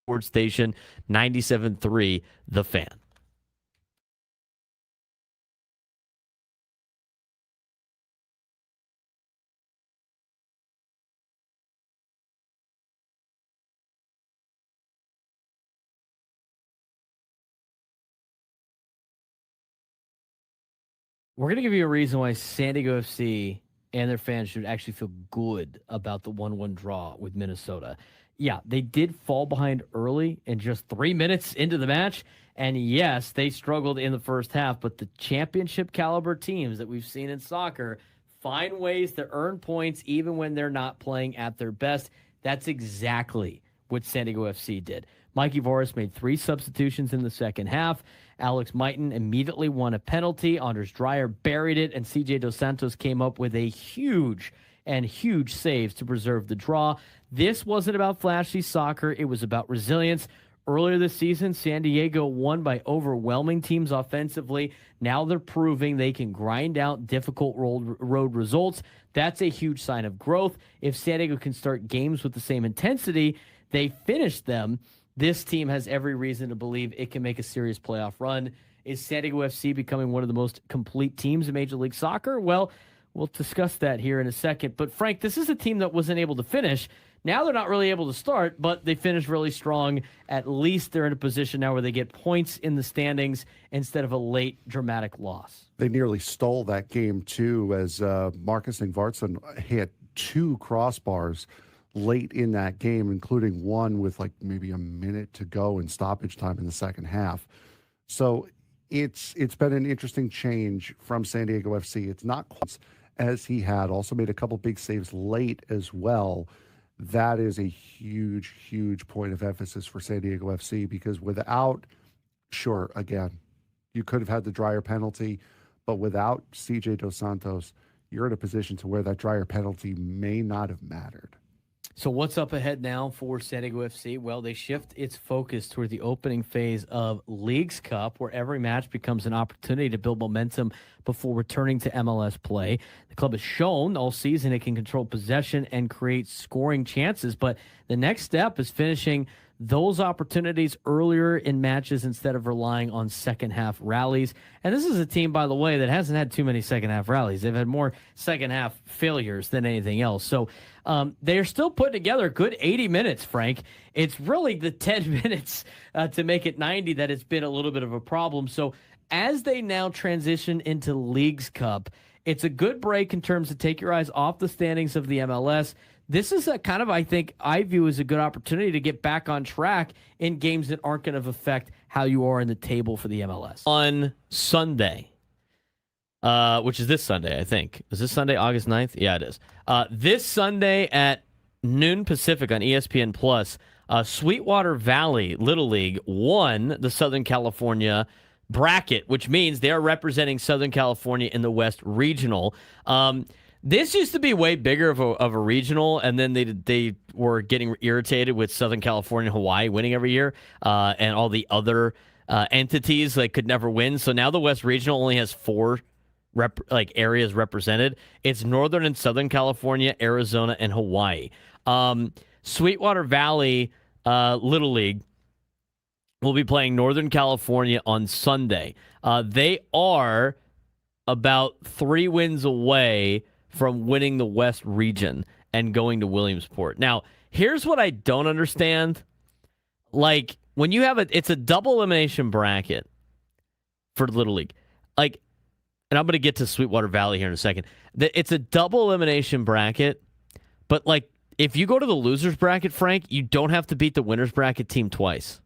Sports Station 97.3 The Fan. We're going to give you a reason why San Diego FC and their fans should actually feel good about the 1-1 draw with Minnesota. Yeah, they did fall behind early in just 3 minutes into the match. And yes, they struggled in the first half, but the championship caliber teams that we've seen in soccer find ways to earn points even when they're not playing at their best. That's exactly what San Diego FC did. Mikey Voris made 3 substitutions in the second half. Alex Mighton immediately won a penalty. Anders Dreyer buried it, and CJ Dos Santos came up with a huge saves to preserve the draw. This wasn't about flashy soccer. It was about resilience. Earlier this season, San Diego won by overwhelming teams offensively. Now they're proving they can grind out difficult road results. That's a huge sign of growth. If San Diego can start games with the same intensity they finished them, this team has every reason to believe it can make a serious playoff run. Is San Diego FC becoming one of the most complete teams in Major League Soccer? Well, we'll discuss that here in a second. But, Frank, this is a team that wasn't able to finish. Now they're not really able to start, but they finished really strong. At least they're in a position now where they get points in the standings instead of a late dramatic loss. They nearly stole that game, too, as Márquez and Vartson hit 2 crossbars late in that game, including one with like maybe a minute to go in stoppage time in the second half. So it's been an interesting change from San Diego FC. It's not quite as he had. Also made a couple big saves late as well. That is a huge point of emphasis for San Diego FC, because without, sure, again, you could have had the Dreyer penalty, but without CJ Dos Santos, you're in a position to where that Dreyer penalty may not have mattered. So what's up ahead now for San Diego FC? Well, they shift its focus toward the opening phase of Leagues Cup, where every match becomes an opportunity to build momentum before returning to MLS play. The club has shown all season it can control possession and create scoring chances, but the next step is finishing those opportunities earlier in matches instead of relying on second-half rallies. And this is a team, by the way, that hasn't had too many second-half rallies. They've had more second-half failures than anything else. So they're still putting together a good 80 minutes, Frank. It's really the 10 minutes to make it 90 that it's been a little bit of a problem. So as they now transition into Leagues Cup, it's a good break in terms of take your eyes off the standings of the MLS. This is a kind of, I view as a good opportunity to get back on track in games that aren't going to affect how you are in the table for the MLS. On Sunday, which is this Sunday, I think. Is this Sunday, August 9th? Yeah, it is. This Sunday at noon Pacific on ESPN Plus, Sweetwater Valley Little League won the Southern California bracket, which means they are representing Southern California in the West Regional. This used to be way bigger of a regional, and then they were getting irritated with Southern California and Hawaii winning every year, and all the other entities could never win. So now the West Regional only has 4 areas represented. It's Northern and Southern California, Arizona, and Hawaii. Sweetwater Valley Little League will be playing Northern California on Sunday. They are about 3 wins away from winning the West region and going to Williamsport. Now, here's what I don't understand. When you have it's a double elimination bracket for Little League. And I'm going to get to Sweetwater Valley here in a second. It's a double elimination bracket, but if you go to the losers bracket, Frank, you don't have to beat the winners bracket team twice.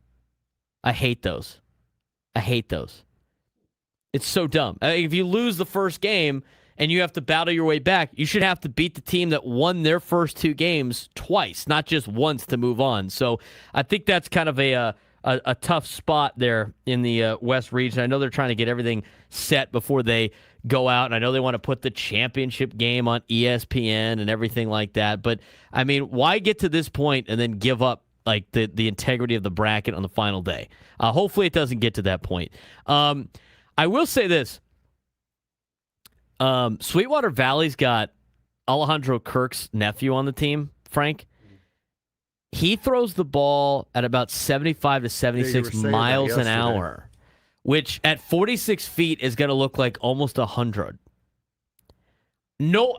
I hate those. It's so dumb. If you lose the first game and you have to battle your way back, you should have to beat the team that won their first 2 games twice, not just once to move on. So I think that's kind of a tough spot there in the West region. I know they're trying to get everything set before they go out, and I know they want to put the championship game on ESPN and everything like that. But, I mean, why get to this point and then give up the integrity of the bracket on the final day? Hopefully it doesn't get to that point. I will say this. Sweetwater Valley's got Alejandro Kirk's nephew on the team, Frank. he throws the ball at about 75 to 76 miles an hour, which at 46 feet is going to look like almost 100. No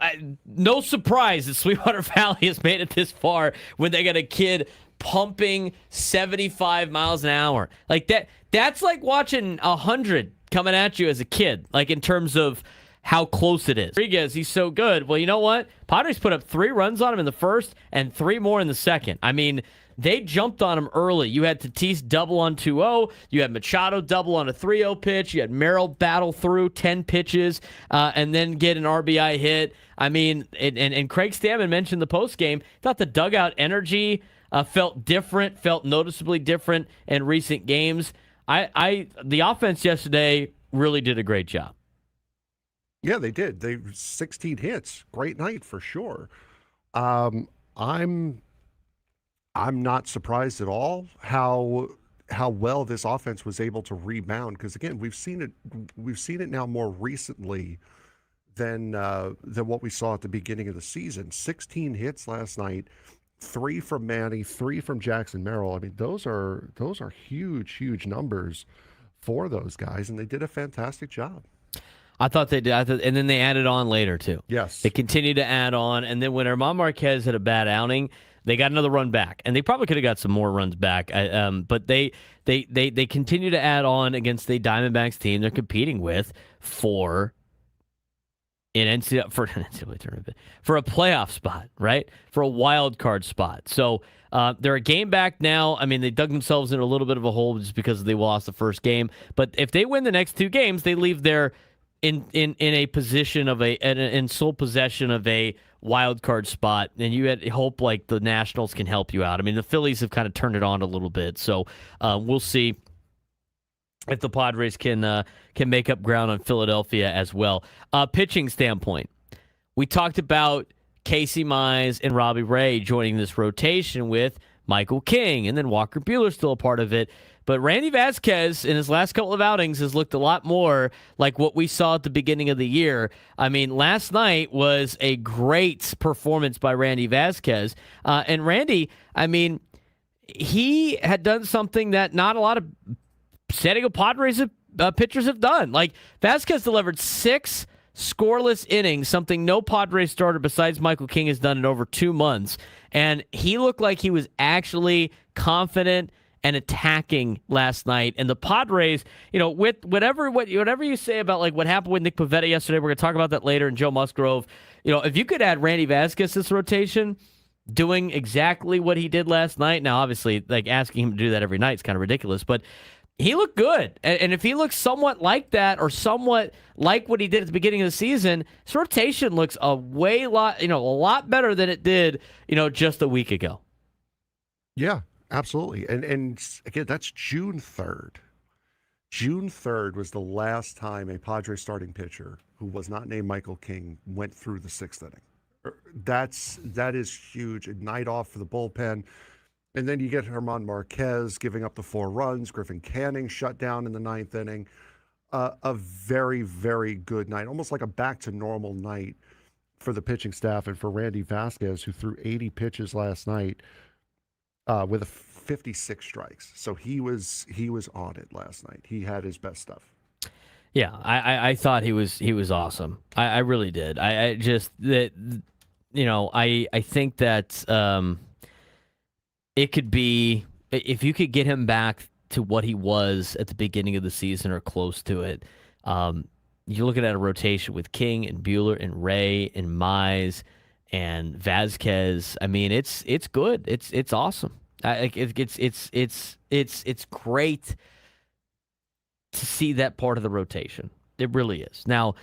surprise that Sweetwater Valley has made it this far when they got a kid pumping 75 miles an hour. Like that's like watching 100 coming at you as a kid, like in terms of how close it is. Rodriguez, he's so good. Well, you know what? Padres put up 3 runs on him in the first and 3 more in the second. I mean, they jumped on him early. You had Tatis double on 2-0. You had Machado double on a 3-0 pitch. You had Merrill battle through 10 pitches and then get an RBI hit. I mean, and Craig Stammen mentioned the postgame. Thought the dugout energy felt different, felt noticeably different in recent games. The offense yesterday really did a great job. Yeah, they did. 16 hits. Great night for sure. I'm not surprised at all how well this offense was able to rebound, because again, we've seen it now more recently than what we saw at the beginning of the season. 16 hits last night, 3 from Manny, 3 from Jackson Merrill. I mean, those are huge numbers for those guys, and they did a fantastic job. I thought they did, and then they added on later too. Yes, they continued to add on, and then when Germán Márquez had a bad outing, they got another run back, and they probably could have got some more runs back. But they continue to add on against the Diamondbacks team they're competing with for an NCAA tournament, for a playoff spot, right? For a wild card spot. So they're a game back now. I mean, they dug themselves in a little bit of a hole just because they lost the first game. But if they win the next 2 games, they leave there in a position of in sole possession of a wild card spot, and you had hope like the Nationals can help you out. I mean, the Phillies have kind of turned it on a little bit, so we'll see if the Padres can make up ground on Philadelphia as well. Pitching standpoint, we talked about Casey Mize and Robbie Ray joining this rotation with Michael King, and then Walker Buehler still a part of it. But Randy Vásquez, in his last couple of outings, has looked a lot more like what we saw at the beginning of the year. I mean, last night was a great performance by Randy Vásquez. And Randy, I mean, he had done something that not a lot of San Diego Padres pitchers have done. Like, Vásquez delivered 6 scoreless innings, something no Padres starter besides Michael King has done in over 2 months. And he looked like he was actually confident and attacking last night. And the Padres, you know, with whatever you say about like what happened with Nick Pivetta yesterday, we're going to talk about that later, and Joe Musgrove, you know, if you could add Randy Vásquez to this rotation doing exactly what he did last night. Now, obviously, like asking him to do that every night is kind of ridiculous, but he looked good. And if he looks somewhat like that, or somewhat like what he did at the beginning of the season, his rotation looks a lot better than it did, just a week ago. Yeah, absolutely. And again, that's June 3rd. June 3rd was the last time a Padres starting pitcher who was not named Michael King went through the 6th inning. That is huge. A night off for the bullpen. And then you get Germán Márquez giving up the 4 runs. Griffin Canning shut down in the 9th inning. A very, very good night, almost like a back-to-normal night for the pitching staff and for Randy Vásquez, who threw 80 pitches last night with 56 strikes. So he was on it last night. He had his best stuff. Yeah, I thought he was awesome. I really did. I think that it could be, if you could get him back to what he was at the beginning of the season or close to it. You're looking at a rotation with King and Buehler and Ray and Mize and Vásquez. I mean, it's good. It's awesome. It's great to see that part of the rotation. It really is. Now,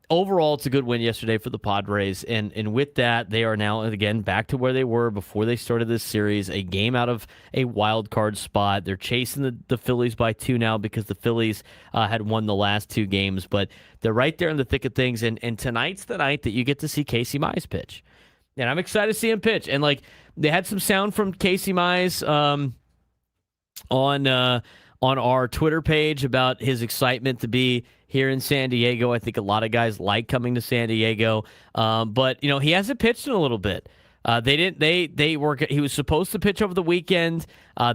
overall, it's a good win yesterday for the Padres, and with that, they are now, again, back to where they were before they started this series, a game out of a wild card spot. They're chasing the Phillies by 2 now because the Phillies had won the last 2 games, but they're right there in the thick of things, and tonight's the night that you get to see Casey Mize pitch. And I'm excited to see him pitch. And, they had some sound from Casey Mize on our Twitter page about his excitement to be here in San Diego. I think a lot of guys like coming to San Diego. But, he hasn't pitched in a little bit. They didn't. They were. He was supposed to pitch over the weekend.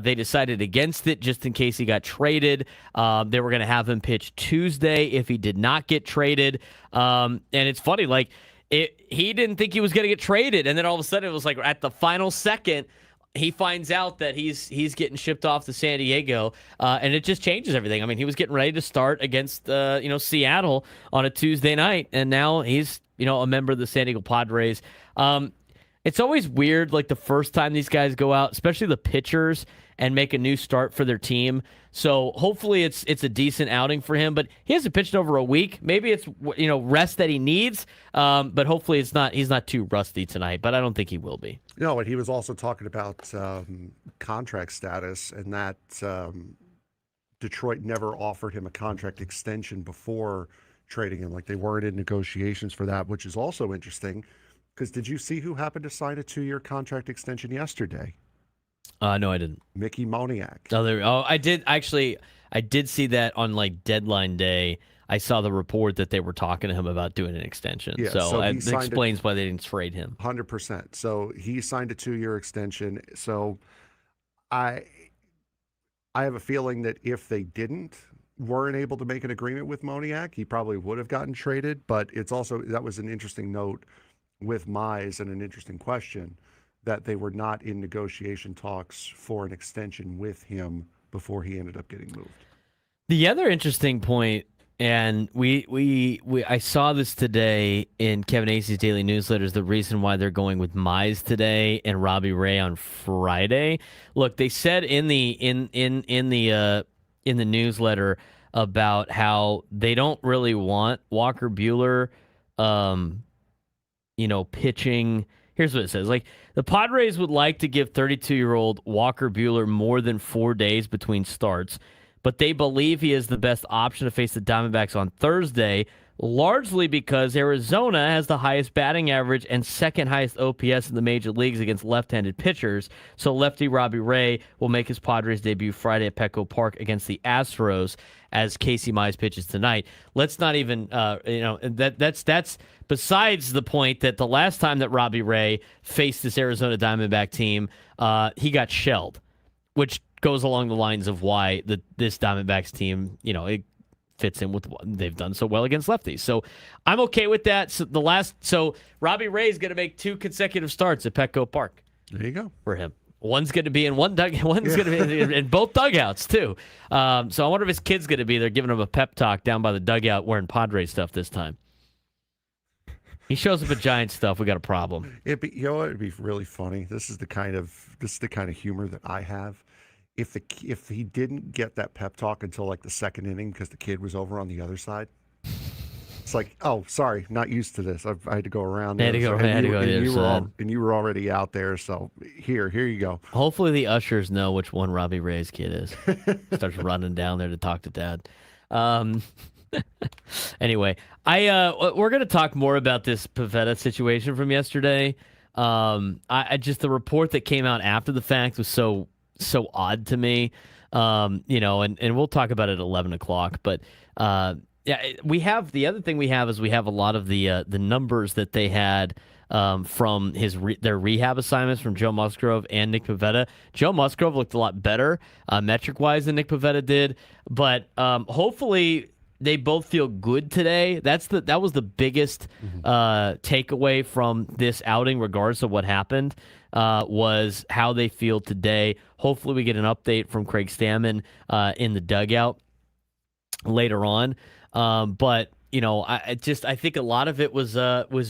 They decided against it just in case he got traded. They were going to have him pitch Tuesday if he did not get traded. And it's funny, like he didn't think he was going to get traded, and then all of a sudden it was like at the final second. He finds out that he's getting shipped off to San Diego, and it just changes everything. I mean, he was getting ready to start against Seattle on a Tuesday night, and now he's a member of the San Diego Padres. It's always weird, like the first time these guys go out, especially the pitchers, and make a new start for their team. So hopefully it's a decent outing for him. But he hasn't pitched over a week. Maybe it's rest that he needs. But hopefully he's not too rusty tonight. But I don't think he will be. No, and he was also talking about contract status and that Detroit never offered him a contract extension before trading him. Like they weren't in negotiations for that, which is also interesting. Because did you see who happened to sign a 2-year contract extension yesterday? No, I didn't. Mickey Moniak. I did actually. I did see that on like deadline day. I saw the report that they were talking to him about doing an extension. Yeah, so it signed explains why they didn't trade him. 100%. So he signed a 2-year extension. So I have a feeling that if they weren't able to make an agreement with Moniak, he probably would have gotten traded. But it's also, that was an interesting note with Mize and an interesting question that they were not in negotiation talks for an extension with him before he ended up getting moved. The other interesting point, and I saw this today in Kevin Acey's daily newsletter, is the reason why they're going with Mize today and Robbie Ray on Friday. Look, they said in the newsletter about how they don't really want Walker Buehler pitching. Here's what it says. Like, the Padres would like to give 32-year-old Walker Buehler more than 4 days between starts, but they believe he is the best option to face the Diamondbacks on Thursday, largely because Arizona has the highest batting average and second highest OPS in the major leagues against left-handed pitchers. So lefty Robbie Ray will make his Padres debut Friday at Petco Park against the Astros as Casey Mize pitches tonight. Let's not even, that's besides the point that the last time that Robbie Ray faced this Arizona Diamondback team, he got shelled, which goes along the lines of why this Diamondbacks team, it fits in with what they've done so well against lefties. So I'm okay with that. So Robbie Ray is going to make 2 consecutive starts at Petco Park. There you go. For him. One's going to be in one dugout. One's going to be in both dugouts, too. So I wonder if his kid's going to be there giving him a pep talk down by the dugout wearing Padres stuff this time. He shows up at Giant stuff, we got a problem. It'd be really funny. This is the kind of humor that I have. If he didn't get that pep talk until like the second inning because the kid was over on the other side, it's like, oh, sorry, not used to this. I had to go around. And you were already out there. So here you go. Hopefully the ushers know which one Robbie Ray's kid is. Starts running down there to talk to Dad. Anyway, we're going to talk more about this Pivetta situation from yesterday. I just, the report that came out after the fact was so odd to me. And we'll talk about it at 11 o'clock. But we have, the other thing we have is we have a lot of the numbers that they had from their rehab assignments from Joe Musgrove and Nick Pivetta. Joe Musgrove looked a lot better metric-wise than Nick Pivetta did. But hopefully they both feel good today. That was the biggest takeaway from this outing, regardless of what happened, was how they feel today. Hopefully we get an update from Craig Stammen in the dugout later on. But I think a lot of it was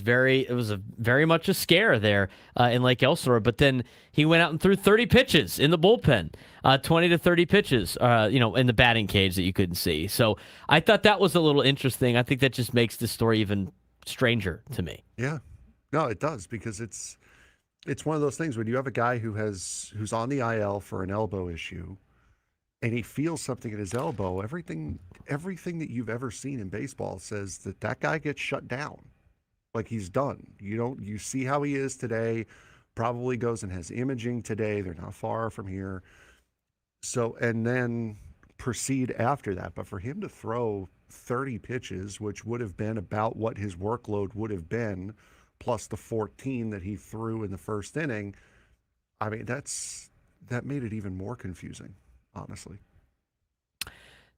very much a scare there in Lake Elsinore. But then he went out and threw 30 pitches in the bullpen, 20 to 30 pitches, in the batting cage that you couldn't see. So I thought that was a little interesting. I think that just makes this story even stranger to me. Yeah, no, it does, because it's one of those things when you have a guy who's on the IL for an elbow issue, and he feels something in his elbow. Everything that you've ever seen in baseball says that guy gets shut down, like he's done. You see how he is today. Probably goes and has imaging today. They're not far from here. So, and then proceed after that. But for him to throw 30 pitches, which would have been about what his workload would have been plus the 14 that he threw in the first inning. I mean, that made it even more confusing, honestly.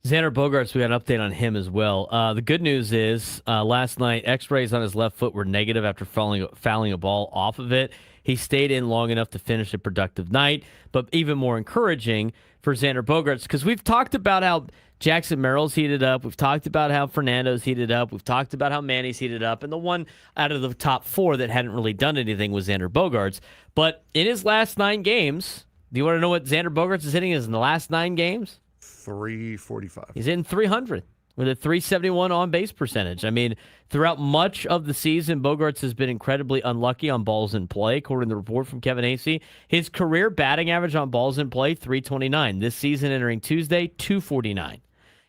Xander Bogaerts, we got an update on him as well. The good news is last night, x-rays on his left foot were negative after fouling a ball off of it. He stayed in long enough to finish a productive night, but even more encouraging for Xander Bogaerts, because we've talked about how Jackson Merrill's heated up. We've talked about how Fernando's heated up. We've talked about how Manny's heated up. And the one out of the top four that hadn't really done anything was Xander Bogaerts. But in his last 9 games, do you want to know what Xander Bogaerts is hitting in the last 9 games? 345. He's in 300 with a 371 on-base percentage. I mean, throughout much of the season, Bogaerts has been incredibly unlucky on balls in play, according to the report from Kevin Acee. His career batting average on balls in play, 329. This season entering Tuesday, 249.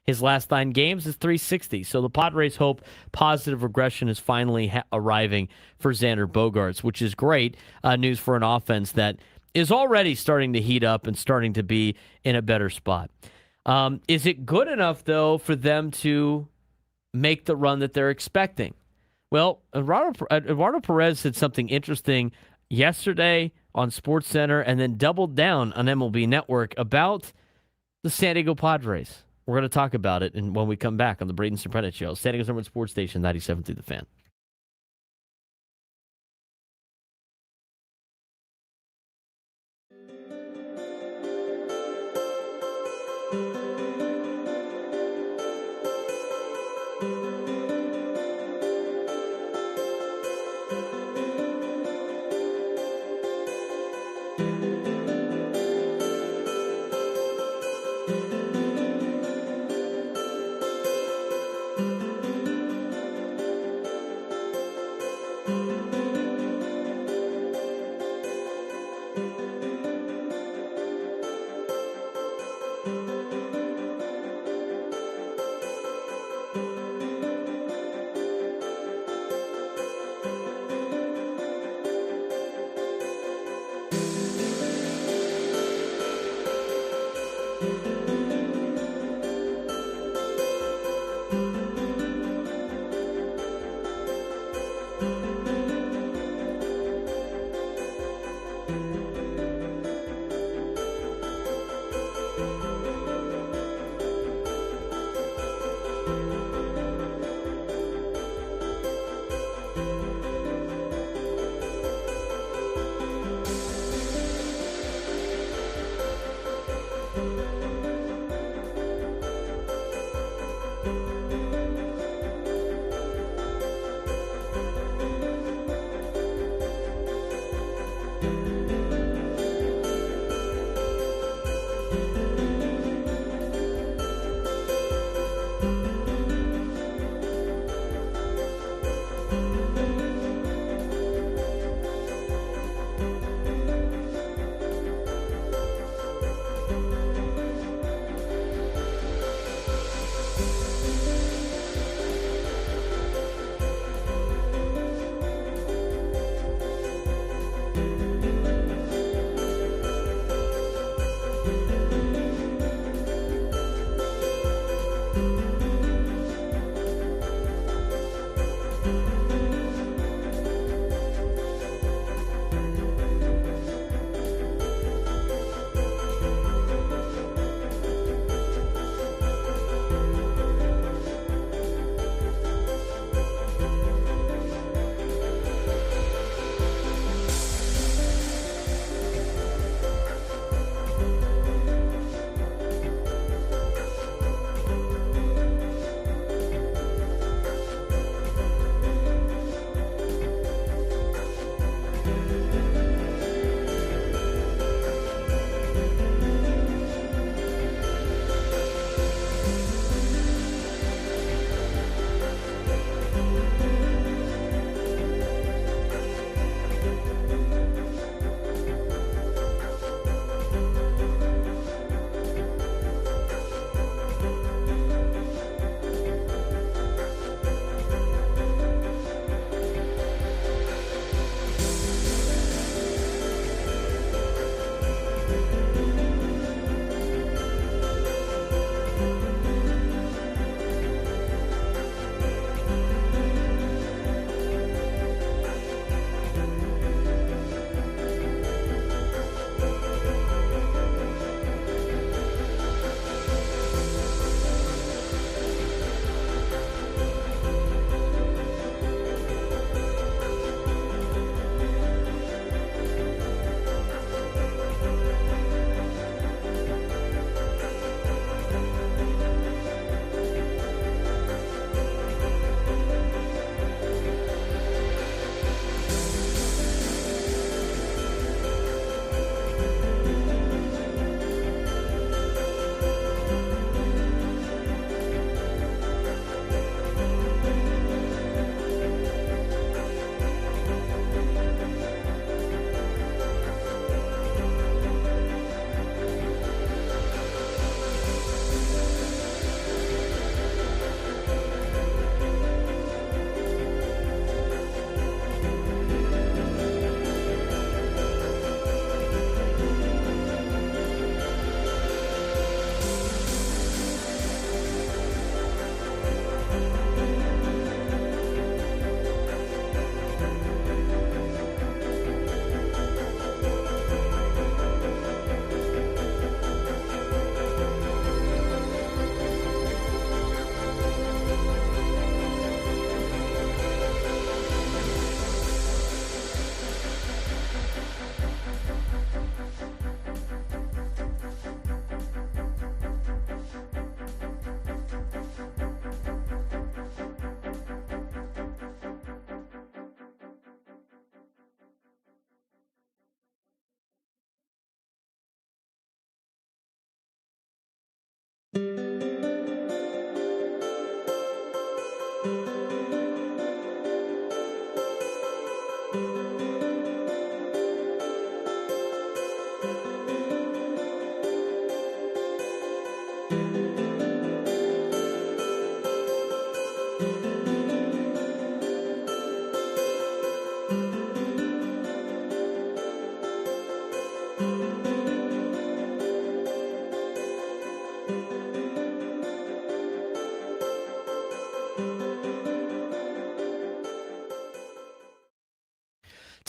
His last 9 games is 360. So the Padres hope positive regression is finally arriving for Xander Bogaerts, which is great news for an offense that is already starting to heat up and starting to be in a better spot. Is it good enough, though, for them to make the run that they're expecting? Well, Eduardo Perez said something interesting yesterday on SportsCenter and then doubled down on MLB Network about the San Diego Padres. We're going to talk about it when we come back on the Braden Surprenant Show. San Diego's number one sports station, 97 through the Fan.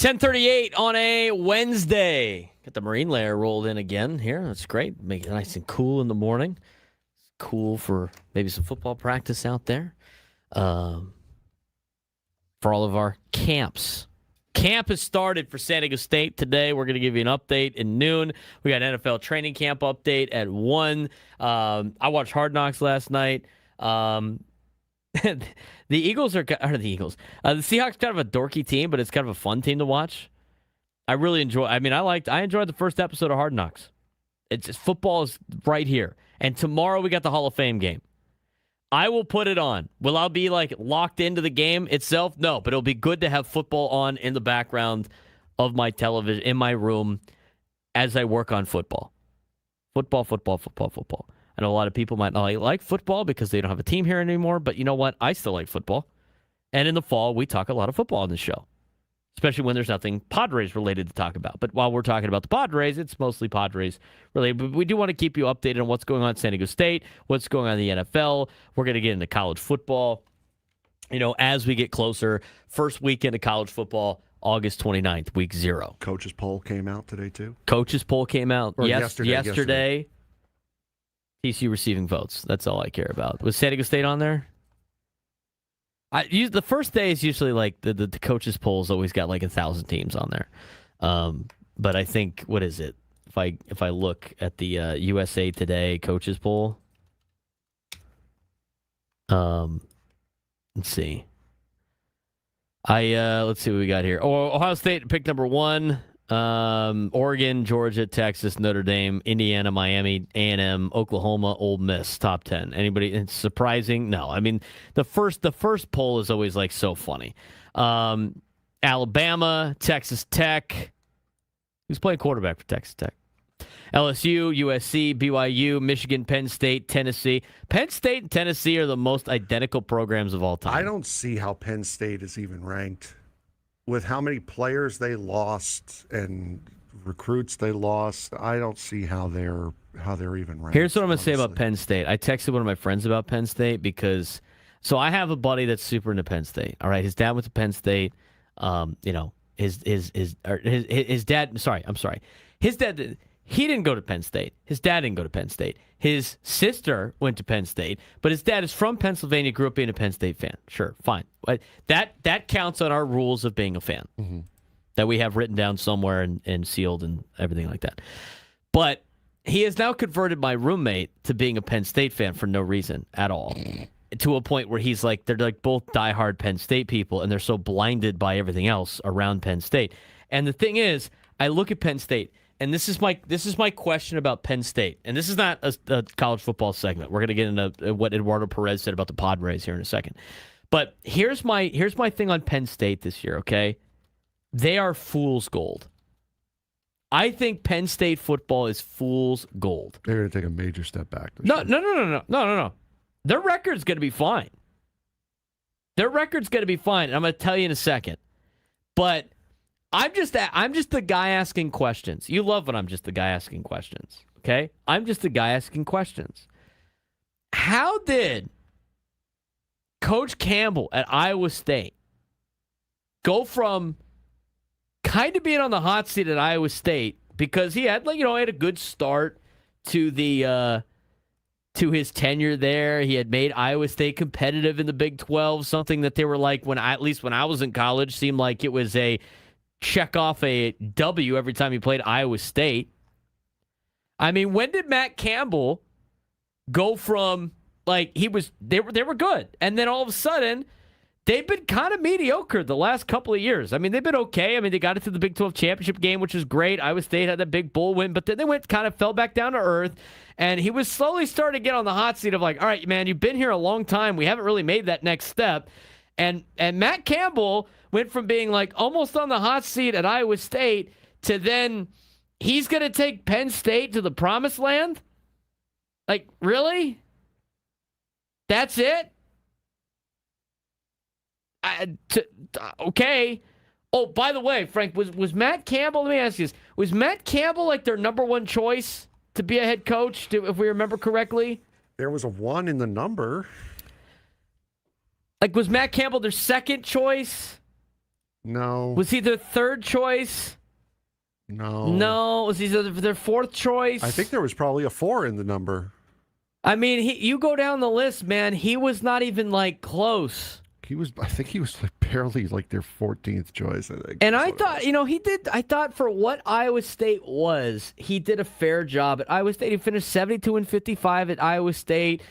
10:38 on a Wednesday. Got the marine layer rolled in again here. That's great. Make it nice and cool in the morning. Cool for maybe some football practice out there. For all of our camps. Camp has started for San Diego State today. We're going to give you an update in noon. We got an NFL training camp update at 1. I watched Hard Knocks last night. The Eagles are the Eagles. The Seahawks kind of a dorky team, but it's kind of a fun team to watch. I really enjoy. I mean, I enjoyed the first episode of Hard Knocks. It's just, football is right here, and tomorrow we got the Hall of Fame game. I will put it on. Will I be like locked into the game itself? No, but it'll be good to have football on in the background of my television in my room as I work on football. Football. I know a lot of people might not like football because they don't have a team here anymore, but you know what? I still like football. And in the fall, we talk a lot of football on this show, especially when there's nothing Padres related to talk about. But while we're talking about the Padres, it's mostly Padres related. But we do want to keep you updated on what's going on at San Diego State, what's going on in the NFL. We're going to get into college football, as we get closer. First weekend of college football, August 29th, week 0. Coach's poll came out today, too? Coach's poll came out yesterday. TCU receiving votes. That's all I care about. Was San Diego State on there? The first day is usually like the coaches polls always got like 1,000 teams on there. But I think, what is it? If I look at the USA Today coaches poll, let's see. Let's see what we got here. Ohio State pick number 1. Oregon, Georgia, Texas, Notre Dame, Indiana, Miami, A&M, Oklahoma, Ole Miss, top 10. Anybody? It's surprising? No. I mean, the first poll is always like so funny. Alabama, Texas Tech. Who's playing quarterback for Texas Tech? LSU, USC, BYU, Michigan, Penn State, Tennessee. Penn State and Tennessee are the most identical programs of all time. I don't see how Penn State is even ranked. With how many players they lost and recruits they lost, I don't see how they're even ranked. Here's what I'm going to say about Penn State. I texted one of my friends about Penn State because I have a buddy that's super into Penn State. All right, his dad went to Penn State. His dad. His dad. He didn't go to Penn State. His dad didn't go to Penn State. His sister went to Penn State, but his dad is from Pennsylvania, grew up being a Penn State fan. Sure, fine. That counts on our rules of being a fan that we have written down somewhere and sealed and everything like that. But he has now converted my roommate to being a Penn State fan for no reason at all, to a point where he's like, they're like both diehard Penn State people, and they're so blinded by everything else around Penn State. And the thing is, I look at Penn State, and this is my question about Penn State. And this is not a college football segment. We're going to get into what Eduardo Perez said about the Padres here in a second. But here's my thing on Penn State this year, okay? They are fool's gold. I think Penn State football is fool's gold. They're going to take a major step back. No. Their record's going to be fine. And I'm going to tell you in a second. But I'm just the guy asking questions. You love when I'm just the guy asking questions, okay? I'm just the guy asking questions. How did Coach Campbell at Iowa State go from kind of being on the hot seat at Iowa State because he had had a good start to the to his tenure there. He had made Iowa State competitive in the Big 12, something that they were like at least when I was in college seemed like it was a check off a W every time he played Iowa State. I mean, when did Matt Campbell go from they were good, and then all of a sudden they've been kind of mediocre the last couple of years. I mean, they've been okay. I mean, they got into the Big 12 championship game, which was great. Iowa State had that big bowl win, but then they fell back down to earth, and he was slowly starting to get on the hot seat of all right, man, you've been here a long time. We haven't really made that next step. And Matt Campbell went from being almost on the hot seat at Iowa State to then he's going to take Penn State to the promised land? Really? That's it? Okay. Oh, by the way, Frank, was Matt Campbell, let me ask you this, was Matt Campbell their number one choice to be a head coach, if we remember correctly? There was a 1 in the number. Was Matt Campbell their second choice? No. Was he their third choice? No. No. Was he their fourth choice? I think there was probably a 4 in the number. I mean, you go down the list, man. He was not even like close. I think he was like barely like their 14th choice, I think. And I thought, I thought for what Iowa State was, he did a fair job at Iowa State. He finished 72-55 at Iowa State.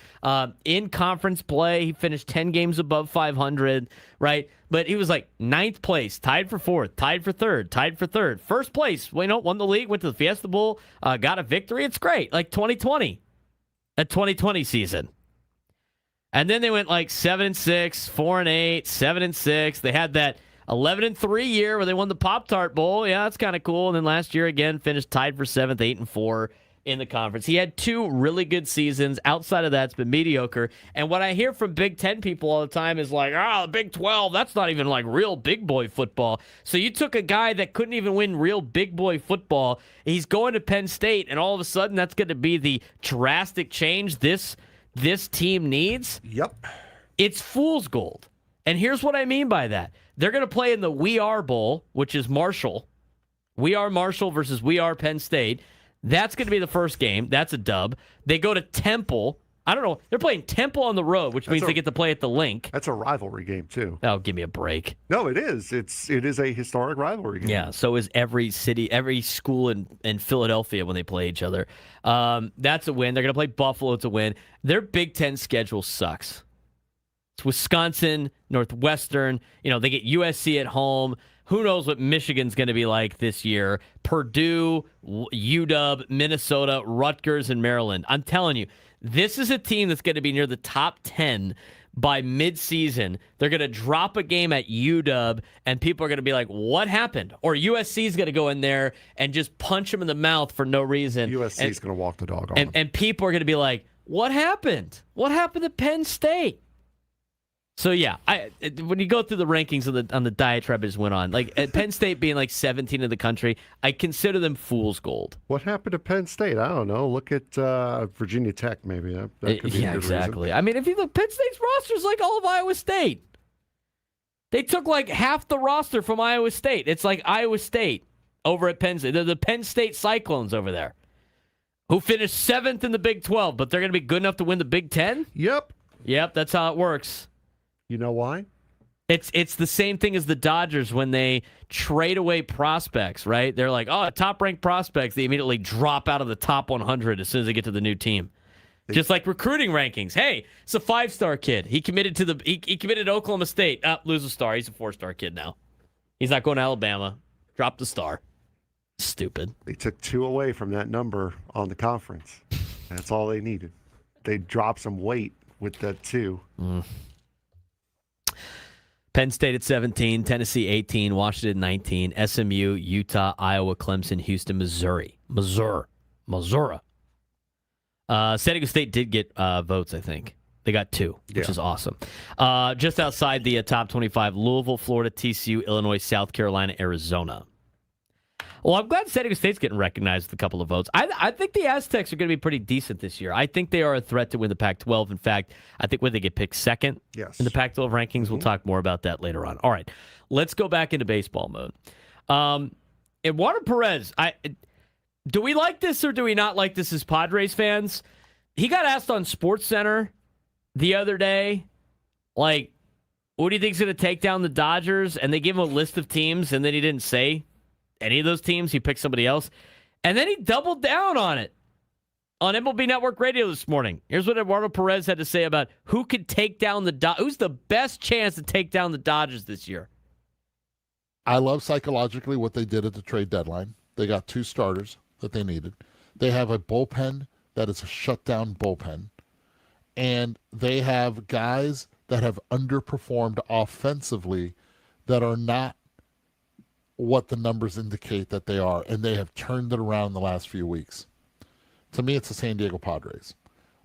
In conference play, he finished 10 games above 500, right? But he was like 9th place, tied for 4th, tied for 3rd, tied for 3rd. First place, won the league, went to the Fiesta Bowl, got a victory. It's great. Like 2020, that 2020 season. And then they went like 7-6, 4-8, 7-6. They had that 11-3 year where they won the Pop-Tart Bowl. Yeah, that's kind of cool. And then last year again finished tied for 7th, 8-4 in the conference. He had 2 really good seasons. Outside of that, it's been mediocre. And what I hear from Big Ten people all the time is like, the Big 12, that's not even like real big boy football. So you took a guy that couldn't even win real big boy football. He's going to Penn State, and all of a sudden that's going to be the drastic change this team needs? Yep. It's fool's gold. And here's what I mean by that. They're going to play in the We Are Bowl, which is Marshall. We Are Marshall versus We Are Penn State. That's going to be the first game. That's a dub. They go to Temple. I don't know. They're playing Temple on the road, which means they get to play at the Link. That's a rivalry game, too. Oh, give me a break. No, it is. It is a historic rivalry game. Yeah, so is every city, every school in Philadelphia when they play each other. That's a win. They're going to play Buffalo. It's a win. Their Big Ten schedule sucks. It's Wisconsin, Northwestern. They get USC at home. Who knows what Michigan's going to be like this year? Purdue, UW, Minnesota, Rutgers, and Maryland. I'm telling you, this is a team that's going to be near the top 10 by midseason. They're going to drop a game at UW, and people are going to be like, what happened? Or USC is going to go in there and just punch them in the mouth for no reason. USC is going to walk the dog on them. And people are going to be like, what happened? What happened to Penn State? So, yeah, when you go through the rankings on the diatribe I just went on, like at Penn State being like 17 in the country, I consider them fool's gold. What happened to Penn State? I don't know. Look at Virginia Tech, maybe. That could be a good exactly. reason. I mean, if you look, Penn State's roster is like all of Iowa State. They took like half the roster from Iowa State. It's like Iowa State over at Penn State. They're the Penn State Cyclones over there, who finished 7th in the Big 12, but they're going to be good enough to win the Big 10? Yep. Yep, that's how it works. You know why? It's the same thing as the Dodgers when they trade away prospects, right? They're like, top-ranked prospects. They immediately drop out of the top 100 as soon as they get to the new team. Just like recruiting rankings. Hey, it's a 5-star kid. He committed to he committed to Oklahoma State. Lose a star. He's a 4-star kid now. He's not going to Alabama. Drop the star. Stupid. They took 2 away from that number on the conference. That's all they needed. They dropped some weight with that 2. Penn State at 17, Tennessee 18, Washington 19, SMU, Utah, Iowa, Clemson, Houston, Missouri. San Diego State did get votes, I think. They got 2, which is awesome. Just outside the top 25, Louisville, Florida, TCU, Illinois, South Carolina, Arizona. Well, I'm glad San Diego State's getting recognized with a couple of votes. I think the Aztecs are going to be pretty decent this year. I think they are a threat to win the Pac-12. In fact, I think when they get picked second in the Pac-12 rankings, we'll talk more about that later on. All right, let's go back into baseball mode. Eduardo Perez, do we like this or do we not like this as Padres fans? He got asked on SportsCenter the other day, like, what do you think's going to take down the Dodgers? And they gave him a list of teams, and then he didn't say any of those teams. He picked somebody else. And then he doubled down on it on MLB Network Radio this morning. Here's what Eduardo Perez had to say about who could take down who's the best chance to take down the Dodgers this year. I love psychologically what they did at the trade deadline. They got 2 starters that they needed. They have a bullpen that is a shutdown bullpen. And they have guys that have underperformed offensively that are not what the numbers indicate that they are, and they have turned it around in the last few weeks. To me, it's the San Diego Padres.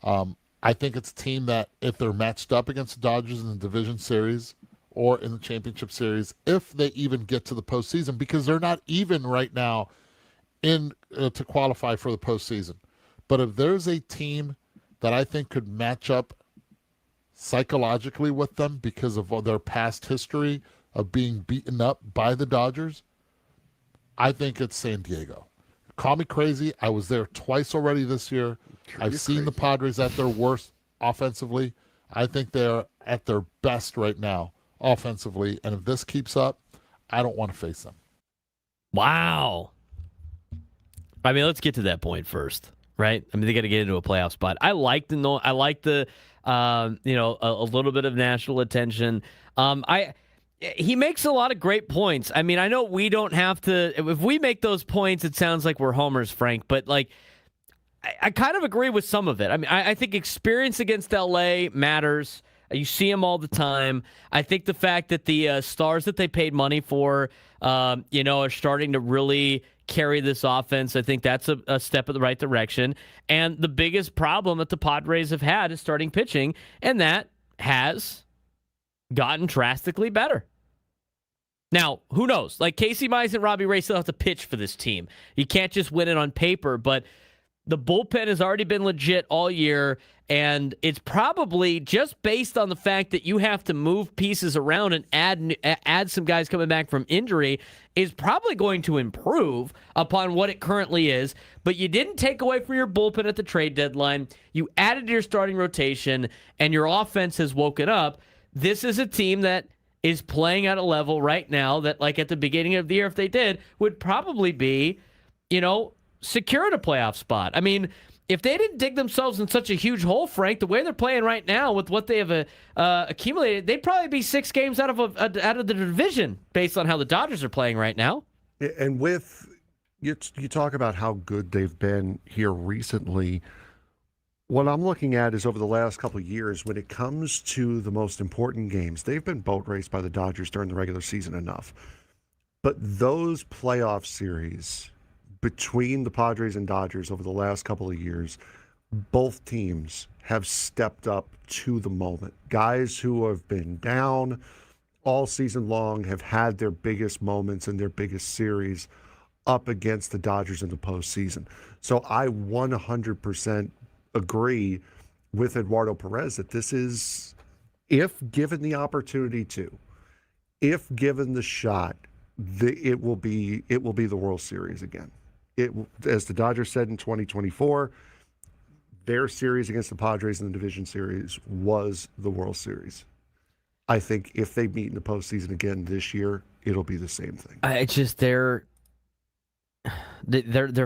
I think it's a team that, if they're matched up against the Dodgers in the division series or in the championship series, if they even get to the postseason, because they're not even right now in to qualify for the postseason. But if there's a team that I think could match up psychologically with them because of their past history, of being beaten up by the Dodgers, I think it's San Diego. Call me crazy. I was there twice already this year. I've seen the Padres at their worst offensively. I think they're at their best right now offensively. And if this keeps up, I don't want to face them. Wow. I mean, let's get to that point first, right? I mean, they got to get into a playoff spot. I like the a little bit of national attention. He makes a lot of great points. I mean, I know we don't have to. If we make those points, it sounds like we're homers, Frank. But like, I kind of agree with some of it. I mean, I think experience against LA matters. You see them all the time. I think the fact that the stars that they paid money for, are starting to really carry this offense. I think that's a step in the right direction. And the biggest problem that the Padres have had is starting pitching, and that has gotten drastically better. Now, who knows? Like, Casey Mize and Robbie Ray still have to pitch for this team. You can't just win it on paper, but the bullpen has already been legit all year, and it's probably just based on the fact that you have to move pieces around and add some guys coming back from injury is probably going to improve upon what it currently is. But you didn't take away from your bullpen at the trade deadline. You added to your starting rotation, and your offense has woken up. This is a team that is playing at a level right now that, like, at the beginning of the year, if they did, would probably be, secured a playoff spot. I mean, if they didn't dig themselves in such a huge hole, Frank, the way they're playing right now with what they have accumulated, they'd probably be 6 games out of the division based on how the Dodgers are playing right now. And with you talk about how good they've been here recently. What I'm looking at is over the last couple of years, when it comes to the most important games, they've been boat raced by the Dodgers during the regular season enough. But those playoff series between the Padres and Dodgers over the last couple of years, both teams have stepped up to the moment. Guys who have been down all season long have had their biggest moments and their biggest series up against the Dodgers in the postseason. So I 100% agree with Eduardo Perez that this is, if given the opportunity to, if given the shot, it will be the World Series again. As the Dodgers said in 2024, their series against the Padres in the division series was the World Series. I think if they meet in the postseason again this year, it'll be the same thing. It's just they're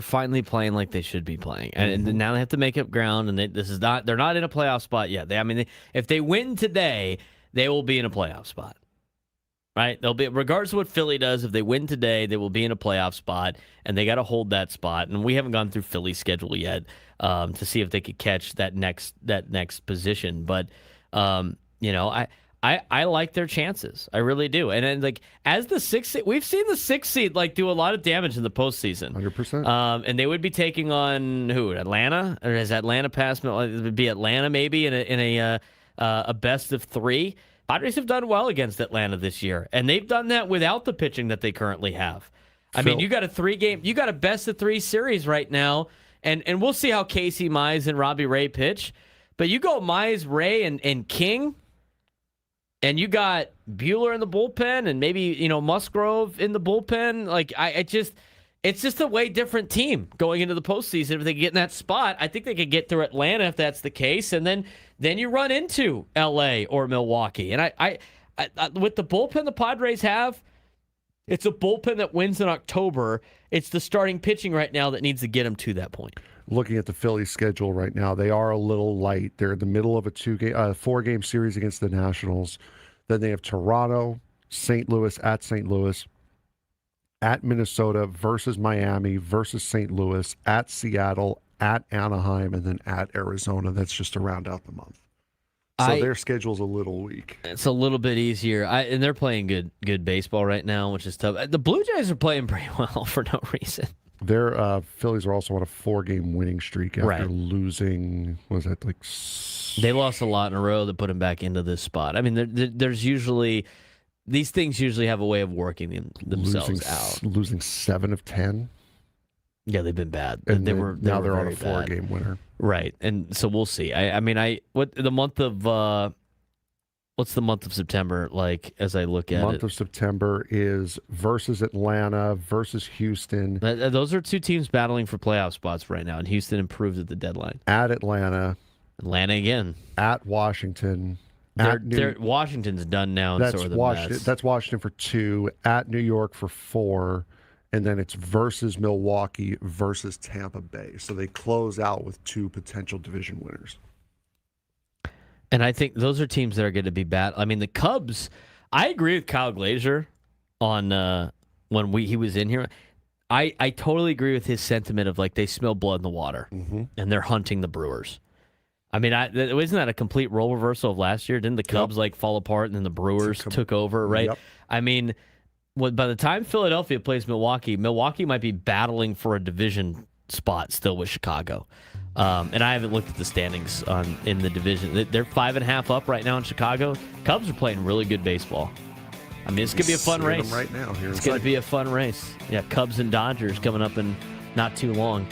finally playing like they should be playing, and now they have to make up ground. And they're not in a playoff spot yet. If they win today, they will be in a playoff spot. Right? They'll be, regardless of what Philly does, if they win today, they will be in a playoff spot, and they got to hold that spot. And we haven't gone through Philly's schedule yet to see if they could catch that next position. But I like their chances. I really do. And then, like, as the 6th seed, we've seen the 6th seed do a lot of damage in the postseason. 100%. And they would be taking on who? Atlanta, or has Atlanta passed? It would be Atlanta maybe in a best of 3. Padres have done well against Atlanta this year, and they've done that without the pitching that they currently have. I mean, you got a best of 3 series right now, and we'll see how Casey Mize and Robbie Ray pitch. But you go Mize, Ray, and King, and you got Buehler in the bullpen, and maybe Musgrove in the bullpen. It's just a way different team going into the postseason. If they get in that spot, I think they could get through Atlanta if that's the case, and then you run into LA or Milwaukee. And I with the bullpen the Padres have, it's a bullpen that wins in October. It's the starting pitching right now that needs to get them to that point. Looking at the Phillies schedule right now, they are a little light. They're in the middle of a 4-game series against the Nationals. Then they have Toronto, St. Louis, at Minnesota versus Miami versus St. Louis, at Seattle, at Anaheim, and then at Arizona. That's just to round out the month. So their schedule's a little weak. It's a little bit easier. And they're playing good baseball right now, which is tough. The Blue Jays are playing pretty well for no reason. Their Phillies are also on a 4-game winning streak after losing, was that They lost a lot in a row that put them back into this spot. I mean, there's usually, these things usually have a way of working themselves out. Losing 7 of 10. Yeah, they've been bad. And they're on a 4-game winner. Right. And so we'll see. The month of What's the month of September like as I look at Month it? of September is versus Atlanta, versus Houston, Those are two teams battling for playoff spots right now, and Houston improved at the deadline. at Atlanta, Atlanta again. at Washington, at New Washington's done now, and so That's are the Washington. Mets. That's Washington for 2, at New York for 4, and then it's versus Milwaukee versus Tampa Bay. So they close out with 2 potential division winners. And I think those are teams that are going to be bad. I mean, the Cubs. I agree with Kyle Glazer on when he was in here. I totally agree with his sentiment of like they smell blood in the water and they're hunting the Brewers. I mean, isn't that a complete role reversal of last year? Didn't the Cubs like fall apart and then the Brewers took over, right? Yep. I mean, by the time Philadelphia plays Milwaukee might be battling for a division spot still with Chicago. And I haven't looked at the standings in the division. They're 5.5 up right now in Chicago. Cubs are playing really good baseball. I mean, it's going to be a fun race. Right now, here it's going to be a fun race. Yeah, Cubs and Dodgers coming up in not too long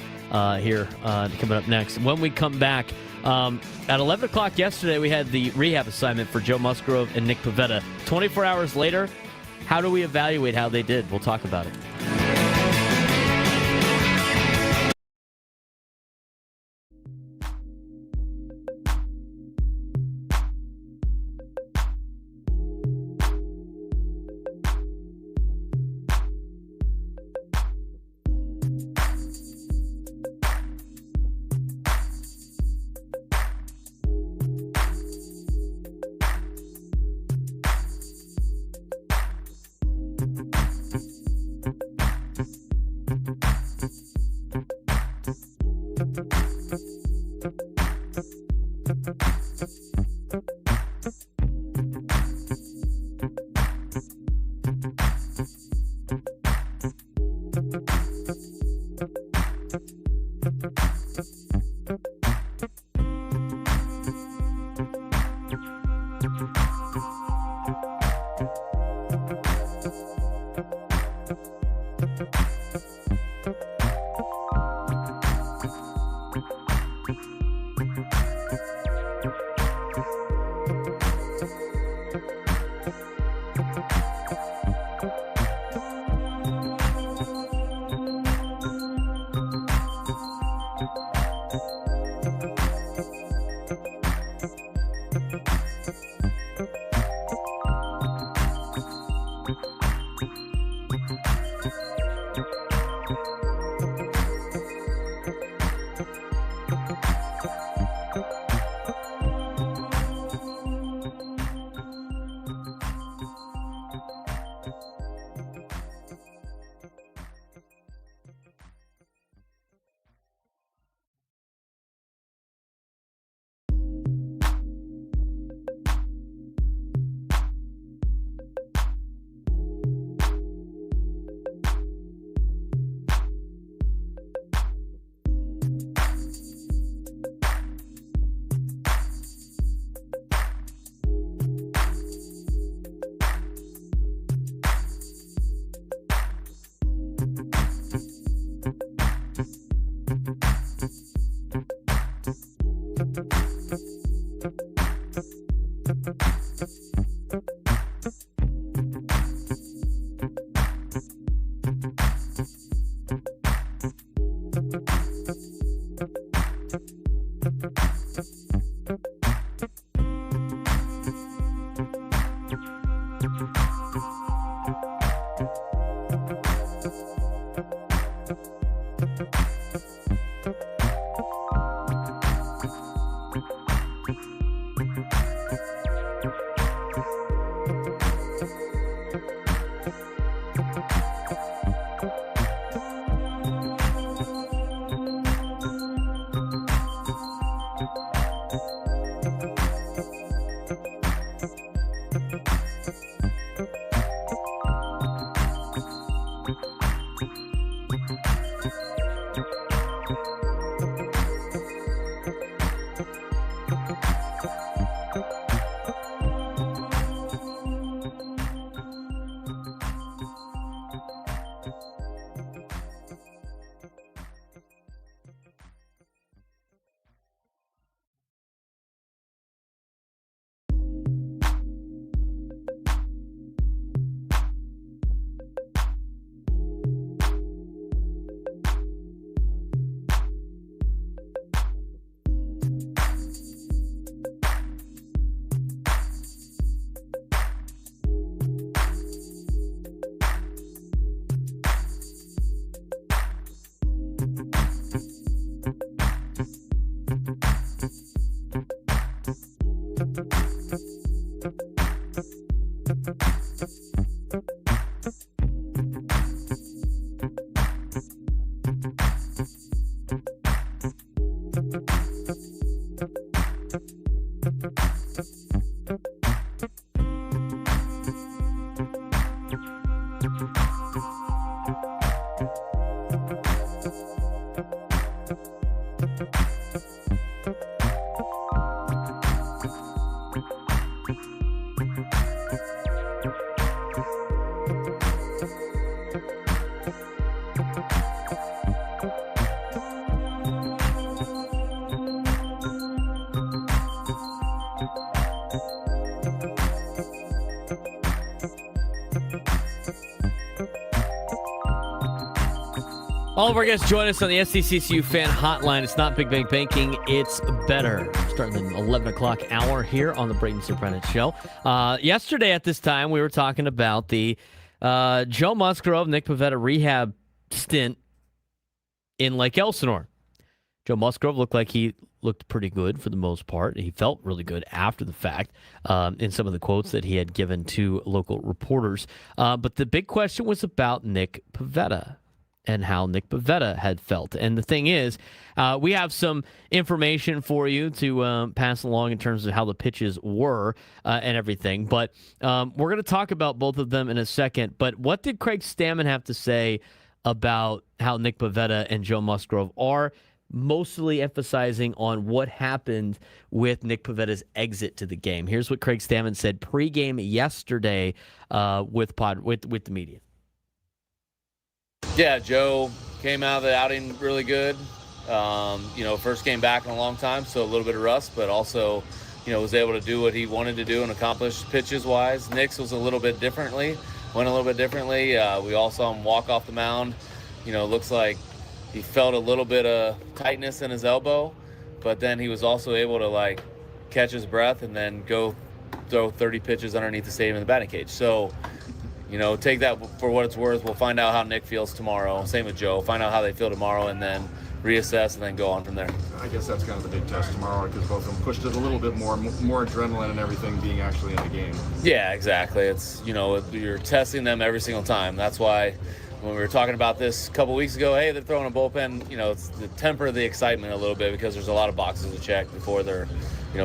here coming up next. When we come back, at 11 o'clock yesterday, we had the rehab assignment for Joe Musgrove and Nick Pivetta. 24 hours later, how do we evaluate how they did? We'll talk about it. All of our guests join us on the SDCCU Fan Hotline. It's not Big Bang Banking, it's better. Starting the 11 o'clock hour here on the Braden Surprenant Show. Yesterday at this time, we were talking about the Joe Musgrove, Nick Pivetta rehab stint in Lake Elsinore. Joe Musgrove looked like he looked pretty good for the most part. He felt really good after the fact in some of the quotes that he had given to local reporters. But the big question was about Nick Pivetta and how Nick Pivetta had felt. And the thing is, we have some information for you to pass along in terms of how the pitches were and everything. But we're going to talk about both of them in a second. But what did Craig Stammen have to say about how Nick Pivetta and Joe Musgrove are, mostly emphasizing on what happened with Nick Pivetta's exit to the game? Here's what Craig Stammen said pregame yesterday with the media. Yeah, Joe came out of the outing really good. First game back in a long time, so a little bit of rust, but also, was able to do what he wanted to do and accomplish pitches-wise. Nick's was went a little bit differently. We all saw him walk off the mound. Looks like he felt a little bit of tightness in his elbow, but then he was also able to, catch his breath and then go throw 30 pitches underneath the stadium in the batting cage. So, take that for what it's worth. We'll find out how Nick feels tomorrow. Same with Joe. Find out how they feel tomorrow and then reassess and then go on from there. I guess that's kind of the big test tomorrow because both of them pushed it a little bit more adrenaline and everything being actually in the game. Yeah, exactly. It's, you're testing them every single time. That's why when we were talking about this a couple weeks ago, hey, they're throwing a bullpen, it's to temper the excitement a little bit because there's a lot of boxes to check before they're,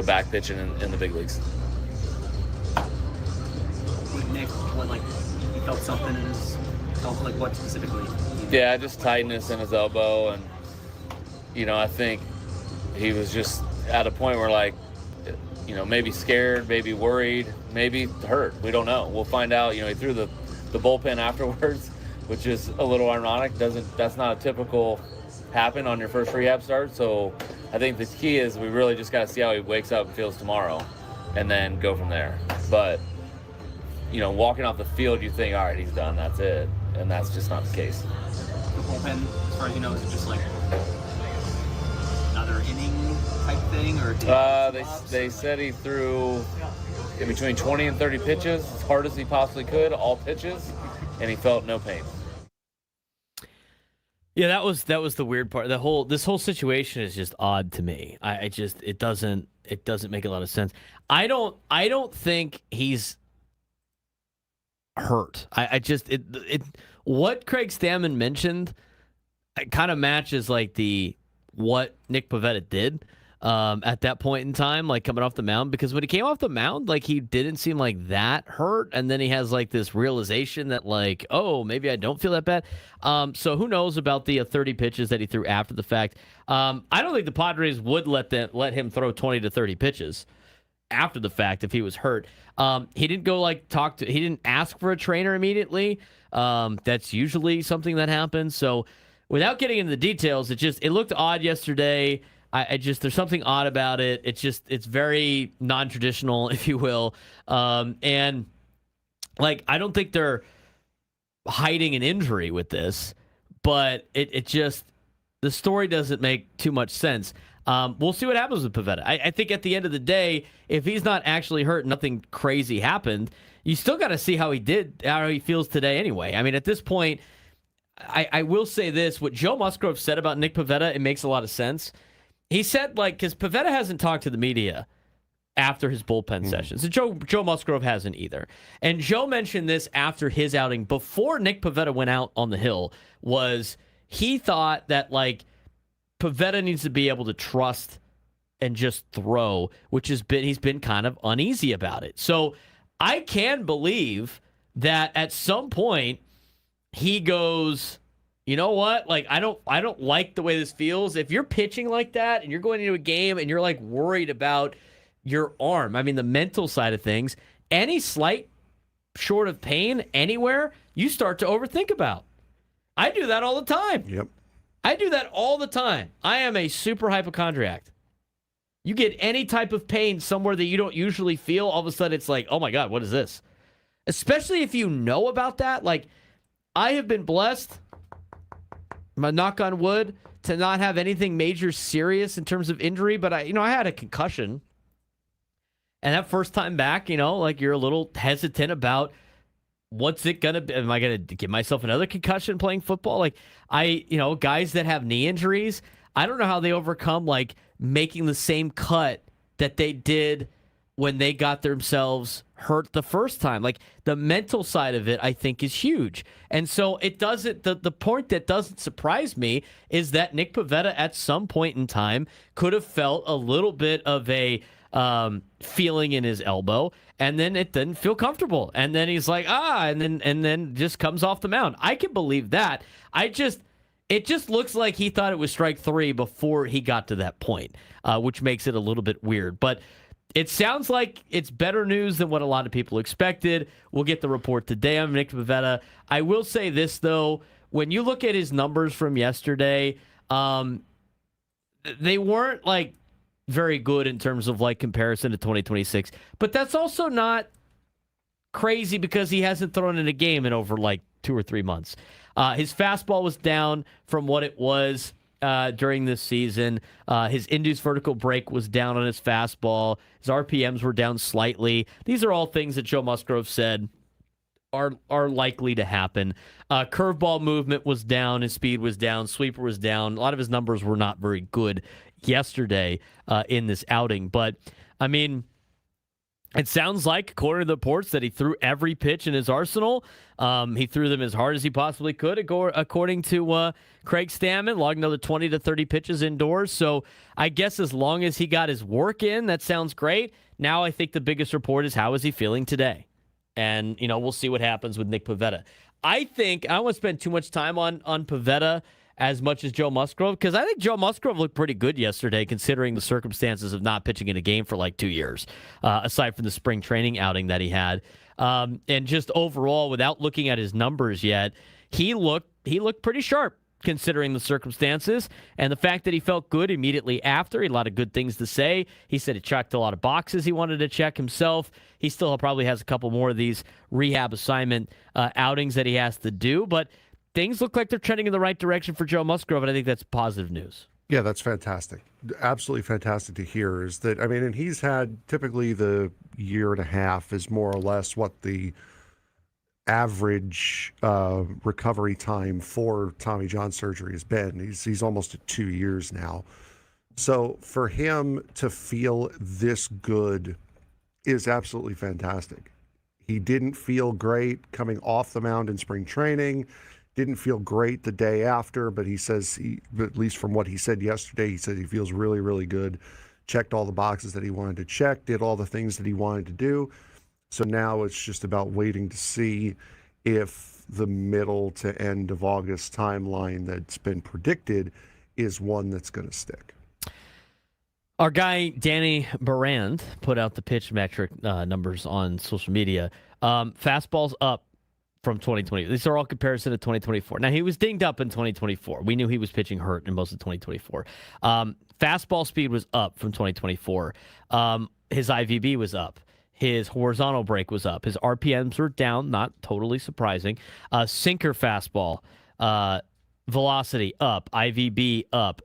back pitching in the big leagues. With Nick, he felt something in his elbow, what specifically? Yeah, just tightness in his elbow, and I think he was just at a point where maybe scared, maybe worried, maybe hurt. We don't know. We'll find out. He threw the bullpen afterwards, which is a little ironic. That's not a typical happen on your first rehab start. So I think the key is we really just got to see how he wakes up and feels tomorrow, and then go from there. But walking off the field, you think, all right, he's done, that's it. And that's just not the case. The bullpen, as far as you know, is it just another inning type thing? Or they said he threw in between 20 and 30 pitches, as hard as he possibly could, all pitches, and he felt no pain. Yeah, that was the weird part. This whole situation is just odd to me. It doesn't make a lot of sense. I don't think he's hurt. What Craig Stammen mentioned, it kind of matches what Nick Pivetta did at that point in time, coming off the mound. Because when he came off the mound, he didn't seem like that hurt, and then he has this realization that oh, maybe I don't feel that bad. So who knows about the 30 pitches that he threw after the fact? I don't think the Padres would let him throw 20 to 30 pitches after the fact if he was hurt. He didn't go he didn't ask for a trainer immediately. That's usually something that happens. So without getting into the details, it looked odd yesterday. There's something odd about it. It's very non-traditional, if you will. And I don't think they're hiding an injury with this, but the story doesn't make too much sense. We'll see what happens with Pivetta. I think at the end of the day, if he's not actually hurt, nothing crazy happened, you still got to see how he feels today anyway. I mean, at this point, I will say this. What Joe Musgrove said about Nick Pivetta, it makes a lot of sense. He said, because Pivetta hasn't talked to the media after his bullpen sessions. And Joe Musgrove hasn't either. And Joe mentioned this after his outing, before Nick Pivetta went out on the hill, was he thought that, like, Pivetta needs to be able to trust and just throw, which he's been kind of uneasy about it. So I can believe that at some point he goes, you know what? Like, I don't like the way this feels. If you're pitching like that and you're going into a game and you're like worried about your arm, I mean, the mental side of things, any slight short of pain anywhere, you start to overthink about. I do that all the time. Yep. I do that all the time. I am a super hypochondriac. You get any type of pain somewhere that you don't usually feel, all of a sudden it's like, oh my God, what is this? Especially if you know about that. Like, I have been blessed, my knock on wood, to not have anything major serious in terms of injury, but I had a concussion. And that first time back, like, you're a little hesitant about what's it going to be? Am I going to give myself another concussion playing football? Like, guys that have knee injuries, I don't know how they overcome, like, making the same cut that they did when they got themselves hurt the first time. Like, the mental side of it, I think, is huge. And so it doesn't, the point that doesn't surprise me is that Nick Pivetta at some point in time could have felt a little bit of a feeling in his elbow, and then it didn't feel comfortable. And then he's like, and then just comes off the mound. I can believe that. It just looks like he thought it was strike three before he got to that point, which makes it a little bit weird. But it sounds like it's better news than what a lot of people expected. We'll get the report today on Nick Pivetta. I will say this, though. When you look at his numbers from yesterday, they weren't, like, very good in terms of, like, comparison to 2026. But that's also not crazy because he hasn't thrown in a game in over, like, 2 or 3 months. His fastball was down from what it was during this season. His induced vertical break was down on his fastball. His RPMs were down slightly. These are all things that Joe Musgrove said are likely to happen. Curveball movement was down. His speed was down. Sweeper was down. A lot of his numbers were not very good yesterday in this outing. But, I mean, it sounds like, according to the reports, that he threw every pitch in his arsenal. He threw them as hard as he possibly could, according to Craig Stammen, logged another 20 to 30 pitches indoors. So I guess as long as he got his work in, that sounds great. Now I think the biggest report is, how is he feeling today? And, we'll see what happens with Nick Pivetta. I don't want to spend too much time on Pivetta as much as Joe Musgrove, because I think Joe Musgrove looked pretty good yesterday, considering the circumstances of not pitching in a game for like 2 years, aside from the spring training outing that he had. And just overall, without looking at his numbers yet, he looked pretty sharp considering the circumstances. And the fact that he felt good immediately after, he had a lot of good things to say. He said he checked a lot of boxes he wanted to check himself. He still probably has a couple more of these rehab assignment outings that he has to do, but things look like they're trending in the right direction for Joe Musgrove, and I think that's positive news. Yeah, that's fantastic. Absolutely fantastic to hear is that, I mean, and he's had typically the year and a half is more or less what the average recovery time for Tommy John surgery has been. He's almost at 2 years now. So for him to feel this good is absolutely fantastic. He didn't feel great coming off the mound in spring training. Didn't feel great the day after, but he says, at least from what he said yesterday, he said he feels really, really good. Checked all the boxes that he wanted to check, did all the things that he wanted to do. So now it's just about waiting to see if the middle to end of August timeline that's been predicted is one that's going to stick. Our guy, Danny Barand, put out the pitch metric numbers on social media. Fastball's up from 2020. These are all comparison to 2024. Now, he was dinged up in 2024. We knew he was pitching hurt in most of 2024. Fastball speed was up from 2024. His IVB was up. His horizontal break was up. His RPMs were down, not totally surprising. Sinker fastball, velocity up. IVB up.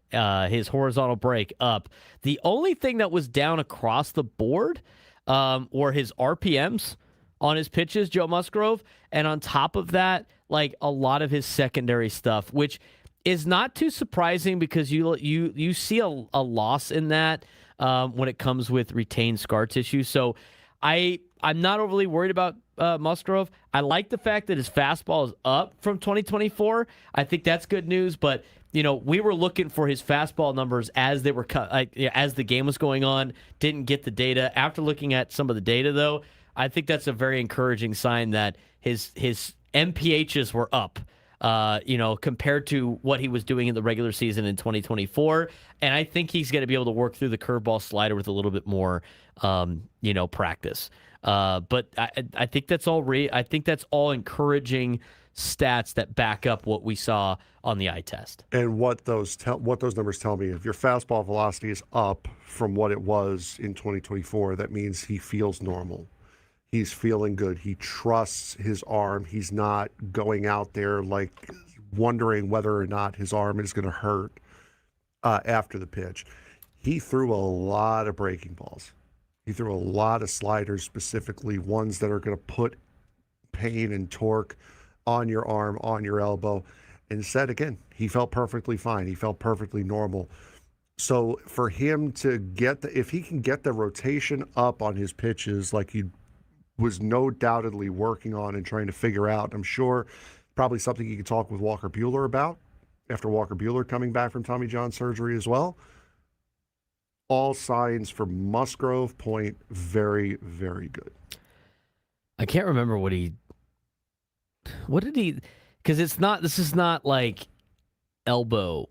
His horizontal break up. The only thing that was down across the board were his RPMs on his pitches, Joe Musgrove. And on top of that, like a lot of his secondary stuff, which is not too surprising because you see a loss in that when it comes with retained scar tissue. So I'm not overly worried about Musgrove. I like the fact that his fastball is up from 2024. I think that's good news, but we were looking for his fastball numbers as they were as the game was going on. Didn't get the data. After looking at some of the data, though, I think that's a very encouraging sign that his MPHs were up. Compared to what he was doing in the regular season in 2024. And I think he's going to be able to work through the curveball slider with a little bit more, practice. But I think that's all. I think that's all encouraging stats that back up what we saw on the eye test. And what those numbers tell me, if your fastball velocity is up from what it was in 2024, that means he feels normal. He's feeling good. He trusts his arm. He's not going out there like wondering whether or not his arm is going to hurt after the pitch. He threw a lot of breaking balls. He threw a lot of sliders, specifically ones that are going to put pain and torque on your arm, on your elbow. And said again, he felt perfectly fine. He felt perfectly normal. So for him to if he can get the rotation up on his pitches like he was no doubtedly working on and trying to figure out. I'm sure probably something you could talk with Walker Buehler about after Walker Buehler coming back from Tommy John surgery as well. All signs for Musgrove point very, very good. I can't remember what did he, because this is not like elbow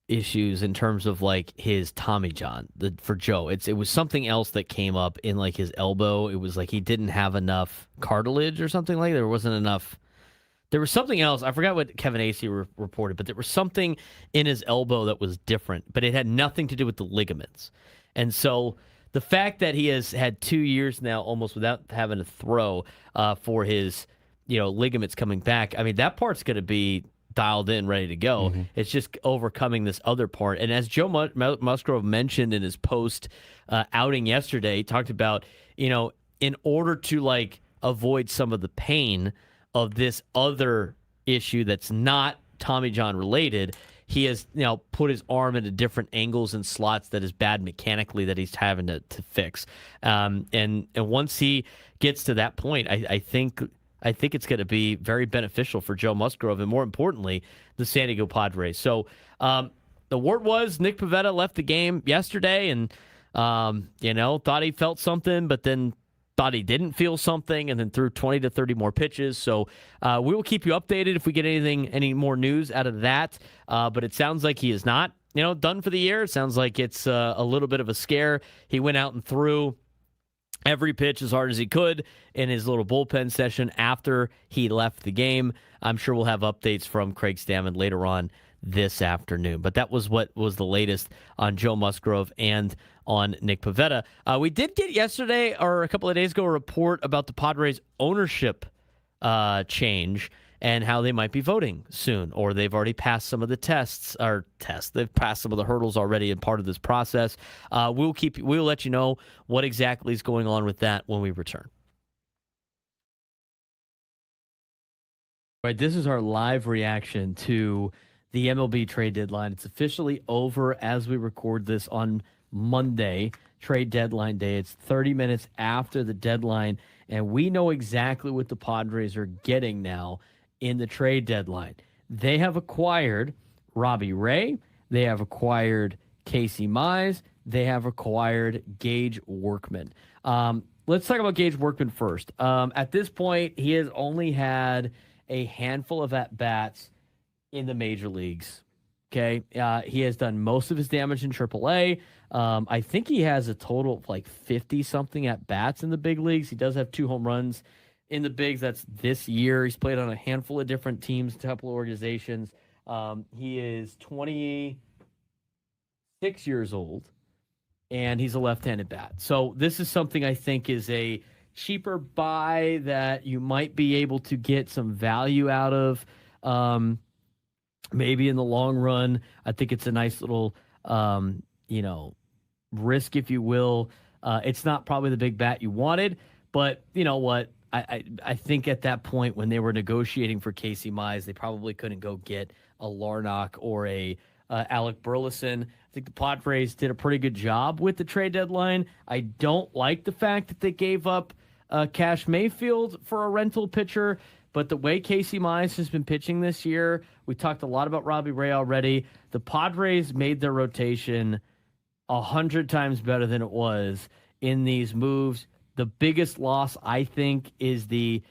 issues in terms of like his Tommy John for Joe. It was something else that came up in like his elbow. It was like he didn't have enough cartilage or something like that. There wasn't enough. There was something else. I forgot what Kevin Acee reported, but there was something in his elbow that was different, but it had nothing to do with the ligaments. And so the fact that he has had 2 years now almost without having to throw for his ligaments coming back, I mean, that part's going to be dialed in, ready to go. Mm-hmm. It's just overcoming this other part. And as Joe Musgrove mentioned in his post outing yesterday, he talked about, in order to avoid some of the pain of this other issue that's not Tommy John related, he has put his arm into different angles and slots that is bad mechanically that he's having to fix. And once he gets to that point, I think it's going to be very beneficial for Joe Musgrove and, more importantly, the San Diego Padres. So the word was Nick Pivetta left the game yesterday and, thought he felt something, but then thought he didn't feel something and then threw 20 to 30 more pitches. So we will keep you updated if we get any more news out of that. But it sounds like he is not, done for the year. It sounds like it's a little bit of a scare. He went out and threw every pitch as hard as he could in his little bullpen session after he left the game. I'm sure we'll have updates from Craig Stammen later on this afternoon. But that was what was the latest on Joe Musgrove and on Nick Pivetta. We did get yesterday or a couple of days ago a report about the Padres ownership change and how they might be voting soon, or they've already passed some of the tests. They've passed some of the hurdles already in part of this process. We'll let you know what exactly is going on with that when we return. All right, this is our live reaction to the MLB trade deadline. It's officially over as we record this on Monday, trade deadline day. It's 30 minutes after the deadline, and we know exactly what the Padres are getting now in the trade deadline. They have acquired Robbie Ray. They have acquired Casey Mize. They have acquired Gage Workman. Let's talk about Gage Workman first. At this point, he has only had a handful of at-bats in the major leagues. Okay. He has done most of his damage in AAA. I think he has a total of 50-something at-bats in the big leagues. He does have 2 home runs in the bigs. That's this year. He's played on a handful of different teams, a couple of organizations. He is 26 years old, and he's a left-handed bat. So this is something I think is a cheaper buy that you might be able to get some value out of. Maybe in the long run, I think it's a nice little, risk, if you will. It's not probably the big bat you wanted, but you know what? I think at that point when they were negotiating for Casey Mize, they probably couldn't go get a Larnach or a Alec Burleson. I think the Padres did a pretty good job with the trade deadline. I don't like the fact that they gave up Cash Mayfield for a rental pitcher, but the way Casey Mize has been pitching this year, we talked a lot about Robbie Ray already. The Padres made their rotation 100 times better than it was in these moves. The biggest loss, I think, is the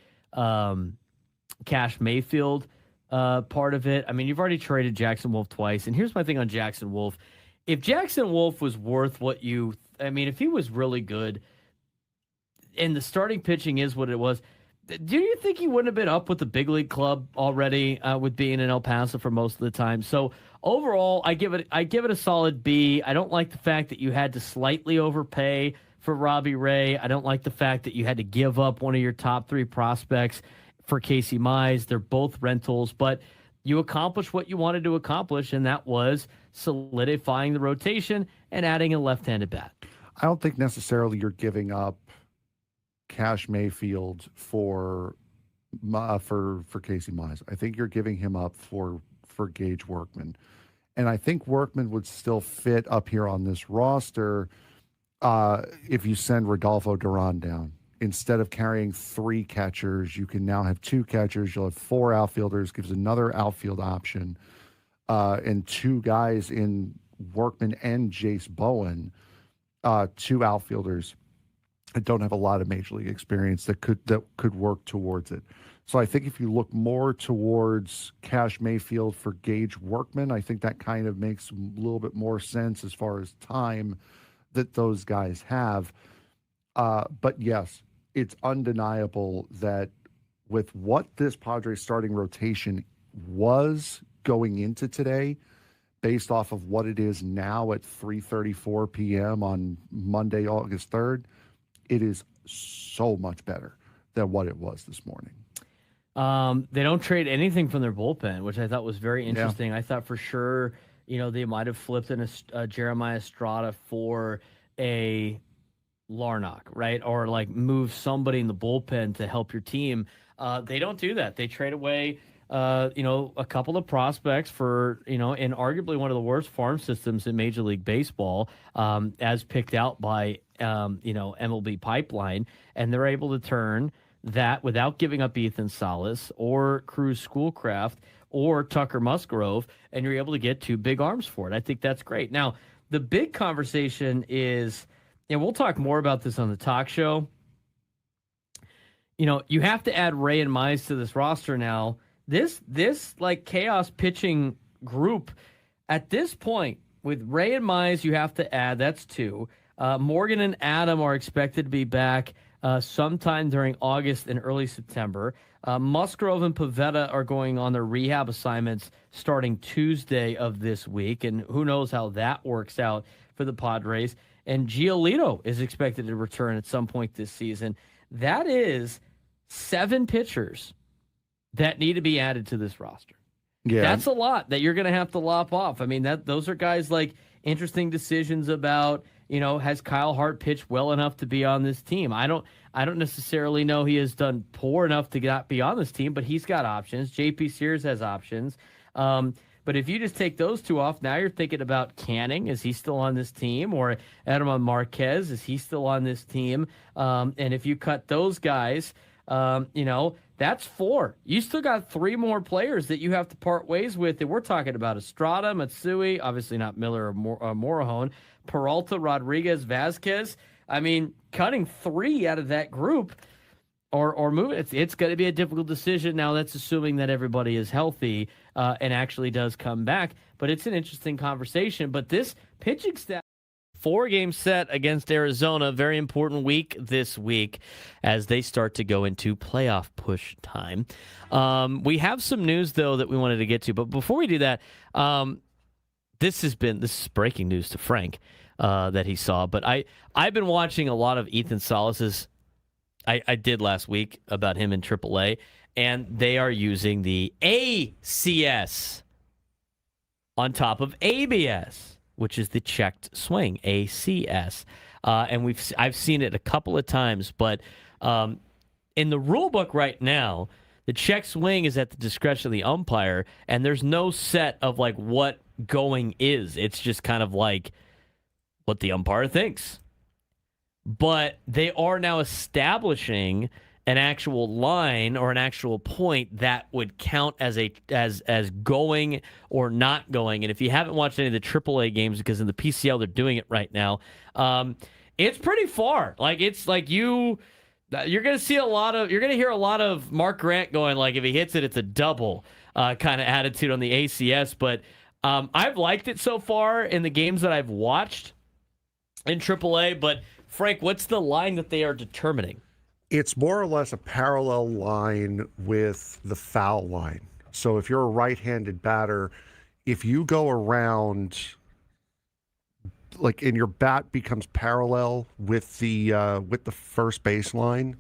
Cash Mayfield part of it. I mean, you've already traded Jackson Wolf twice, and here's my thing on Jackson Wolf. If Jackson Wolf was worth what if he was really good, and the starting pitching is what it was, do you think he wouldn't have been up with the big league club already with being in El Paso for most of the time? So overall, I give it a solid B. I don't like the fact that you had to slightly overpay for Robbie Ray. I don't like the fact that you had to give up one of your top 3 prospects for Casey Mize. They're both rentals, but you accomplished what you wanted to accomplish, and that was solidifying the rotation and adding a left-handed bat. I don't think necessarily you're giving up Cash Mayfield for Casey Mize. I think you're giving him up for Gage Workman, and I think Workman would still fit up here on this roster if you send Rodolfo Duran down. Instead of carrying 3 catchers, you can now have 2 catchers. You'll have 4 outfielders, gives another outfield option, and 2 guys in Workman and Jace Bowen, 2 outfielders that don't have a lot of major league experience that could work towards it. So I think if you look more towards Cash Mayfield for Gage Workman, I think that kind of makes a little bit more sense as far as time that those guys have. But yes, it's undeniable that with what this Padres starting rotation was going into today, based off of what it is now at 3:34 p.m. on Monday, August 3rd, it is so much better than what it was this morning. They don't trade anything from their bullpen, which I thought was very interesting. Yeah. I thought for sure, they might have flipped in a Jeremiah Estrada for a Larnach, right? Or like move somebody in the bullpen to help your team. They don't do that. They trade away, a couple of prospects for, in arguably one of the worst farm systems in Major League Baseball, as picked out by, MLB Pipeline. And they're able to turn that without giving up Ethan Salas or Cruz Schoolcraft or Tucker Musgrove, and you're able to get 2 big arms for it. I think that's great. Now, the big conversation is, and we'll talk more about this on the talk show, you have to add Ray and Mize to this roster now. This like chaos pitching group at this point with Ray and Mize, you have to add, that's 2. Morgan and Adam are expected to be back sometime during August and early September. Musgrove and Pivetta are going on their rehab assignments starting Tuesday of this week, and who knows how that works out for the Padres. And Giolito is expected to return at some point this season. That is 7 pitchers that need to be added to this roster. Yeah, that's a lot that you're going to have to lop off. I mean, those are guys like interesting decisions about, has Kyle Hart pitched well enough to be on this team? I don't necessarily know he has done poor enough to not be on this team, but he's got options. JP Sears has options. But if you just take those 2 off, now you're thinking about Canning. Is he still on this team? Or Germán Márquez, is he still on this team? And if you cut those guys, that's 4. You still got 3 more players that you have to part ways with. And we're talking about Estrada, Matsui, obviously not Miller or Morahone, Peralta, Rodriguez, Vásquez. I mean, cutting 3 out of that group or moving, it's going to be a difficult decision. Now, that's assuming that everybody is healthy and actually does come back. But it's an interesting conversation. But this pitching staff, 4-game set against Arizona. Very important week this week as they start to go into playoff push time. We have some news, though, that we wanted to get to. But before we do that, this is breaking news to Frank that he saw. But I've been watching a lot of Ethan Salas's. I did last week about him in AAA, and they are using the ACS on top of ABS, which is the checked swing, ACS. And I've seen it a couple of times, but in the rule book right now, the check swing is at the discretion of the umpire, and there's no set of like what going is. It's just kind of like what the umpire thinks. But they are now establishing an actual line or an actual point that would count as going or not going. And if you haven't watched any of the AAA games, because in the PCL they're doing it right now, it's pretty far. Like it's like you're going to hear a lot of Mark Grant going like, if he hits it, it's a double kind of attitude on the ACS. But I've liked it so far in the games that I've watched in AAA. But Frank, what's the line that they are determining? It's more or less a parallel line with the foul line. So if you're a right-handed batter, if you go around, like, and your bat becomes parallel with the first baseline,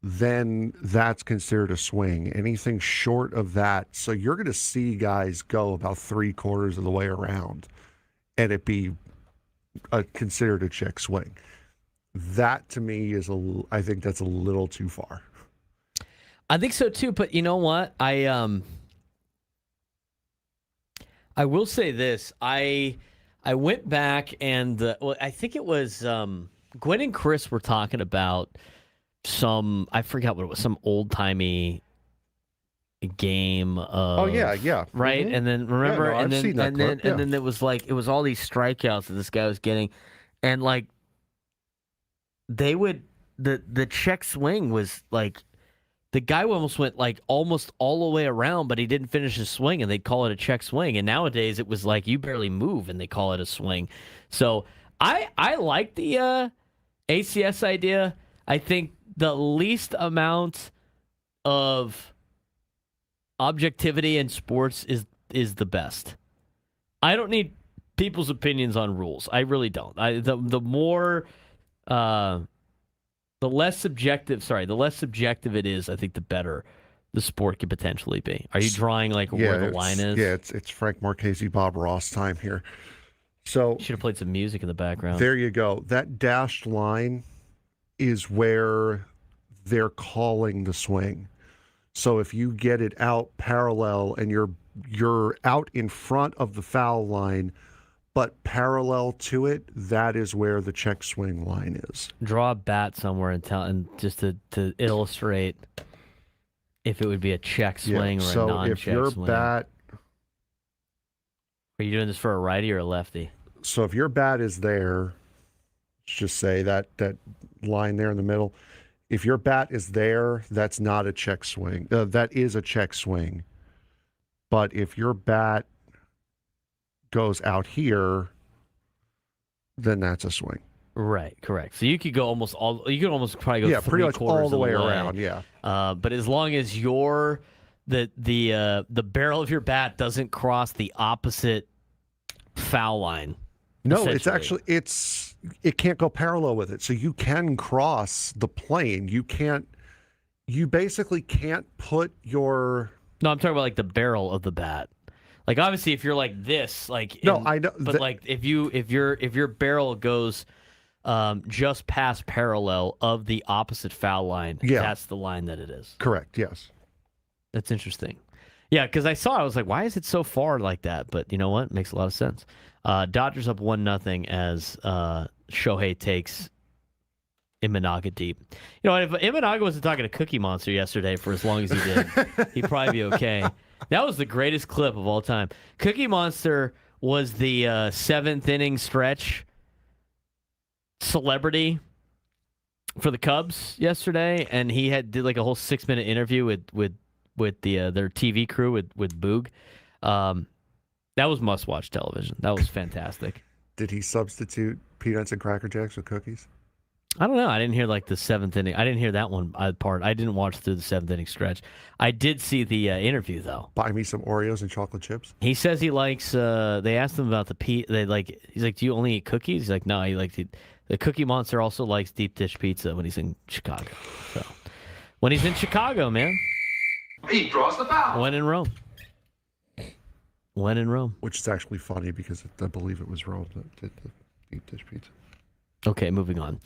then that's considered a swing. Anything short of that, so you're going to see guys go about 3/4 of the way around, and it be considered a check swing. That to me I think that's a little too far. I think so too, but you know what? I will say this. I went back and I think it was Gwen and Chris were talking about I forgot what it was, some old-timey game of, yeah. Right? Mm-hmm. And then remember I've seen that clip, and then it was like it was all these strikeouts that this guy was getting, and like they would the check swing was like the guy almost went like almost all the way around, but he didn't finish his swing, and they'd call it a check swing. And nowadays it was like you barely move, and they call it a swing. So I like the ACS idea. I think the least amount of objectivity in sports is the best. I don't need people's opinions on rules. I really don't. The less subjective it is, I think the better the sport could potentially be. Are you drawing like where the line is? Yeah, it's Frank Marchese, Bob Ross time here. So should have played some music in the background. There you go. That dashed line is where they're calling the swing. So if you get it out parallel and you're out in front of the foul line, but parallel to it, that is where the check swing line is. Draw a bat somewhere and just to illustrate if it would be a check swing or a non-check swing. So if your bat... Are you doing this for a righty or a lefty? So if your bat is there, let's just say that line there in the middle, if your bat is there, that's not a check swing. That is a check swing. But if your bat goes out here, then that's a swing. Right, correct. So you could go almost probably go pretty much all the way around, yeah. But as long as the barrel of your bat doesn't cross the opposite foul line. No, it's actually it can't go parallel with it. So you can cross the plane. You basically can't put your... No, I'm talking about like the barrel of the bat. Like obviously, if you're like this, like I know, but like if your barrel goes just past parallel of the opposite foul line, that's the line that it is. Correct. Yes. That's interesting. Yeah, because I was like, why is it so far like that? But you know what? It makes a lot of sense. Dodgers up 1-0 as Shohei takes Imanaga deep. You know, if Imanaga wasn't talking to Cookie Monster yesterday for as long as he did, he'd probably be okay. That was the greatest clip of all time. Cookie Monster was the seventh inning stretch celebrity for the Cubs yesterday, and he did like a whole 6-minute interview with their TV crew with Boog. That was must-watch television. That was fantastic. Did he substitute peanuts and Cracker Jacks with cookies? I don't know. I didn't hear like the seventh inning. I didn't hear that one part. I didn't watch through the seventh inning stretch. I did see the interview though. Buy me some Oreos and chocolate chips. He says he likes. They asked him about he's like, do you only eat cookies? He's like, no. He likes the Cookie Monster. Also likes deep dish pizza when he's in Chicago. So when he's in Chicago, man. He draws the foul. When in Rome. When in Rome. Which is actually funny because I believe it was Rome that did the deep dish pizza. Okay, moving on.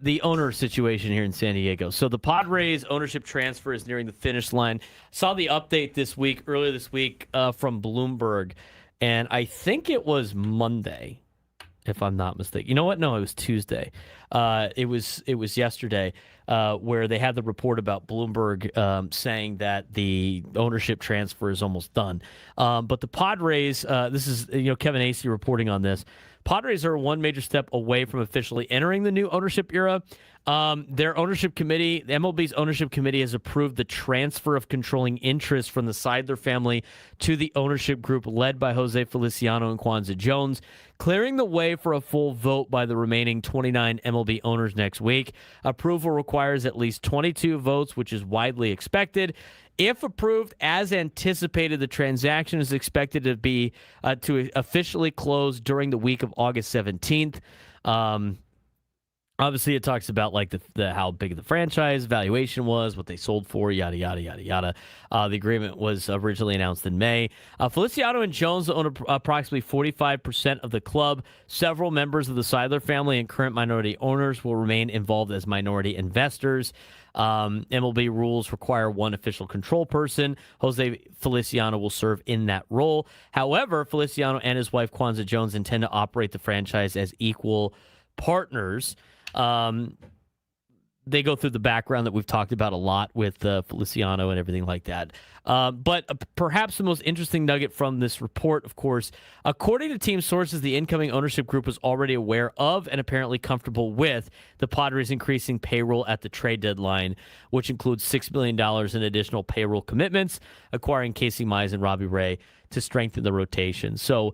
The owner situation here in San Diego. So the Padres ownership transfer is nearing the finish line. Saw the update earlier this week from Bloomberg, And I think it was Monday, if I'm not mistaken. You know what? No, it was Tuesday. It was yesterday where they had the report about Bloomberg saying that the ownership transfer is almost done. But the Padres, this is Kevin Acee reporting on this. Padres are one major step away from officially entering the new ownership era. Their ownership committee, the MLB's ownership committee, has approved the transfer of controlling interest from the Seidler family to the ownership group led by Jose Feliciano and Kwanzaa Jones, clearing the way for a full vote by the remaining 29 MLB owners next week. Approval requires at least 22 votes, which is widely expected. If approved as anticipated, the transaction is expected to be to officially close during the week of August 17th. Obviously, it talks about like the how big the franchise valuation was, what they sold for, yada, yada, yada, yada. The agreement was originally announced in May. Feliciano and Jones own approximately 45% of the club. Several members of the Seidler family and current minority owners will remain involved as minority investors. MLB rules require one official control person. Jose Feliciano will serve in that role. However, Feliciano and his wife, Kwanzaa Jones, intend to operate the franchise as equal partners. They go through the background that we've talked about a lot with Feliciano and everything like that. But perhaps the most interesting nugget from this report, of course, according to team sources, the incoming ownership group was already aware of and apparently comfortable with the Padres increasing payroll at the trade deadline, which includes $6 million in additional payroll commitments, acquiring Casey Mize and Robbie Ray to strengthen the rotation. So,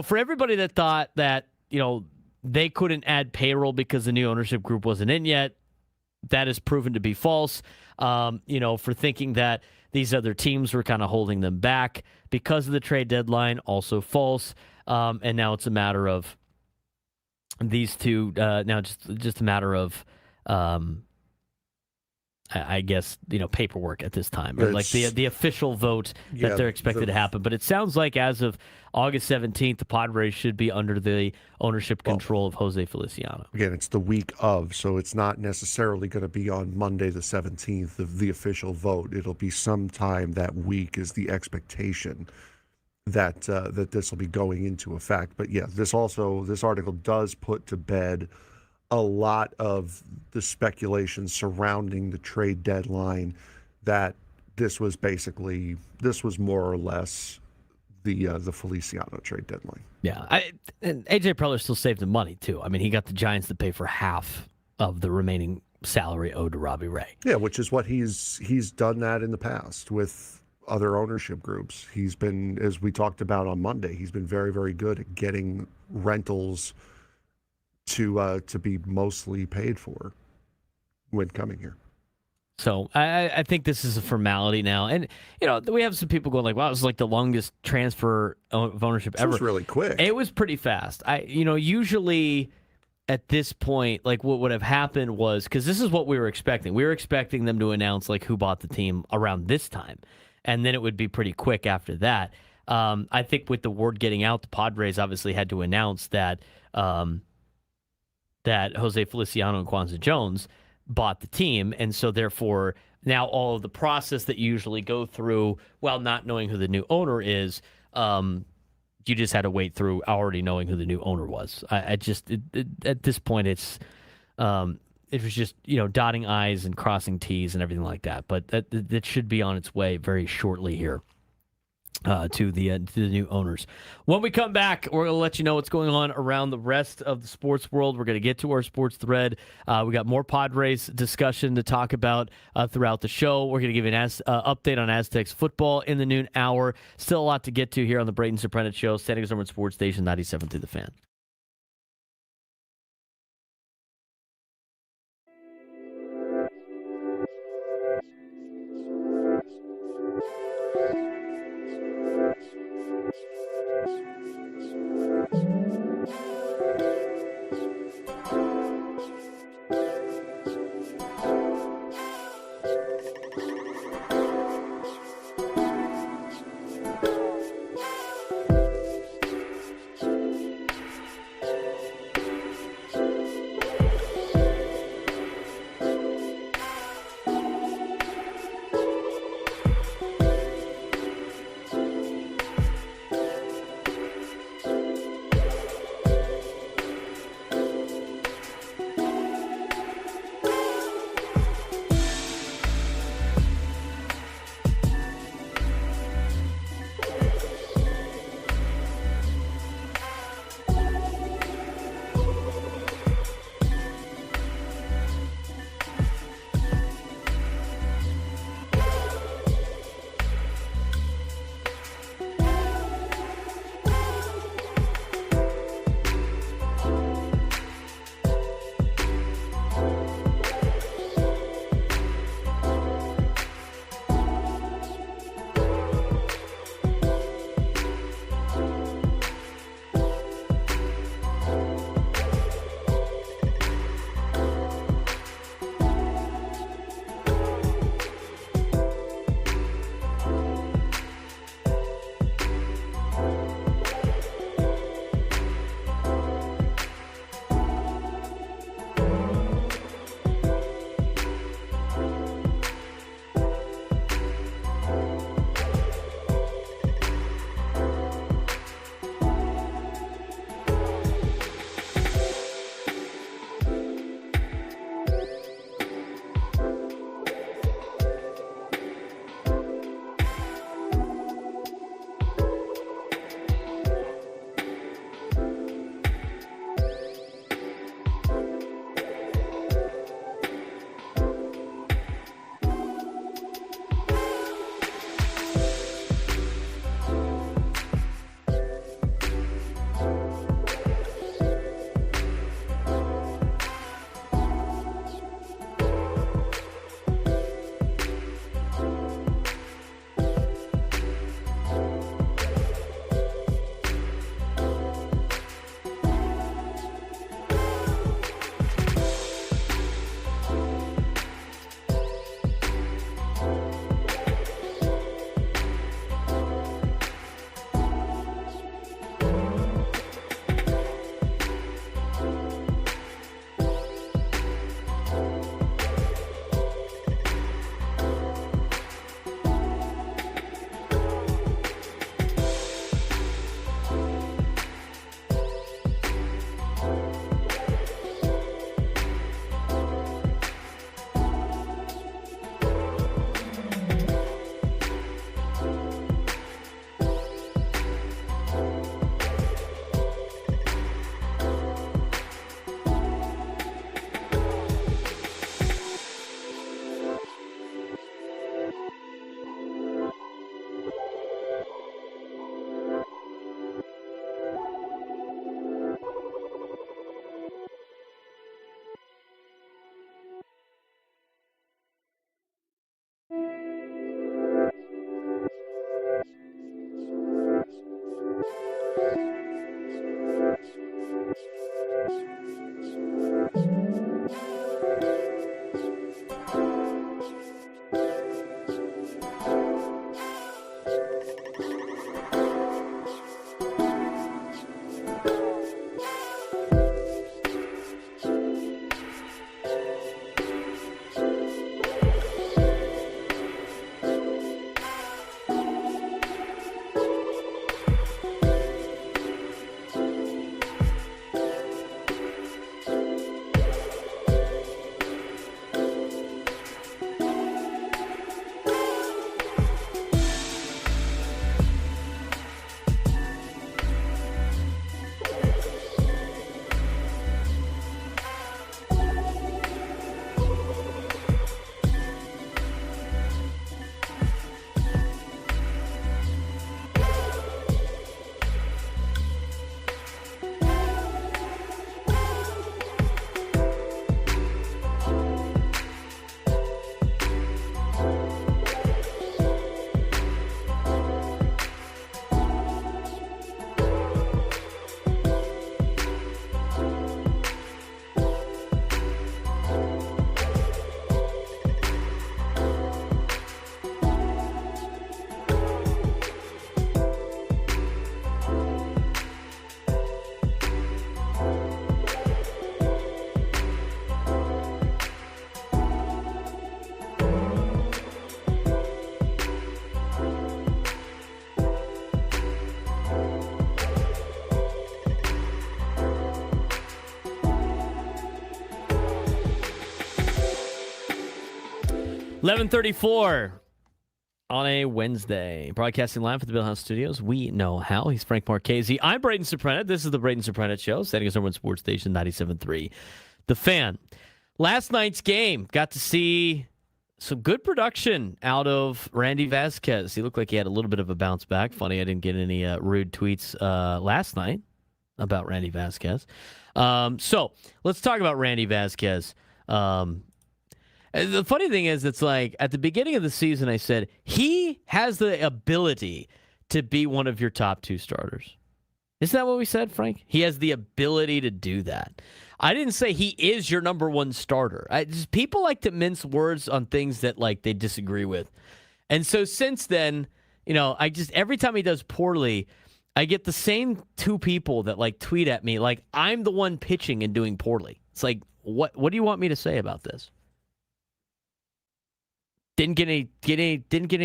for everybody that thought that, they couldn't add payroll because the new ownership group wasn't in yet, that is proven to be false. For thinking that these other teams were kind of holding them back because of the trade deadline, also false. And now it's a matter of these two. Now just a matter of, I guess, paperwork at this time, or like the official vote that they're expected to happen. But it sounds like as of August 17th, the Padres should be under the ownership control of Jose Feliciano. Again, it's the week of, so it's not necessarily going to be on Monday the 17th of the official vote. It'll be sometime that week is the expectation that that this will be going into effect. But yeah, this article does put to bed a lot of the speculation surrounding the trade deadline, that this was more or less the Feliciano trade deadline. Yeah, and AJ Preller still saved the money too. I mean, he got the Giants to pay for half of the remaining salary owed to Robbie Ray. Yeah, which is what he's done that in the past with other ownership groups. He's been, as we talked about on Monday, he's been very, very good at getting rentals to be mostly paid for when coming here. So I think this is a formality now. And, we have some people going like, wow, it was like the longest transfer of ownership ever. It was really quick. It was pretty fast. Usually at this point, like what would have happened was, because this is what we were expecting. We were expecting them to announce like who bought the team around this time. And then it would be pretty quick after that. I think with the word getting out, the Padres obviously had to announce that that Jose Feliciano and Kwanzaa Jones bought the team. And so therefore now all of the process that you usually go through while not knowing who the new owner is, you just had to wait through already knowing who the new owner was. At this point, it was just, dotting I's and crossing T's and everything like that. But that should be on its way very shortly here. To the new owners. When we come back, we're going to let you know what's going on around the rest of the sports world. We're going to get to our sports thread. We got more Padres discussion to talk about throughout the show. We're going to give you an update on Aztecs football in the noon hour. Still a lot to get to here on the Braden Surprenant Show, San Diego Summer Sports Station 97 through the Fan. 11:34 on a Wednesday. Broadcasting live from the Bill House Studios. We know how. He's Frank Marchese. I'm Braden Surprenant. This is the Braden Surprenant Show. Standing as number one sports station 97.3. The Fan. Last night's game. Got to see some good production out of Randy Vásquez. He looked like he had a little bit of a bounce back. Funny, I didn't get any rude tweets last night about Randy Vásquez. So let's talk about Randy Vásquez. The funny thing is, it's like at the beginning of the season, I said he has the ability to be one of your top two starters. Isn't that what we said, Frank? He has the ability to do that. I didn't say he is your number one starter. People like to mince words on things that like they disagree with. And so since then, I just every time he does poorly, I get the same two people that like tweet at me like I'm the one pitching and doing poorly. It's like, what do you want me to say about this? Didn't get any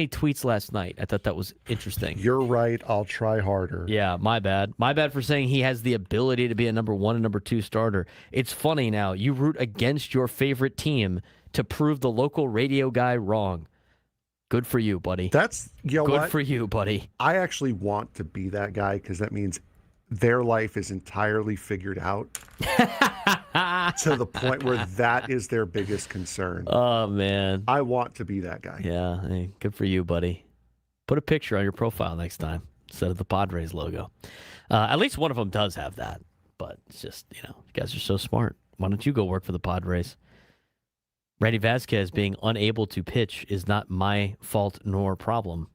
tweets last night. I thought that was interesting. You're right. I'll try harder. Yeah, my bad. My bad for saying he has the ability to be a number one and number two starter. It's funny now. You root against your favorite team to prove the local radio guy wrong. Good for you, buddy. That's good for you, buddy. I actually want to be that guy because that means their life is entirely figured out to the point where that is their biggest concern. Oh, man. I want to be that guy. Yeah, hey, good for you, buddy. Put a picture on your profile next time instead of the Padres logo. At least one of them does have that. But it's just, you guys are so smart. Why don't you go work for the Padres? Randy Vásquez being unable to pitch is not my fault nor problem.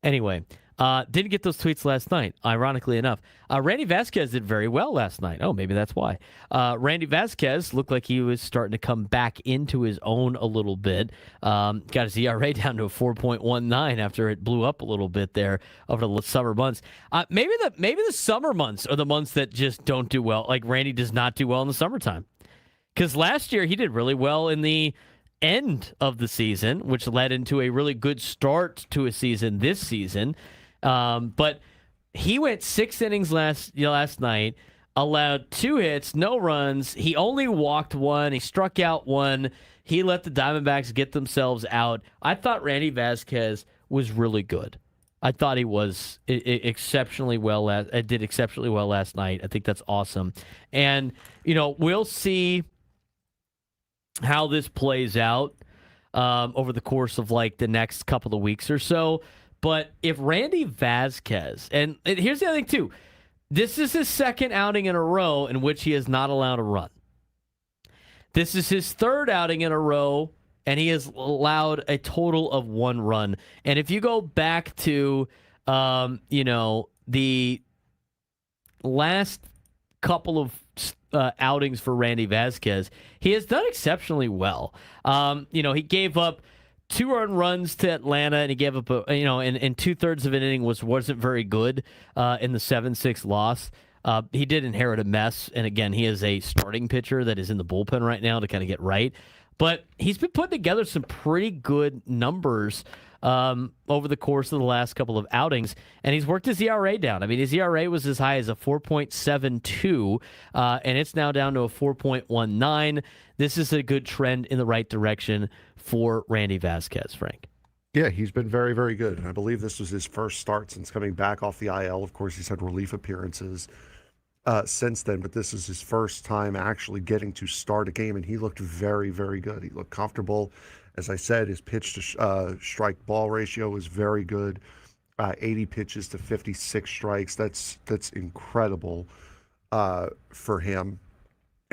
Anyway, didn't get those tweets last night, ironically enough. Randy Vásquez did very well last night. Oh, maybe that's why. Randy Vásquez looked like he was starting to come back into his own a little bit. Got his ERA down to a 4.19 after it blew up a little bit there over the summer months. Maybe the summer months are the months that just don't do well. Like Randy does not do well in the summertime. Because last year he did really well in the end of the season, which led into a really good start to a season this season. But he went 6 innings last night, allowed 2 hits, no runs. He only walked 1. He struck out 1. He let the Diamondbacks get themselves out. I thought Randy Vásquez was really good. I thought he was exceptionally well. Did exceptionally well last night. I think that's awesome. And, we'll see how this plays out over the course of like the next couple of weeks or so. But if Randy Vásquez, and here's the other thing too, this is his second outing in a row in which he has not allowed a run. This is his third outing in a row, and he has allowed a total of 1 run. And if you go back to, the last couple of outings for Randy Vásquez, he has done exceptionally well. He gave up 2 earned runs to Atlanta, and he gave up in 2/3 of an inning wasn't very good in the 7-6 loss. He did inherit a mess, and again, he is a starting pitcher that is in the bullpen right now to kind of get right. But he's been putting together some pretty good numbers over the course of the last couple of outings, and he's worked his ERA down. I mean, his ERA was as high as a 4.72, and it's now down to a 4.19. This is a good trend in the right direction for Randy Vásquez, Frank. Yeah, he's been very, very good. And I believe this was his first start since coming back off the IL. Of course, he's had relief appearances since then, but this is his first time actually getting to start a game, and he looked very, very good. He looked comfortable. As I said, his pitch to strike ball ratio was very good. 80 pitches to 56 strikes. That's incredible for him.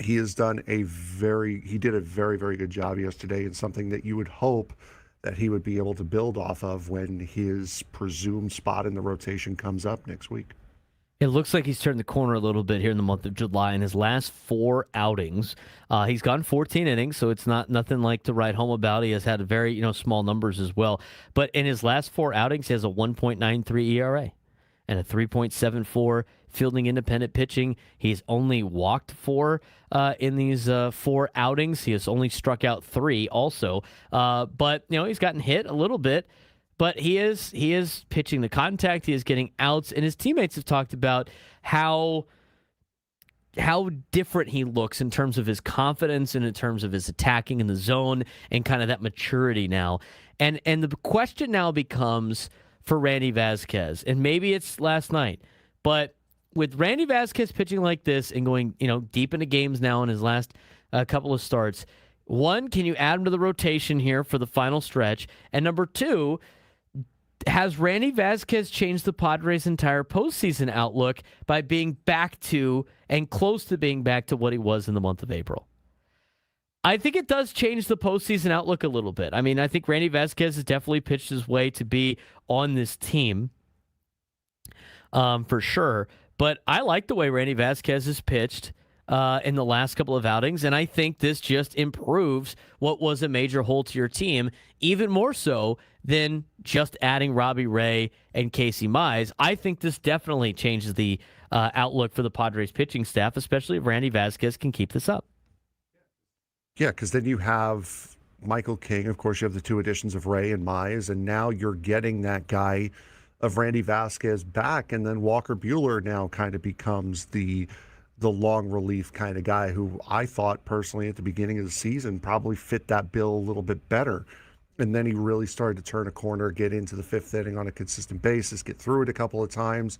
He did a very, very good job yesterday, and something that you would hope that he would be able to build off of when his presumed spot in the rotation comes up next week. It looks like he's turned the corner a little bit here in the month of July. In his last 4 outings, he's gone 14 innings, so it's nothing like to write home about. He has had very small numbers as well. But in his last 4 outings, he has a 1.93 ERA and a 3.74 fielding independent pitching. He's only walked 4 in these 4 outings. He has only struck out 3 also. But he's gotten hit a little bit. But he is pitching the contact. He is getting outs, and his teammates have talked about how different he looks in terms of his confidence and in terms of his attacking in the zone and kind of that maturity now. And the question now becomes for Randy Vásquez, and maybe it's last night, but with Randy Vásquez pitching like this and going, deep into games now in his last couple of starts, one, can you add him to the rotation here for the final stretch? And number two, has Randy Vásquez changed the Padres' entire postseason outlook by being back to and close to being back to what he was in the month of April? I think it does change the postseason outlook a little bit. I mean, I think Randy Vásquez has definitely pitched his way to be on this team for sure. But I like the way Randy Vásquez has pitched in the last couple of outings, and I think this just improves what was a major hole to your team, even more so than just adding Robbie Ray and Casey Mize. I think this definitely changes the outlook for the Padres pitching staff, especially if Randy Vásquez can keep this up. Yeah, because then you have Michael King. Of course, you have the two additions of Ray and Mize, and now you're getting that guy of Randy Vásquez back, and then Walker Buehler now kind of becomes the long relief kind of guy who I thought personally at the beginning of the season probably fit that bill a little bit better. And then he really started to turn a corner, get into the fifth inning on a consistent basis, get through it a couple of times,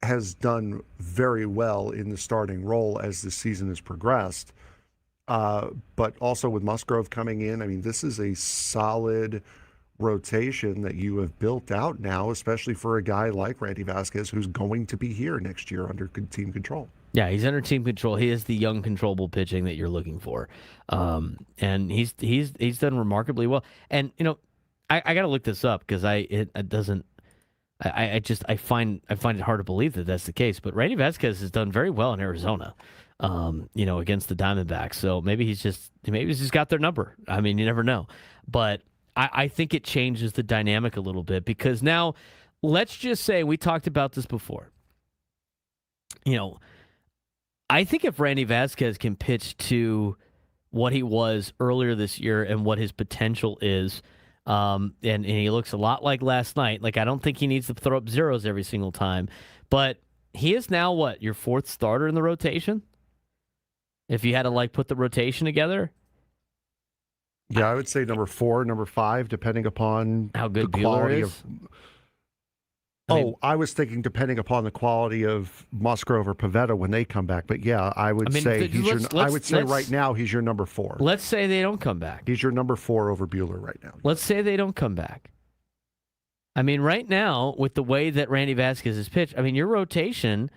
has done very well in the starting role as the season has progressed. But also with Musgrove coming in, I mean, this is a solid rotation that you have built out now, especially for a guy like Randy Vásquez, who's going to be here next year under team control. Yeah, he's under team control. He is the young, controllable pitching that you're looking for, and he's done remarkably well. And I got to look this up because I find it hard to believe that that's the case. But Randy Vásquez has done very well in Arizona, against the Diamondbacks. So maybe he's just got their number. I mean, you never know. But I think it changes the dynamic a little bit because now, let's just say, we talked about this before. I think if Randy Vásquez can pitch to what he was earlier this year and what his potential is, and he looks a lot like last night. Like, I don't think he needs to throw up zeros every single time, but he is now what, your fourth starter in the rotation? If you had to put the rotation together? Yeah, I would say number 4, number 5, depending upon how good the quality Buehler is. I was thinking depending upon the quality of Musgrove or Pivetta when they come back. But yeah, I would say right now he's your number 4. Let's say they don't come back. He's your number 4 over Buehler right now. Let's say they don't come back. I mean, right now, with the way that Randy Vásquez has pitched, I mean, your rotation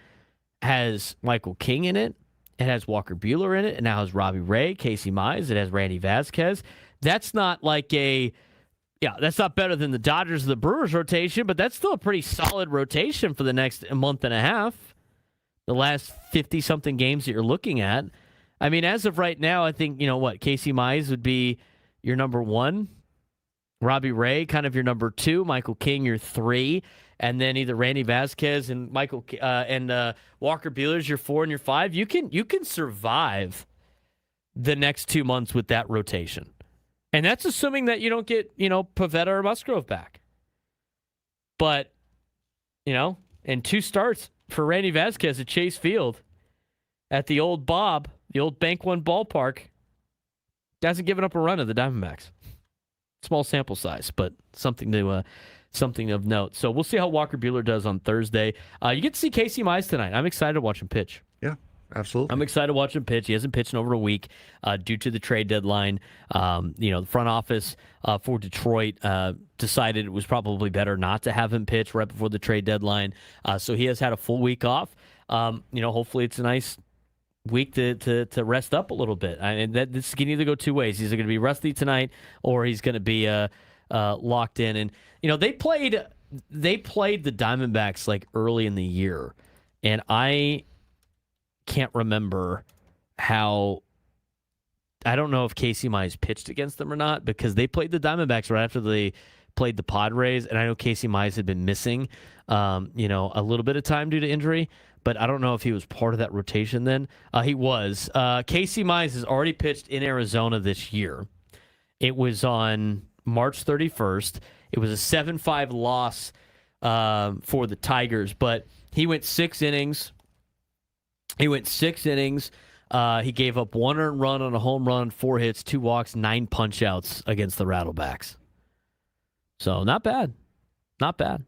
has Michael King in it. It has Walker Buehler in it. It now has Robbie Ray, Casey Mize. It has Randy Vásquez. That's not that's not better than the Dodgers or the Brewers rotation, but that's still a pretty solid rotation for the next month and a half. The last 50-something games that you're looking at. I mean, as of right now, I think, Casey Mize would be your number 1. Robbie Ray, kind of your number 2. Michael King, your 3. And then either Randy Vásquez and Walker Buehler's your 4 and your 5. You can survive the next 2 months with that rotation. And that's assuming that you don't get, Pivetta or Musgrove back. But, and 2 starts for Randy Vásquez at Chase Field at the old Bank One ballpark, hasn't given up a run to the Diamondbacks. Small sample size, but something of note. So we'll see how Walker Buehler does on Thursday. You get to see Casey Mize tonight. I'm excited to watch him pitch. Yeah, absolutely. I'm excited to watch him pitch. He hasn't pitched in over a week due to the trade deadline. The front office for Detroit decided it was probably better not to have him pitch right before the trade deadline. So he has had a full week off. Hopefully it's a nice week to rest up a little bit. This can either go two ways. He's going to be rusty tonight, or he's going to be locked in. And they played the Diamondbacks early in the year, and I can't remember how. I don't know if Casey Mize pitched against them or not, because they played the Diamondbacks right after they played the Padres, and I know Casey Mize had been missing, a little bit of time due to injury. But I don't know if he was part of that rotation then. He was. Casey Mize has already pitched in Arizona this year. It was on March 31st. It was a 7-5 loss for the Tigers, but he went 6 innings, He went 6 innings. He gave up 1 earned run on a home run, 4 hits, 2 walks, 9 punch-outs against the Rattlebacks. So not bad. Not bad.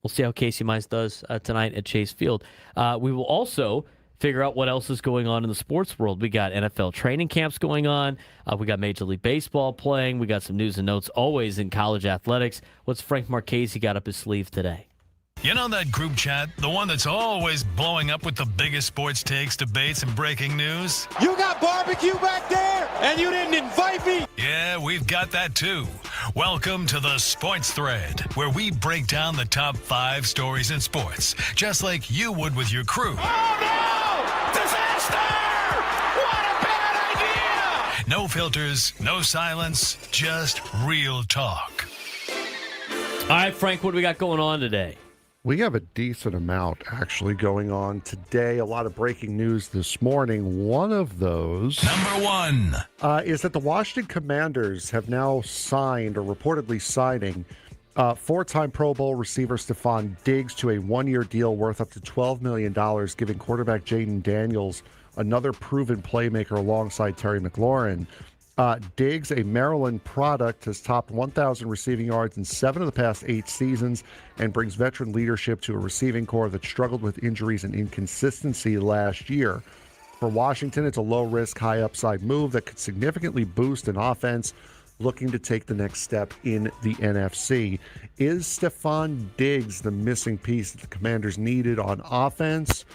We'll see how Casey Mize does tonight at Chase Field. We will also figure out what else is going on in the sports world. We got NFL training camps going on. We got Major League Baseball playing. We got some news and notes always in college athletics. What's Frank Marchese got up his sleeve today? You know that group chat? The one that's always blowing up with the biggest sports takes, debates, and breaking news? You got barbecue back there, and you didn't invite me? Yeah, we've got that too. Welcome to the Sports Thread, where we break down the top 5 stories in sports, just like you would with your crew. Oh, no! Disaster! What a bad idea! No filters, no silence, just real talk. All right, Frank, what do we got going on today? We have a decent amount actually going on today. A lot of breaking news this morning. One of those Number 1 is that the Washington Commanders have now signed, or reportedly signing, 4-time Pro Bowl receiver Stephon Diggs to a 1-year deal worth up to $12 million, giving quarterback Jaden Daniels another proven playmaker alongside Terry McLaurin. Diggs, a Maryland product, has topped 1,000 receiving yards in 7 of the past 8 seasons and brings veteran leadership to a receiving corps that struggled with injuries and inconsistency last year. For Washington, it's a low-risk, high-upside move that could significantly boost an offense looking to take the next step in the NFC. Is Stephon Diggs the missing piece that the Commanders needed on offense,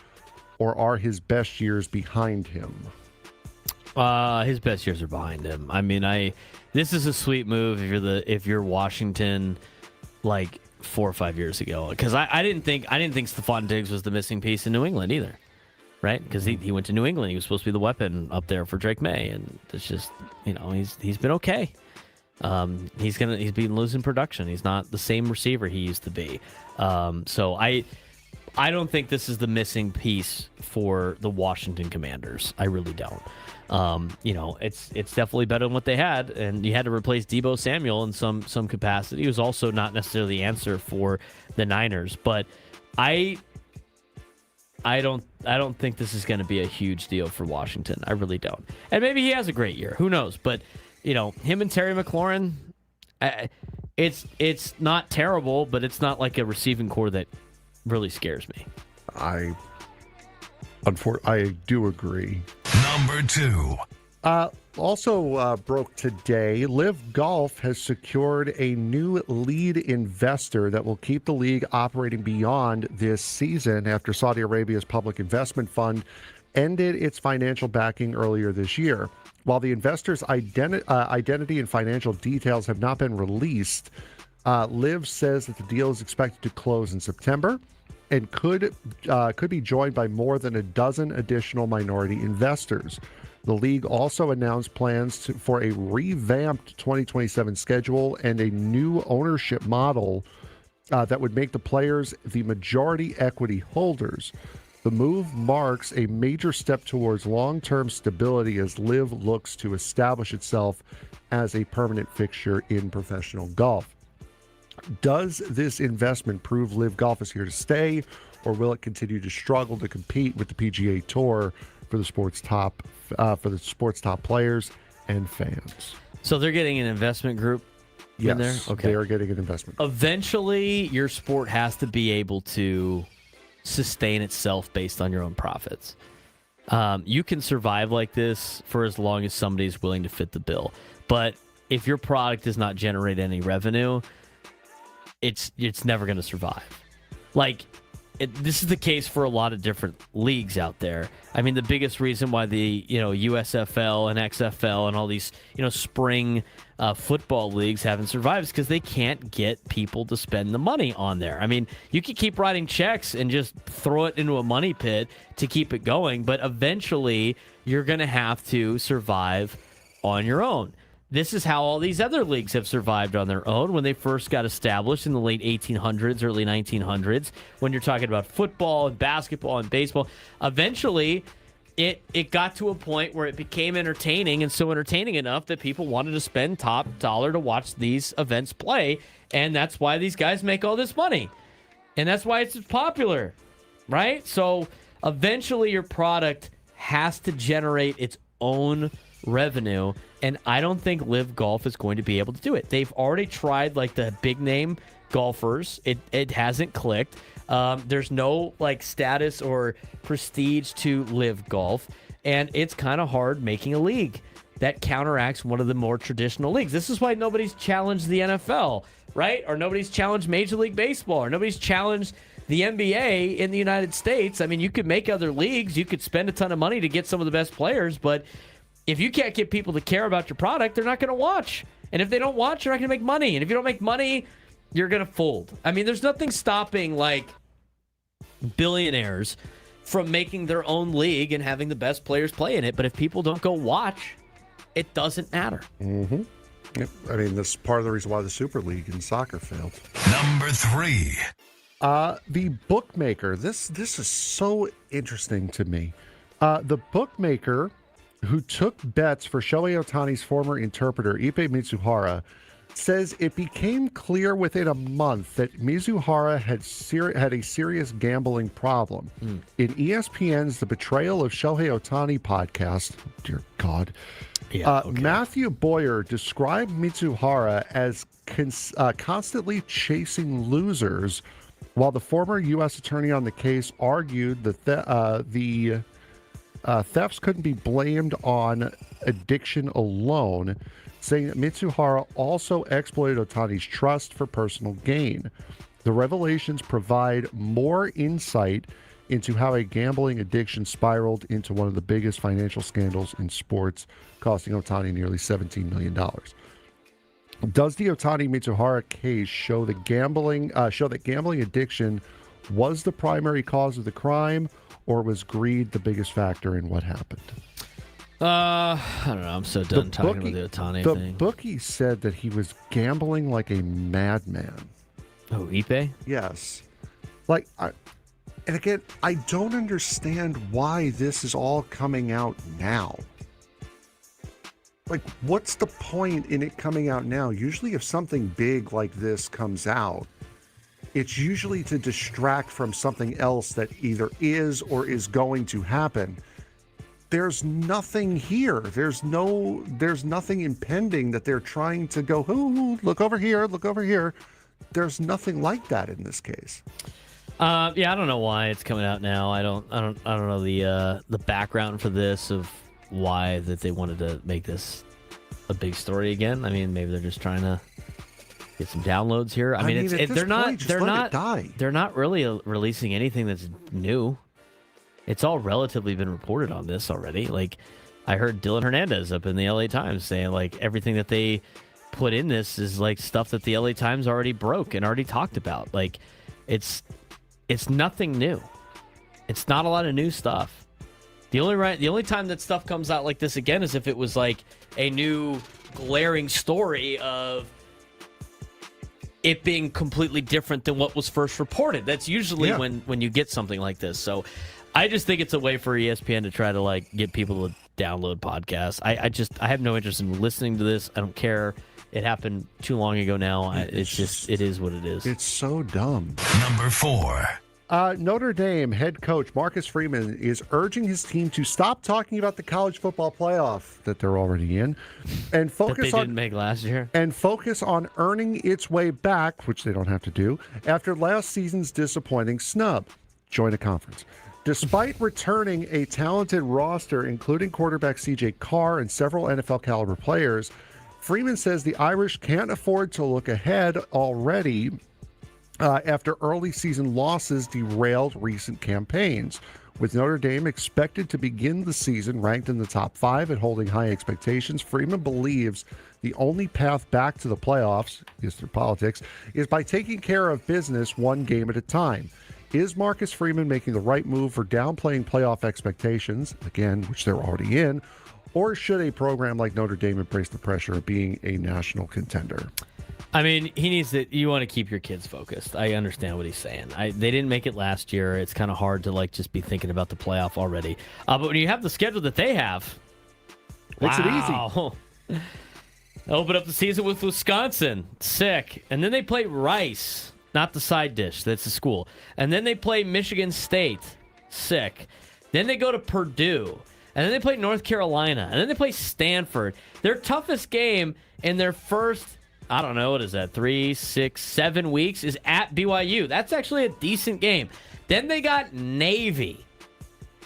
or are his best years behind him? His best years are behind him. I mean, this is a sweet move if you're Washington, like 4 or 5 years ago. Because I didn't think Stephon Diggs was the missing piece in New England either, right? Because he went to New England. He was supposed to be the weapon up there for Drake May, and it's just, he's been okay. He's been losing production. He's not the same receiver he used to be. So I don't think this is the missing piece for the Washington Commanders. I really don't. It's definitely better than what they had, and you had to replace Deebo Samuel in some capacity. He was also not necessarily the answer for the Niners, but I don't think this is going to be a huge deal for Washington. I really don't. And maybe he has a great year. Who knows? But him and Terry McLaurin, it's not terrible, but it's not like a receiving core that really scares me. I do agree. Number 2 Also broke today, Live Golf has secured a new lead investor that will keep the league operating beyond this season after Saudi Arabia's public investment fund ended its financial backing earlier this year. While the investor's identity and financial details have not been released, Liv says that the deal is expected to close in September and could be joined by more than a dozen additional minority investors. The league also announced plans for a revamped 2027 schedule and a new ownership model that would make the players the majority equity holders. The move marks a major step towards long-term stability as LIV looks to establish itself as a permanent fixture in professional golf. Does this investment prove LIV Golf is here to stay, or will it continue to struggle to compete with the PGA Tour for the sport's top players and fans? So they're getting an investment group in there? Okay. They are getting an investment group. Eventually, your sport has to be able to sustain itself based on your own profits. You can survive like this for as long as somebody's willing to fit the bill. But if your product does not generate any revenue, it's never going to survive. This is the case for a lot of different leagues out there. I mean, the biggest reason why the USFL and XFL and all these spring football leagues haven't survived is because they can't get people to spend the money on there. I mean, you can keep writing checks and just throw it into a money pit to keep it going, but eventually you're going to have to survive on your own. This is how all these other leagues have survived on their own when they first got established in the late 1800s, early 1900s, when you're talking about football and basketball and baseball. Eventually, it got to a point where it became entertaining, and so entertaining enough that people wanted to spend top dollar to watch these events play, and that's why these guys make all this money. And that's why it's popular, right? So eventually your product has to generate its own revenue, and I don't think Live Golf is going to be able to do it. They've already tried like the big name golfers. It hasn't clicked. There's no like status or prestige to Live Golf, and it's kind of hard making a league that counteracts one of the more traditional leagues. This is why nobody's challenged the NFL, right? Or nobody's challenged Major League Baseball, or nobody's challenged the NBA in the United States. I mean, you could make other leagues. You could spend a ton of money to get some of the best players, but if you can't get people to care about your product, they're not going to watch. And if they don't watch, you're not going to make money. And if you don't make money, you're going to fold. I mean, there's nothing stopping, like, billionaires from making their own league and having the best players play in it. But if people don't go watch, it doesn't matter. Mm-hmm. Yep. I mean, that's part of the reason why the Super League in soccer failed. Number 3. The bookmaker. This is so interesting to me. The bookmaker who took bets for Shohei Ohtani's former interpreter, Ippei Mizuhara, says it became clear within a month that Mizuhara had a serious gambling problem. In ESPN's The Betrayal of Shohei Ohtani podcast, dear God, Matthew Boyer described Mizuhara as constantly chasing losers, while the former U.S. attorney on the case argued that the thefts couldn't be blamed on addiction alone, saying that Mitsuhara also exploited Ohtani's trust for personal gain. The revelations provide more insight into how a gambling addiction spiraled into one of the biggest financial scandals in sports, costing Ohtani nearly $17 million. Does the Ohtani Mitsuhara case show that gambling addiction was the primary cause of the crime, or was greed the biggest factor in what happened? I don't know. I'm so done talking about the Ohtani thing. The bookie said that he was gambling like a madman. Oh, Ippei? Yes. And again, I don't understand why this is all coming out now. Like, what's the point in it coming out now? Usually if something big like this comes out, it's usually to distract from something else that either is or is going to happen. There's nothing here. There's nothing impending that they're trying to go, ooh, look over here, look over here. There's nothing like that in this case. I don't know why it's coming out now. I don't know the background for this of why that they wanted to make this a big story again. I mean, maybe they're just trying to get some downloads here. I mean, they're not really releasing anything that's new. It's all relatively been reported on this already. Like, I heard Dylan Hernandez up in the LA Times saying, like, everything that they put in this is like stuff that the LA Times already broke and already talked about. Like, it's nothing new. It's not a lot of new stuff. The only time that stuff comes out like this again is if it was like a new glaring story of it being completely different than what was first reported. That's usually when you get something like this. So I just think it's a way for ESPN to try to like get people to download podcasts. I have no interest in listening to this. I don't care. It happened too long ago now. It is what it is. It's so dumb. Number 4. Notre Dame head coach Marcus Freeman is urging his team to stop talking about the college football playoff that they're already in, and focus didn't make last year, and focus on earning its way back, which they don't have to do, after last season's disappointing snub. Join a conference. Despite returning a talented roster, including quarterback C.J. Carr and several NFL caliber players, Freeman says the Irish can't afford to look ahead already after early season losses derailed recent campaigns. With Notre Dame expected to begin the season ranked in the top 5 and holding high expectations, Freeman believes the only path back to the playoffs, is through politics, is by taking care of business one game at a time. Is Marcus Freeman making the right move for downplaying playoff expectations, again, which they're already in, or should a program like Notre Dame embrace the pressure of being a national contender? I mean, he needs to. You want to keep your kids focused. I understand what he's saying. They didn't make it last year. It's kind of hard to like just be thinking about the playoff already. But when you have the schedule that they have, makes it easy. Open up the season with Wisconsin, sick, and then they play Rice, not the side dish. That's the school, and then they play Michigan State, Sick. Then they go to Purdue. And then they play North Carolina. And then they play Stanford. Their toughest game in their first, I don't know, what is that, 3, 6, 7 weeks is at BYU. That's actually a decent game. Then they got Navy.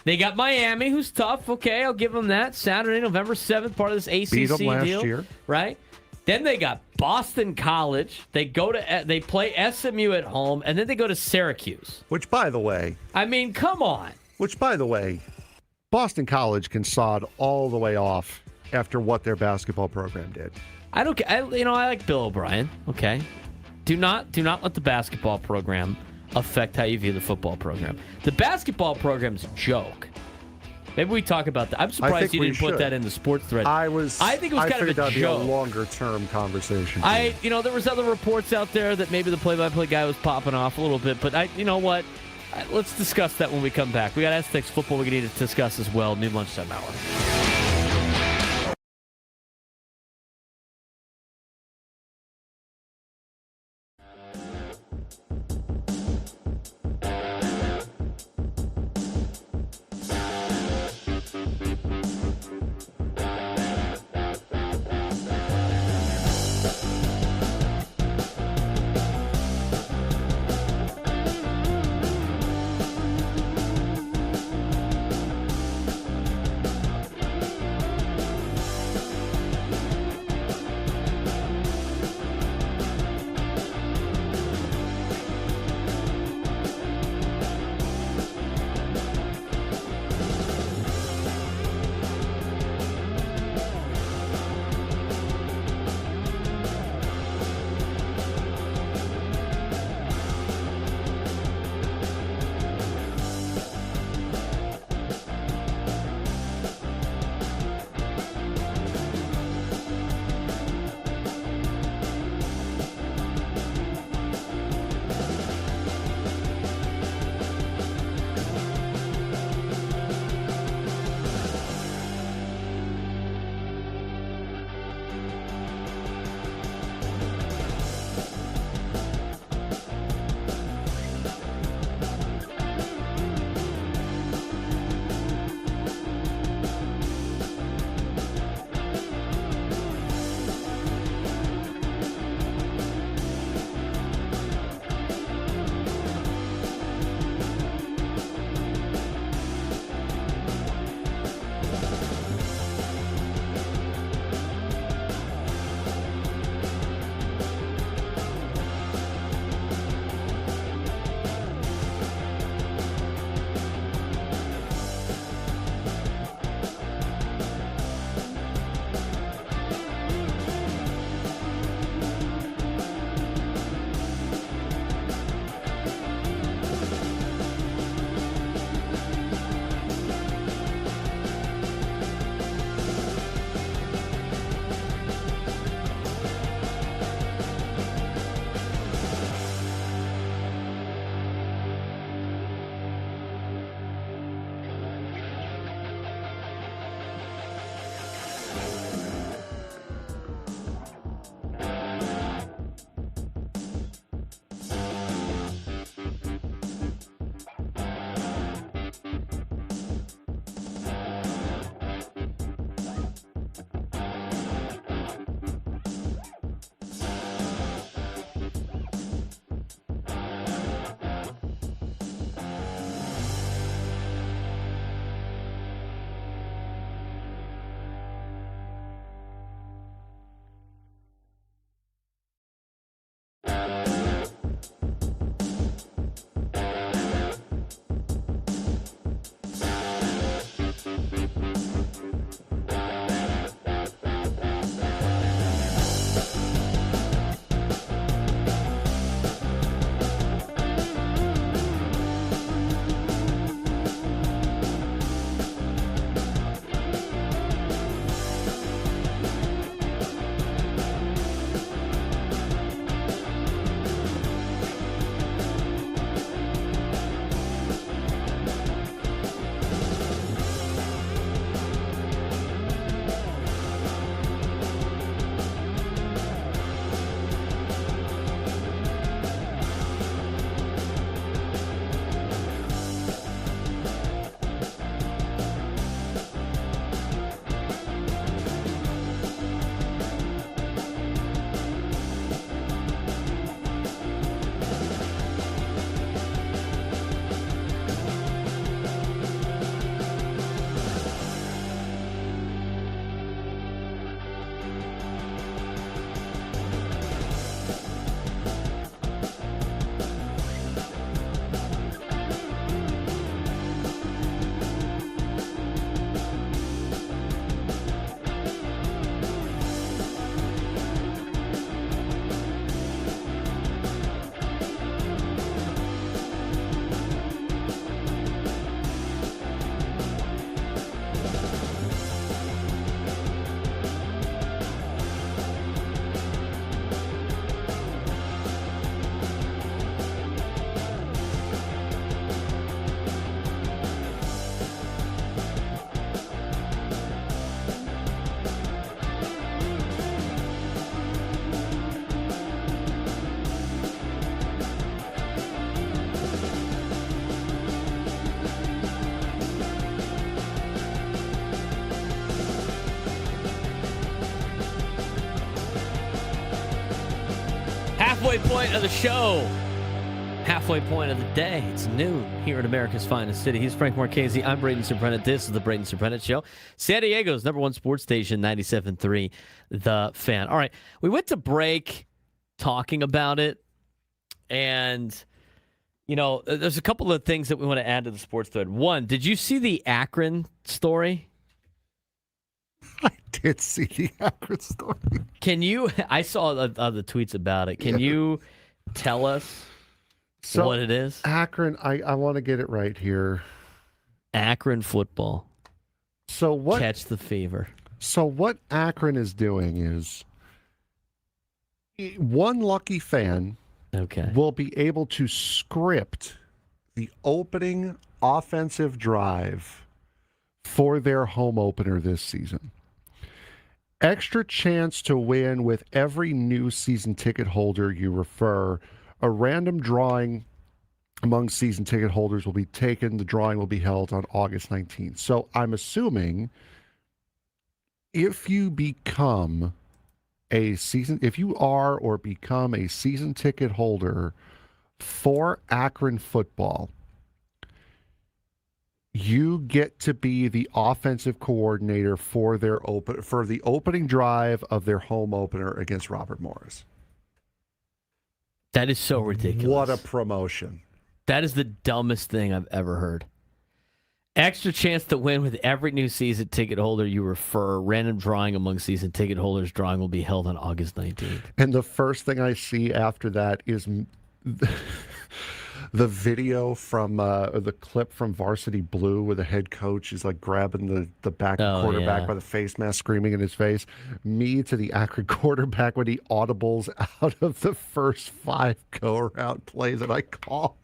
They got Miami, who's tough. Okay, I'll give them that. Saturday, November 7th, part of this ACC Beat them last deal. year. Right? Then they got Boston College. They play SMU at home, and then they go to Syracuse. Which, by the way, come on. Boston College can sod all the way off after what their basketball program did. I like Bill O'Brien. Okay, do not let the basketball program affect how you view the football program. The basketball program's a joke. Maybe we talk about that. I'm surprised you didn't put that in the sports thread. I think it was kind of a joke. Be a longer term conversation. There was other reports out there that maybe the play-by-play guy was popping off a little bit, but you know what? Let's discuss that when we come back. We got Aztecs football we need to discuss as well. Noon lunchtime hour. halfway point of the show. Halfway point of the day. It's noon here in America's finest city. He's Frank Marchese. I'm Braden Surprenant. This is the Braden Surprenant Show. San Diego's #1 sports station, 97.3 The Fan. All right, we went to break talking about it, and there's a couple of things that we want to add to the sports thread. One, did you see the Akron story? I did see the Akron story. I saw the tweets about it. Can you tell us what it is? Akron, I want to get it right here. Akron football. So what? Catch the fever. So what Akron is doing is one lucky fan will be able to script the opening offensive drive for their home opener this season. Extra chance to win with every new season ticket holder you refer. A random drawing among season ticket holders will be taken. The drawing will be held on August 19th. So I'm assuming if you become if you are or become a season ticket holder for Akron football, you get to be the offensive coordinator for the opening drive of their home opener against Robert Morris. That is so ridiculous. What a promotion. That is the dumbest thing I've ever heard. Extra chance to win with every new season ticket holder you refer. Random drawing among season ticket holders. Drawing will be held on August 19th. And the first thing I see after that is the video from the clip from Varsity Blue where the head coach is like grabbing the back quarterback by the face mask, screaming in his face. Me to the Akron quarterback when he audibles out of the first 5 go-around plays that I call.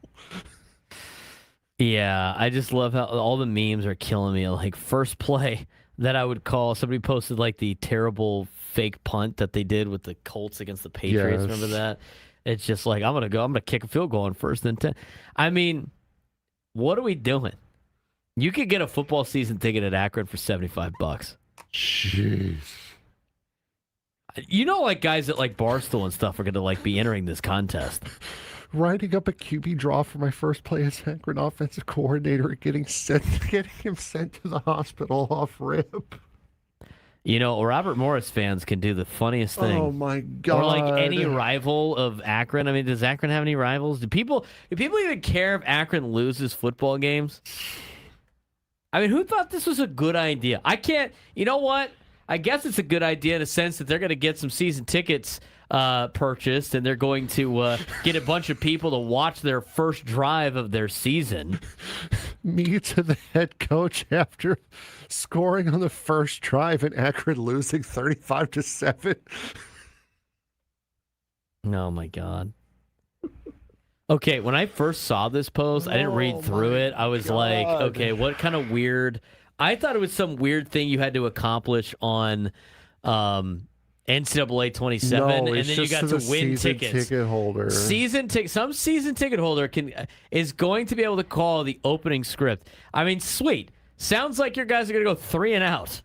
Yeah, I just love how all the memes are killing me. Like, first play that I would call, somebody posted like the terrible fake punt that they did with the Colts against the Patriots. Yes. Remember that? It's just like, I'm going to kick a field goal on 1st and 10. I mean, what are we doing? You could get a football season ticket at Akron for $75. Jeez. Like guys at like Barstool and stuff are going to like be entering this contest. Writing up a QB draw for my first play as Akron offensive coordinator, getting him sent to the hospital off rip. Robert Morris fans can do the funniest thing. Oh my God! Or like any rival of Akron. I mean, does Akron have any rivals? Do people even care if Akron loses football games? I mean, who thought this was a good idea? I can't. You know what? I guess it's a good idea in a sense that they're going to get some season tickets purchased, and they're going to get a bunch of people to watch their first drive of their season. Me to the head coach after scoring on the first drive and Akron losing 35-7. Oh my God. Okay, when I first saw this post, I didn't read through it. I was like, okay, what kind of weird? I thought it was some weird thing you had to accomplish on NCAA 27, and then you got to win tickets. Ticket holder. Some season ticket holder is going to be able to call the opening script. I mean, sweet. Sounds like your guys are going to go 3 and out.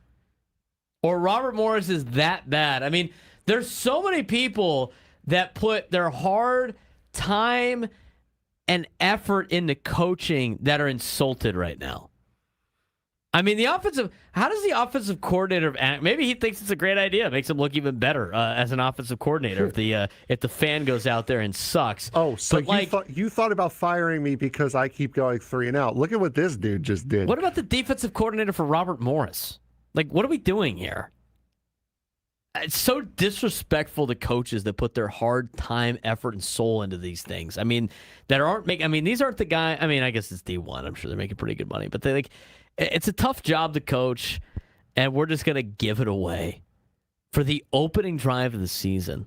Or Robert Morris is that bad. I mean, there's so many people that put their hard time and effort into coaching that are insulted right now. I mean, how does the offensive coordinator maybe he thinks it's a great idea. It makes him look even better as an offensive coordinator if the fan goes out there and sucks. Oh, so you thought about firing me because I keep going 3 and out. Look at what this dude just did. What about the defensive coordinator for Robert Morris? Like, what are we doing here? It's so disrespectful to coaches that put their hard time, effort, and soul into these things. I mean, these aren't the guy. I mean, I guess it's D1. I'm sure they're making pretty good money, but it's a tough job to coach, and we're just going to give it away for the opening drive of the season.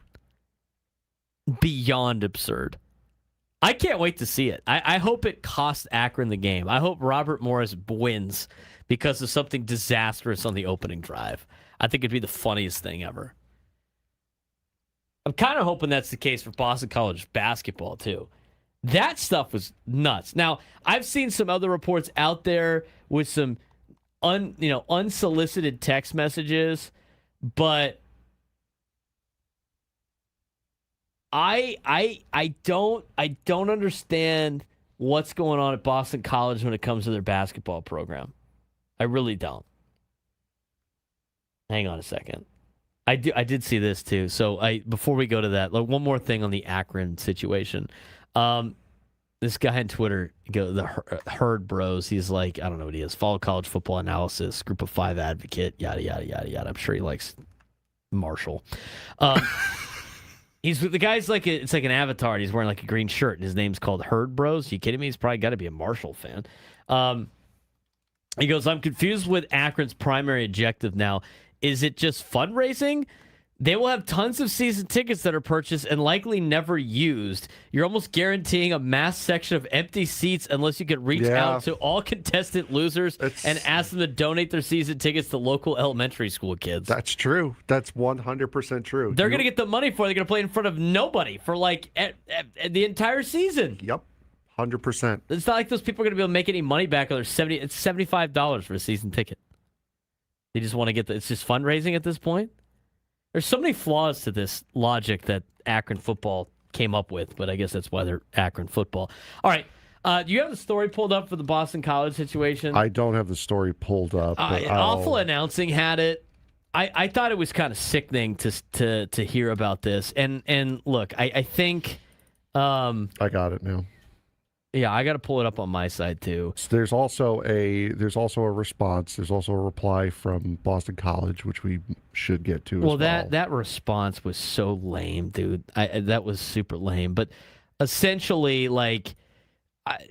Beyond absurd. I can't wait to see it. I hope it costs Akron the game. I hope Robert Morris wins because of something disastrous on the opening drive. I think it'd be the funniest thing ever. I'm kind of hoping that's the case for Boston College basketball, too. That stuff was nuts. Now, I've seen some other reports out there with some unsolicited text messages, but I don't understand what's going on at Boston College when it comes to their basketball program. I really don't. Hang on a second. I did see this too. So before we go to that, one more thing on the Akron situation. This guy on Twitter, the Herd Bros, he's like, I don't know what he is. Follow college football analysis, group of 5 advocate, yada yada yada yada. I'm sure he likes Marshall. The guy's like it's like an avatar. And he's wearing like a green shirt, and his name's called Herd Bros. You kidding me? He's probably got to be a Marshall fan. He goes, I'm confused with Akron's primary objective now. Is it just fundraising? They will have tons of season tickets that are purchased and likely never used. You're almost guaranteeing a mass section of empty seats unless you could reach out to all contestant losers and ask them to donate their season tickets to local elementary school kids. That's true. That's 100% true. They're going to get the money for it. They're going to play in front of nobody for like the entire season. Yep. 100%. It's not like those people are going to be able to make any money back. It's $75 for a season ticket. They just want to get it's just fundraising at this point. There's so many flaws to this logic that Akron football came up with, but I guess that's why they're Akron football. All right. Do you have the story pulled up for the Boston College situation? I don't have the story pulled up. Awful Announcing had it. I thought it was kind of sickening to hear about this. And look, I think I got it now. Yeah, I got to pull it up on my side too. So there's also a response. There's also a reply from Boston College, which we should get to. Well, that response was so lame, dude. That was super lame. But essentially, like,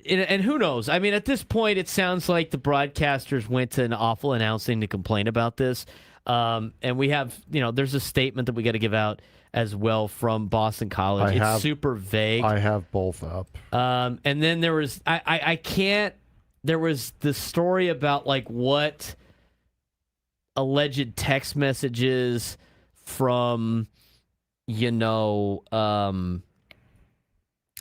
and who knows? I mean, at this point, it sounds like the broadcasters went to an Awful Announcing to complain about this. And we have, there's a statement that we got to give out as well from Boston College. It's super vague. I have both up. And then there was there was the story about like what alleged text messages from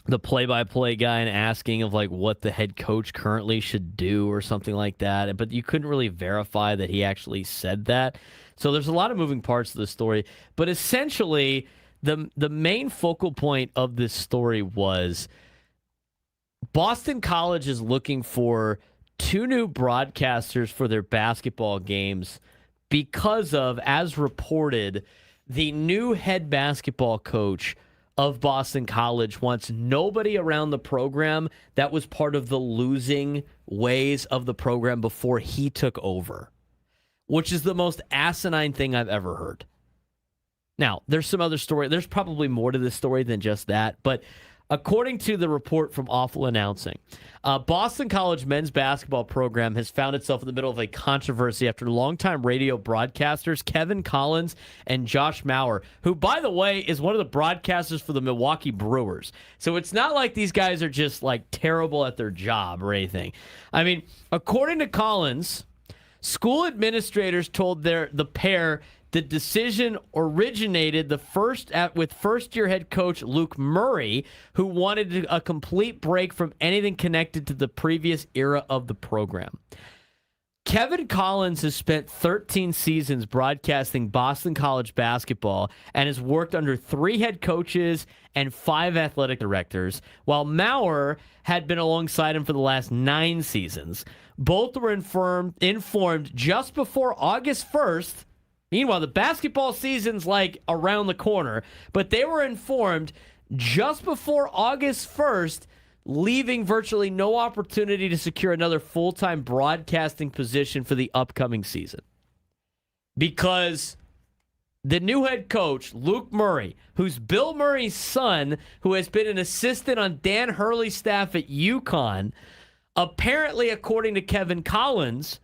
the play-by-play guy and asking of like what the head coach currently should do or something like that. But you couldn't really verify that he actually said that. So there's a lot of moving parts to the story. But essentially, the main focal point of this story was Boston College is looking for 2 new broadcasters for their basketball games because of, as reported, the new head basketball coach of Boston College wants nobody around the program that was part of the losing ways of the program before he took over, which is the most asinine thing I've ever heard. Now, there's some other story. There's probably more to this story than just that. But according to the report from Awful Announcing, Boston College men's basketball program has found itself in the middle of a controversy after longtime radio broadcasters Kevin Collins and Josh Maurer, who, by the way, is one of the broadcasters for the Milwaukee Brewers. So it's not like these guys are just like terrible at their job or anything. I mean, according to Collins, school administrators told the pair the decision originated with first-year head coach Luke Murray, who wanted a complete break from anything connected to the previous era of the program. Kevin Collins has spent 13 seasons broadcasting Boston College basketball and has worked under 3 head coaches and 5 athletic directors, while Maurer had been alongside him for the last 9 seasons. Both were informed just before August 1st. Meanwhile, the basketball season's like around the corner, but they were informed just before August 1st, leaving virtually no opportunity to secure another full-time broadcasting position for the upcoming season. Because the new head coach, Luke Murray, who's Bill Murray's son, who has been an assistant on Dan Hurley's staff at UConn, apparently, according to Kevin Collins,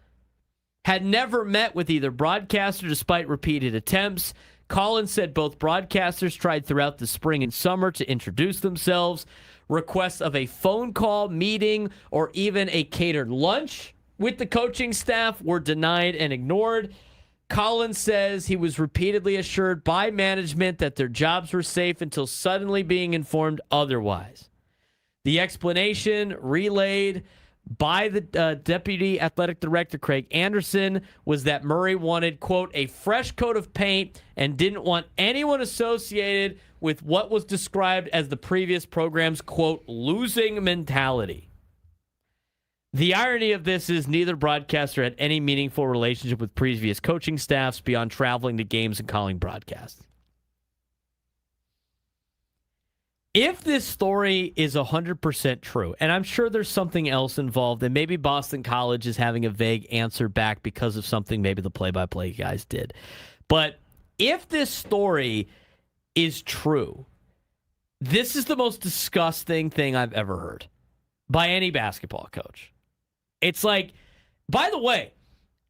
had never met with either broadcaster despite repeated attempts. Collins said both broadcasters tried throughout the spring and summer to introduce themselves. Requests of a phone call, meeting, or even a catered lunch with the coaching staff were denied and ignored. Collins says he was repeatedly assured by management that their jobs were safe until suddenly being informed otherwise. The explanation relayed by the deputy athletic director, Craig Anderson, was that Murray wanted, quote, a fresh coat of paint and didn't want anyone associated with what was described as the previous program's, quote, losing mentality. The irony of this is neither broadcaster had any meaningful relationship with previous coaching staffs beyond traveling to games and calling broadcasts. If this story is 100% true, and I'm sure there's something else involved, and maybe Boston College is having a vague answer back because of something maybe the play-by-play guys did. But if this story is true, this is the most disgusting thing I've ever heard by any basketball coach. It's like, by the way,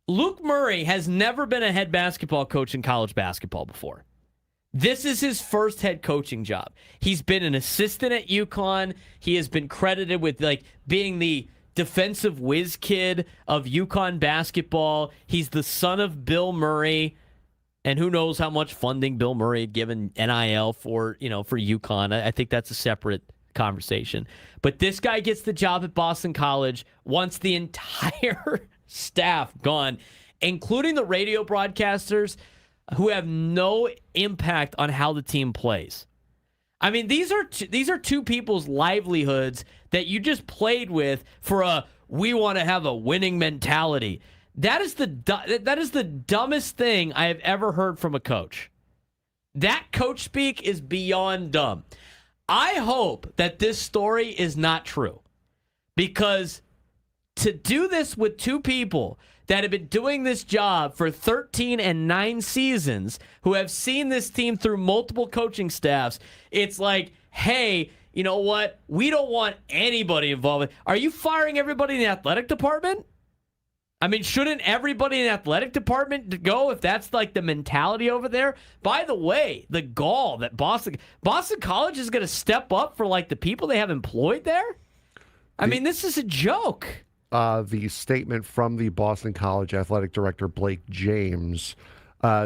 Luke Murray has never been a head basketball coach in college basketball before. This is his first head coaching job. He's been an assistant at UConn. He has been credited with being the defensive whiz kid of UConn basketball. He's the son of Bill Murray, and who knows how much funding Bill Murray had given NIL for UConn. I think that's a separate conversation. But this guy gets the job at Boston College, wants the entire staff gone, including the radio broadcasters, who have no impact on how the team plays. I mean, these are two people's livelihoods that you just played with for we want to have a winning mentality. That is the dumbest thing I have ever heard from a coach. That coach speak is beyond dumb. I hope that this story is not true, because to do this with two people that have been doing this job for 13 and 9 seasons, who have seen this team through multiple coaching staffs, it's like, hey, you know what? We don't want anybody involved. Are you firing everybody in the athletic department? I mean, shouldn't everybody in the athletic department go if that's like the mentality over there? By the way, the gall that Boston College is going to step up for like the people they have employed there? I mean, this is a joke. The statement from the Boston College athletic director, Blake James,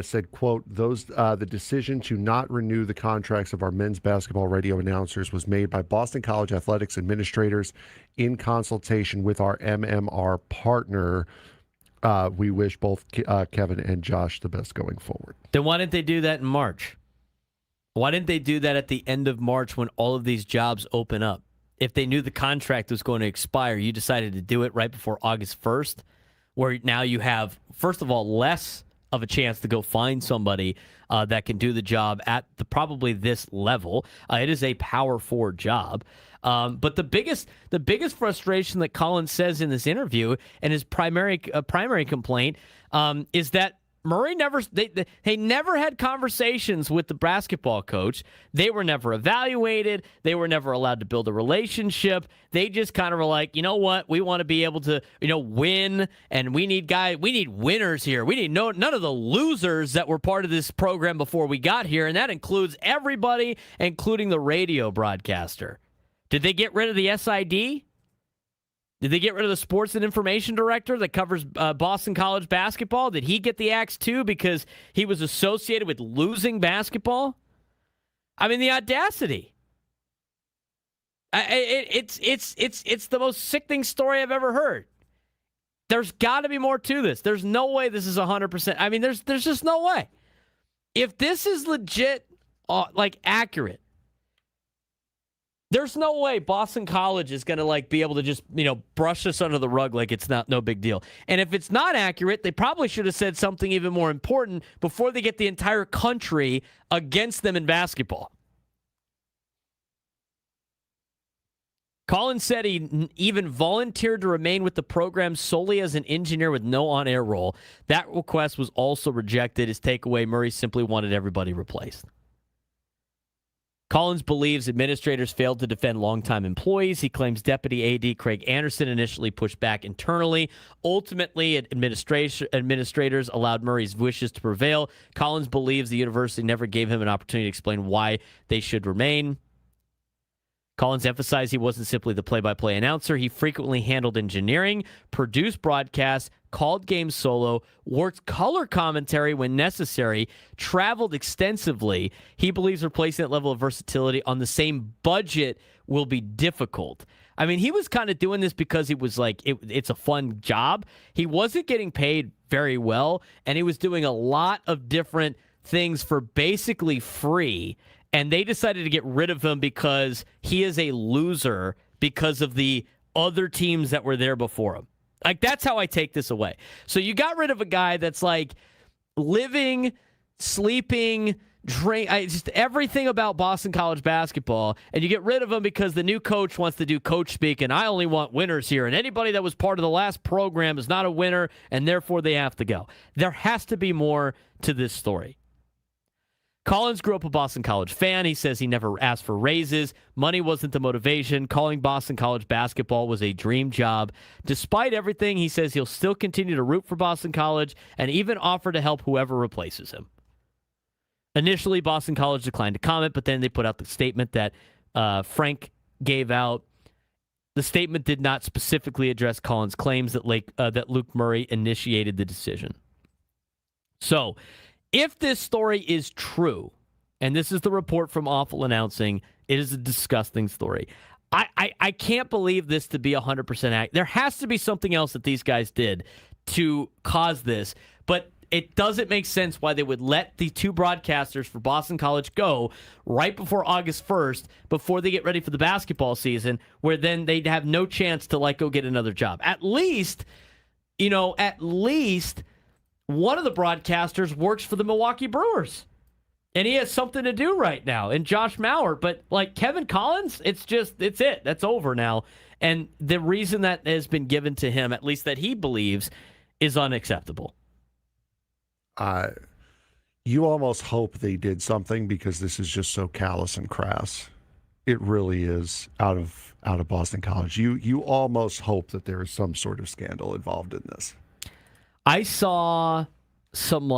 said, quote, the decision to not renew the contracts of our men's basketball radio announcers was made by Boston College athletics administrators in consultation with our MMR partner. We wish both Kevin and Josh the best going forward. Then why didn't they do that in March? Why didn't they do that at the end of March when all of these jobs open up? If they knew the contract was going to expire, you decided to do it right before August 1st, where now you have, first of all, less of a chance to go find somebody that can do the job at probably this level. It is a power forward job. But the biggest frustration that Collins says in this interview, and his primary complaint, is that Murray they never had conversations with the basketball coach. They were never evaluated. They were never allowed to build a relationship. They just kind of were like, you know what? We want to be able to, win, and we need winners here. We need none of the losers that were part of this program before we got here, and that includes everybody, including the radio broadcaster. Did they get rid of the SID? Did they get rid of the sports and information director that covers Boston College basketball? Did he get the axe too because he was associated with losing basketball? I mean, the audacity. It's the most sickening story I've ever heard. There's got to be more to this. There's no way this is 100%. I mean, there's just no way. If this is legit, accurate, there's no way Boston College is going to be able to just, brush this under the rug like it's no big deal. And if it's not accurate, they probably should have said something even more important before they get the entire country against them in basketball. Collins said he even volunteered to remain with the program solely as an engineer with no on-air role. That request was also rejected. His takeaway, Murray simply wanted everybody replaced. Collins believes administrators failed to defend longtime employees. He claims Deputy AD Craig Anderson initially pushed back internally. Ultimately, administrators allowed Murray's wishes to prevail. Collins believes the university never gave him an opportunity to explain why they should remain. Collins emphasized he wasn't simply the play-by-play announcer. He frequently handled engineering, produced broadcasts, called games solo, worked color commentary when necessary, traveled extensively. He believes replacing that level of versatility on the same budget will be difficult. I mean, he was kind of doing this because he was like, it's a fun job. He wasn't getting paid very well, and he was doing a lot of different things for basically free, and they decided to get rid of him because he is a loser because of the other teams that were there before him. Like, that's how I take this away. So you got rid of a guy that's like living, sleeping, just everything about Boston College basketball, and you get rid of him because the new coach wants to do coach speak, and I only want winners here, and anybody that was part of the last program is not a winner, and therefore they have to go. There has to be more to this story. Collins grew up a Boston College fan. He says he never asked for raises. Money wasn't the motivation. Calling Boston College basketball was a dream job. Despite everything, he says he'll still continue to root for Boston College and even offer to help whoever replaces him. Initially, Boston College declined to comment, but then they put out the statement that Frank gave out. The statement did not specifically address Collins' claims that Luke Murray initiated the decision. So, if this story is true, and this is the report from Awful Announcing, it is a disgusting story. I can't believe this to be 100% accurate. There has to be something else that these guys did to cause this, but it doesn't make sense why they would let the two broadcasters for Boston College go right before August 1st, before they get ready for the basketball season, where then they'd have no chance to go get another job. At least one of the broadcasters works for the Milwaukee Brewers, and he has something to do right now, and Josh Mauer. But Kevin Collins, it's it. That's over now. And the reason that has been given to him, at least that he believes, is unacceptable. You almost hope they did something because this is just so callous and crass. It really is out of Boston College. You almost hope that there is some sort of scandal involved in this. I saw some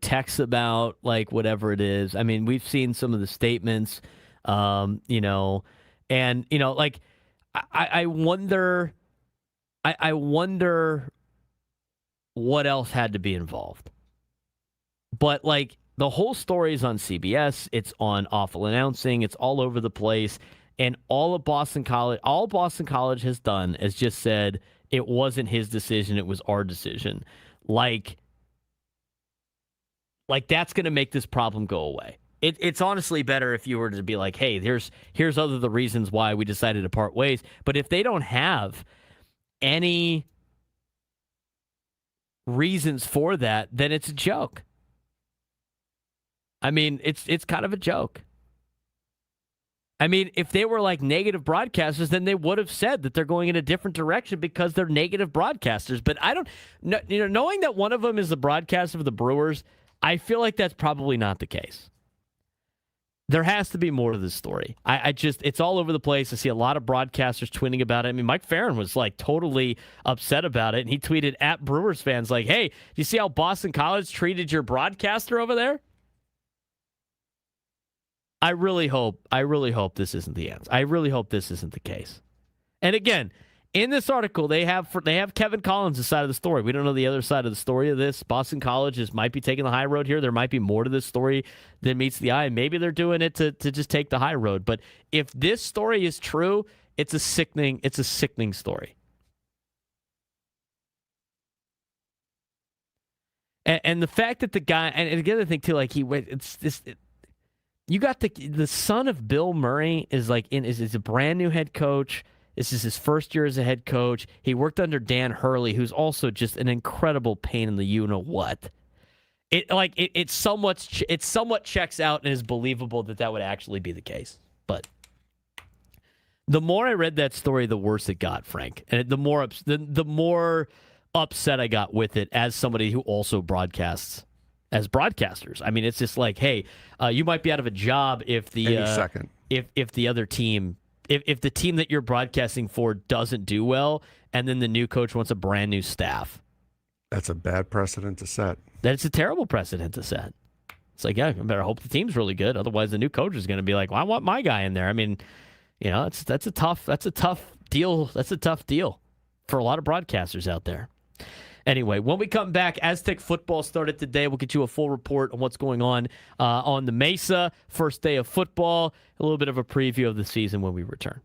texts about whatever it is. I mean, we've seen some of the statements, I wonder what else had to be involved. But the whole story is on CBS. It's on Awful Announcing. It's all over the place. And all Boston College has done is just said it wasn't his decision. It was our decision. That's going to make this problem go away. It's honestly better if you were to be like, hey, here's other the reasons why we decided to part ways. But if they don't have any reasons for that, then it's a joke. I mean, it's kind of a joke. I mean, if they were negative broadcasters, then they would have said that they're going in a different direction because they're negative broadcasters. But I don't, knowing that one of them is the broadcaster of the Brewers, I feel like that's probably not the case. There has to be more to this story. It's all over the place. I see a lot of broadcasters tweeting about it. I mean, Mike Farron was totally upset about it, and he tweeted at Brewers fans hey, do you see how Boston College treated your broadcaster over there? I really hope this isn't the answer. I really hope this isn't the case. And again, in this article, they have Kevin Collins' side of the story. We don't know the other side of the story of this. Boston College might be taking the high road here. There might be more to this story than meets the eye. Maybe they're doing it to just take the high road. But if this story is true, it's a sickening story. And the fact that the guy, and the other thing too, you got the son of Bill Murray is is a brand new head coach. This is his first year as a head coach. He worked under Dan Hurley, who's also just an incredible pain in the you-know-what. It somewhat checks out and is believable that would actually be the case. But the more I read that story, the worse it got, Frank. And the more upset I got with it as somebody who also broadcasts as broadcasters. I mean, it's just hey, you might be out of a job if the second. If the other team, if the team that you're broadcasting for doesn't do well, and then the new coach wants a brand new staff. That's a bad precedent to set. That's a terrible precedent to set. It's I better hope the team's really good. Otherwise, the new coach is going to be well, I want my guy in there. I mean, that's a tough deal. That's a tough deal for a lot of broadcasters out there. Anyway, when we come back, Aztec football started today. We'll get you a full report on what's going on the Mesa. First day of football. A little bit of a preview of the season when we return.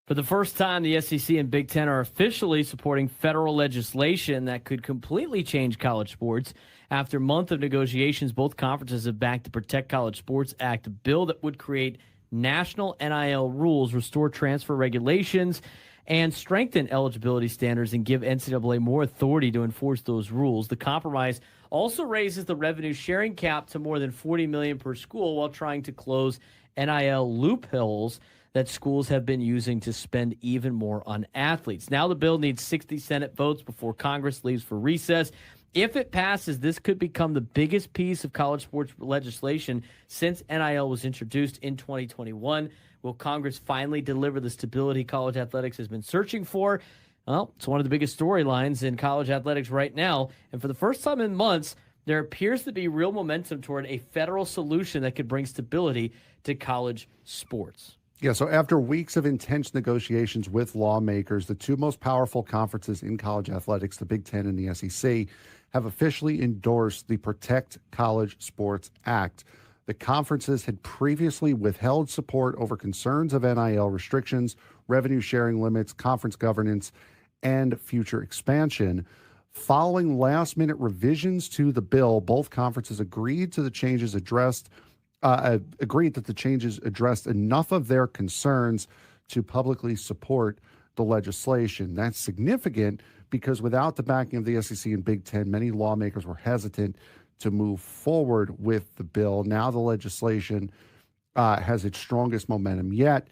For the first time, the SEC and Big Ten are officially supporting federal legislation that could completely change college sports. After a month of negotiations, both conferences have backed the Protect College Sports Act, a bill that would create national NIL rules, restore transfer regulations, and strengthen eligibility standards and give NCAA more authority to enforce those rules. The compromise also raises the revenue sharing cap to more than $40 million per school while trying to close NIL loopholes that schools have been using to spend even more on athletes. Now the bill needs 60 Senate votes before Congress leaves for recess. If it passes, this could become the biggest piece of college sports legislation since NIL was introduced in 2021. Will Congress finally deliver the stability college athletics has been searching for? Well, it's one of the biggest storylines in college athletics right now. And for the first time in months, there appears to be real momentum toward a federal solution that could bring stability to college sports. Yeah, so after weeks of intense negotiations with lawmakers, the two most powerful conferences in college athletics, the Big Ten and the SEC, have officially endorsed the Protect College Sports Act. The conferences had previously withheld support over concerns of NIL restrictions, revenue sharing limits, conference governance, and future expansion. Following last-minute revisions to the bill, both conferences agreed that the changes addressed enough of their concerns to publicly support the legislation. That's significant because without the backing of the SEC and Big Ten, many lawmakers were hesitant to move forward with the bill. Now the legislation has its strongest momentum yet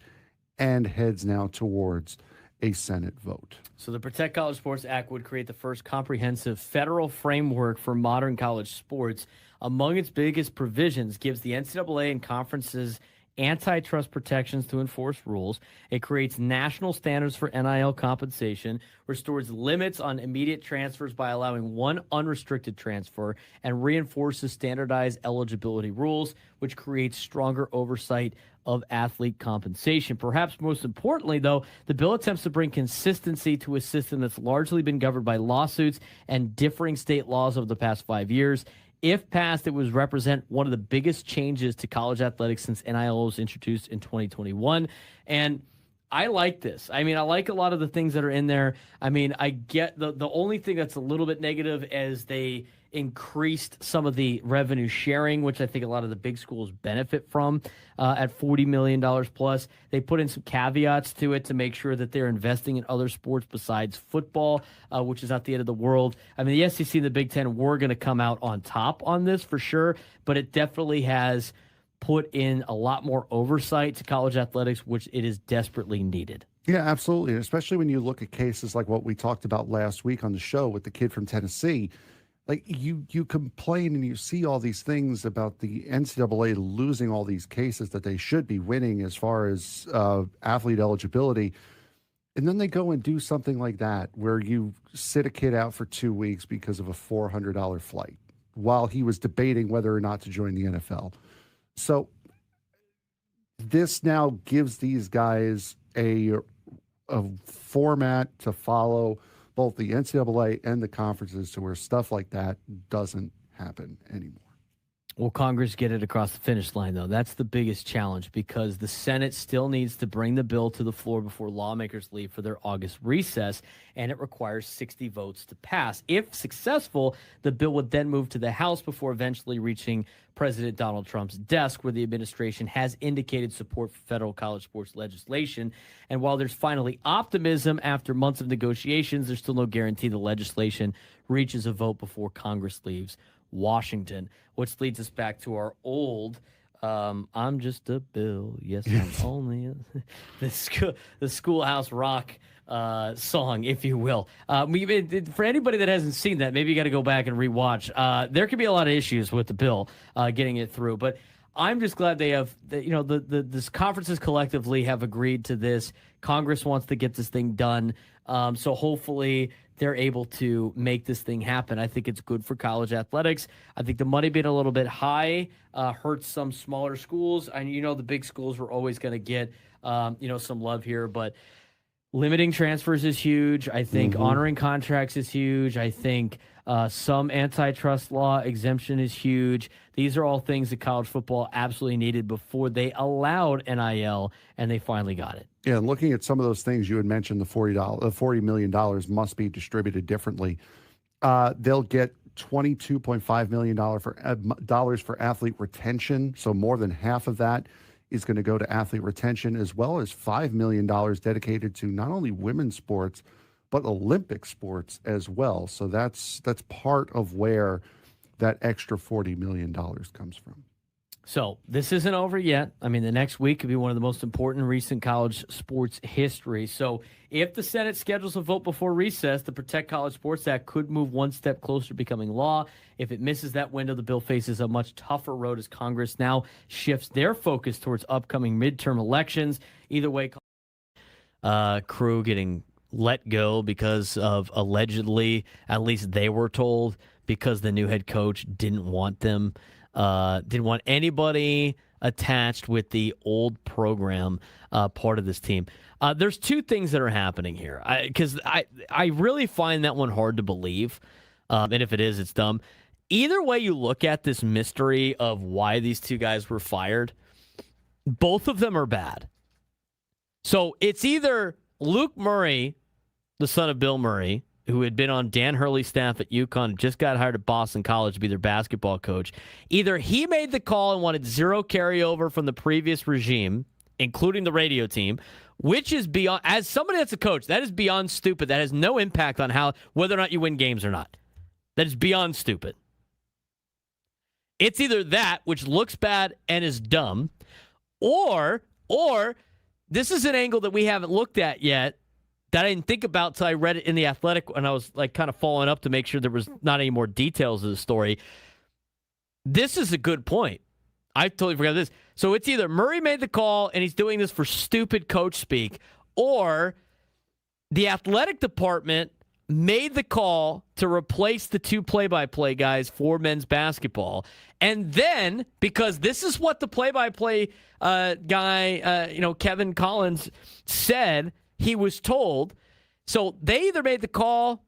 and heads now towards a Senate vote. So the Protect College Sports Act would create the first comprehensive federal framework for modern college sports. Among its biggest provisions, gives the NCAA and conferences antitrust protections to enforce rules. It creates national standards for NIL compensation, restores limits on immediate transfers by allowing one unrestricted transfer, and reinforces standardized eligibility rules, which creates stronger oversight of athlete compensation. Perhaps most importantly, though, the bill attempts to bring consistency to a system that's largely been governed by lawsuits and differing state laws over the past 5 years. If passed, it would represent one of the biggest changes to college athletics since NIL was introduced in 2021. And I like this. I mean, I like a lot of the things that are in there. I mean, I get the only thing that's a little bit negative is they increased some of the revenue sharing, which I think a lot of the big schools benefit from at $40 million plus. They put in some caveats to it to make sure that they're investing in other sports besides football, which is not the end of the world. I mean, the SEC and the Big Ten were going to come out on top on this for sure, but it definitely has put in a lot more oversight to college athletics, which it is desperately needed. Yeah, absolutely. Especially when you look at cases like what we talked about last week on the show with the kid from Tennessee. Like you complain and you see all these things about the NCAA losing all these cases that they should be winning as far as athlete eligibility. And then they go and do something like that where you sit a kid out for 2 weeks because of a $400 flight while he was debating whether or not to join the NFL. So this now gives these guys a format to follow, both the NCAA and the conferences, to where stuff like that doesn't happen anymore. Will Congress get it across the finish line, though? That's the biggest challenge because the Senate still needs to bring the bill to the floor before lawmakers leave for their August recess, and it requires 60 votes to pass. If successful, the bill would then move to the House before eventually reaching President Donald Trump's desk, where the administration has indicated support for federal college sports legislation. And while there's finally optimism after months of negotiations, there's still no guarantee the legislation reaches a vote before Congress leaves Washington, which leads us back to our old I'm just a bill. Yes, I'm only the Schoolhouse Rock song, if you will. For anybody that hasn't seen that, maybe you got to go back and rewatch. There could be a lot of issues with the bill getting it through, but I'm just glad they have, this conferences collectively have agreed to this. Congress wants to get this thing done. So hopefully they're able to make this thing happen. I think it's good for college athletics. I think the money being a little bit high hurts some smaller schools. And the big schools were always going to get, some love here, but limiting transfers is huge. I think honoring contracts is huge. I think some antitrust law exemption is huge. These are all things that college football absolutely needed before they allowed NIL, and they finally got it. Yeah, and looking at some of those things you had mentioned, the $40 million must be distributed differently. They'll get $22.5 million dollars for athlete retention, so more than half of that is going to go to athlete retention, as well as $5 million dedicated to not only women's sports, but Olympic sports as well. So that's part of where that extra $40 million comes from. So this isn't over yet. I mean, the next week could be one of the most important in recent college sports history. So if the Senate schedules a vote before recess, the Protect College Sports Act could move one step closer to becoming law. If it misses that window, the bill faces a much tougher road as Congress now shifts their focus towards upcoming midterm elections. Either way, crew getting let go because of allegedly, at least they were told, because the new head coach didn't want them. Didn't want anybody attached with the old program part of this team. There's two things that are happening here, because I really find that one hard to believe, and if it is, it's dumb. Either way you look at this mystery of why these two guys were fired, both of them are bad. So it's either Luke Murray, the son of Bill Murray, who had been on Dan Hurley's staff at UConn, just got hired at Boston College to be their basketball coach. Either he made the call and wanted zero carryover from the previous regime, including the radio team, which is beyond, as somebody that's a coach, that is beyond stupid. That has no impact on whether or not you win games or not. That is beyond stupid. It's either that, which looks bad and is dumb, or this is an angle that we haven't looked at yet, that I didn't think about until I read it in The Athletic, and I was like kind of following up to make sure there was not any more details of the story. This is a good point. I totally forgot this. So it's either Murray made the call and he's doing this for stupid coach speak, or the athletic department made the call to replace the two play-by-play guys for men's basketball. And then, because this is what the play-by-play guy, Kevin Collins, said he was told, so they either made the call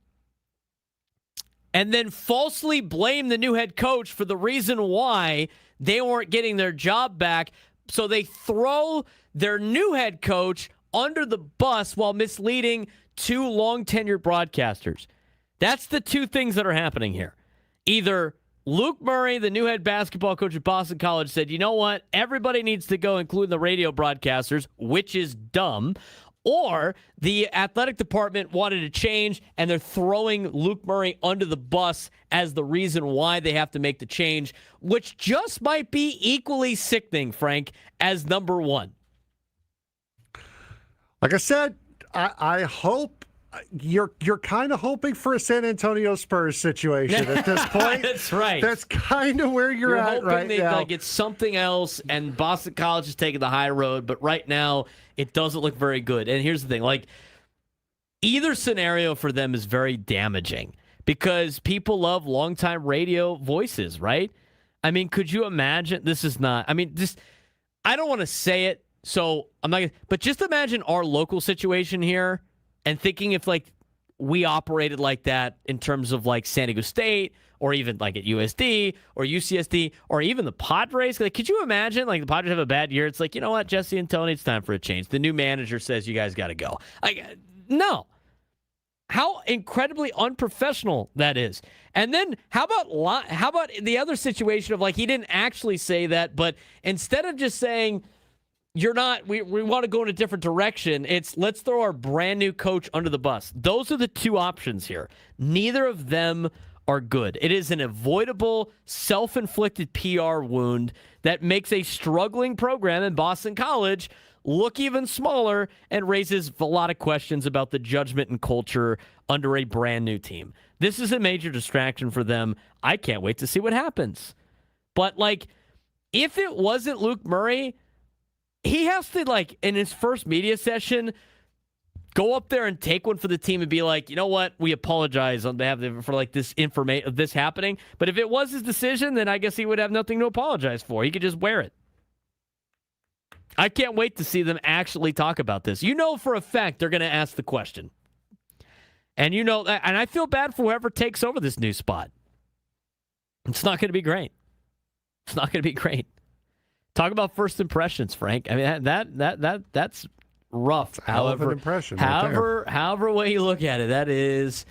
and then falsely blamed the new head coach for the reason why they weren't getting their job back. So they throw their new head coach under the bus while misleading two long-tenured broadcasters. That's the two things that are happening here. Either Luke Murray, the new head basketball coach at Boston College, said, you know what, everybody needs to go, including the radio broadcasters, which is dumb, or the athletic department wanted to change, and they're throwing Luke Murray under the bus as the reason why they have to make the change, which just might be equally sickening, Frank, as number one. Like I said, I hope you're kind of hoping for a San Antonio Spurs situation at this point. That's right. That's kind of where you're at right now. Like it's something else, and Boston College is taking the high road, but right now it doesn't look very good. And here's the thing, like either scenario for them is very damaging because people love longtime radio voices, right? I mean, could you imagine? This is not, I mean, just, I don't want to say it, so I'm not gonna, but just imagine our local situation here and thinking if like we operated like that in terms of like San Diego State or even like at USD or UCSD or even the Padres. Like, could you imagine like the Padres have a bad year? It's like, you know what, Jesse and Tony, it's time for a change. The new manager says you guys got to go. Like, no. How incredibly unprofessional that is. And then how about the other situation of like he didn't actually say that, but instead of just saying you're not, we want to go in a different direction, it's let's throw our brand new coach under the bus. Those are the two options here. Neither of them are good. It is an avoidable, self-inflicted PR wound that makes a struggling program in Boston College look even smaller and raises a lot of questions about the judgment and culture under a brand new team. This is a major distraction for them. I can't wait to see what happens. But like, if it wasn't Luke Murray, he has to, like, in his first media session, go up there and take one for the team and be like, you know what, we apologize on behalf of for like this information of this happening. But if it was his decision, then I guess he would have nothing to apologize for. He could just wear it. I can't wait to see them actually talk about this. You know for a fact they're going to ask the question. And you know, and I feel bad for whoever takes over this new spot. It's not going to be great. It's not going to be great. Talk about first impressions, Frank. I mean, that's rough. It's a hell of an impression. However way you look at it, that is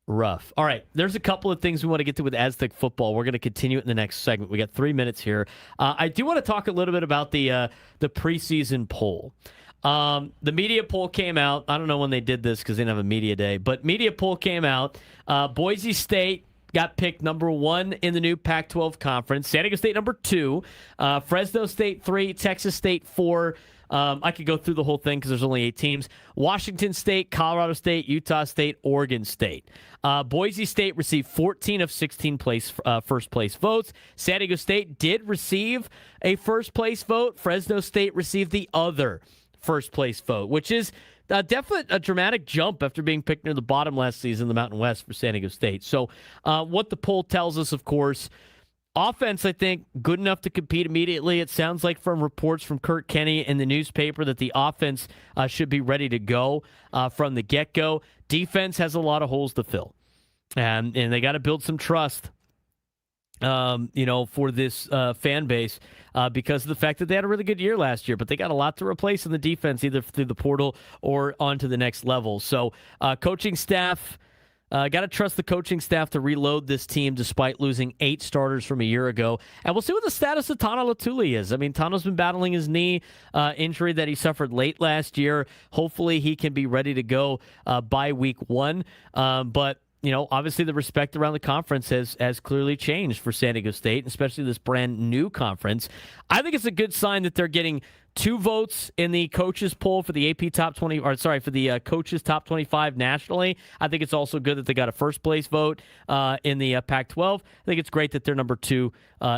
rough. All right, there's a couple of things we want to get to with Aztec football. We're going to continue it in the next segment. We got 3 minutes here. I do want to talk a little bit about the preseason poll. The media poll came out. I don't know when they did this because they didn't have a media day, but media poll came out. Boise State got picked number 1 in the new Pac-12 conference. San Diego State number 2. Fresno State 3. Texas State 4. I could go through the whole thing because there's only 8 teams. Washington State, Colorado State, Utah State, Oregon State. Boise State received 14 of 16 first-place votes. San Diego State did receive a first-place vote. Fresno State received the other first-place vote, which is definitely a dramatic jump after being picked near the bottom last season in the Mountain West for San Diego State. So what the poll tells us, of course, offense, I think, good enough to compete immediately. It sounds like from reports from Kurt Kenny in the newspaper that the offense should be ready to go from the get-go. Defense has a lot of holes to fill, and they got to build some trust, for this fan base because of the fact that they had a really good year last year, but they got a lot to replace in the defense, either through the portal or on to the next level. So coaching staff, got to trust the coaching staff to reload this team despite losing 8 starters from a year ago. And we'll see what the status of Tano Latuli is. I mean, Tano's been battling his knee injury that he suffered late last year. Hopefully he can be ready to go by week 1. But obviously the respect around the conference has clearly changed for San Diego State, especially this brand new conference. I think it's a good sign that they're getting 2 votes in the coaches poll for the AP top 20, for the coaches top 25 nationally. I think it's also good that they got a first place vote in the Pac-12. I think it's great that they're number 2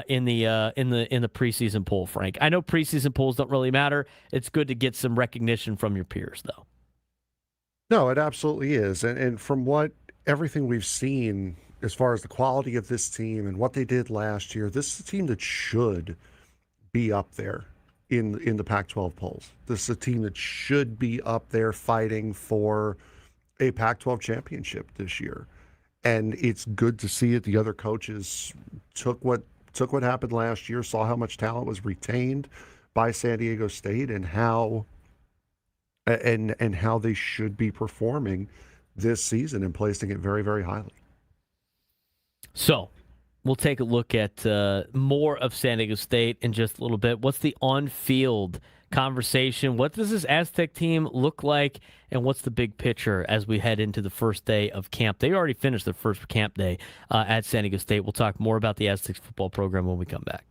in the preseason poll, Frank. I know preseason polls don't really matter. It's good to get some recognition from your peers, though. No, it absolutely is. And from everything we've seen as far as the quality of this team and what they did last year, this is a team that should be up there in the Pac-12 polls. This is a team that should be up there fighting for a Pac-12 championship this year. And it's good to see it. The other coaches took what happened last year, saw how much talent was retained by San Diego State and how they should be performing this season and placing it very, very highly. So we'll take a look at more of San Diego State in just a little bit. What's the on-field conversation? What does this Aztec team look like? And what's the big picture as we head into the first day of camp? They already finished their first camp day at San Diego State. We'll talk more about the Aztecs football program when we come back.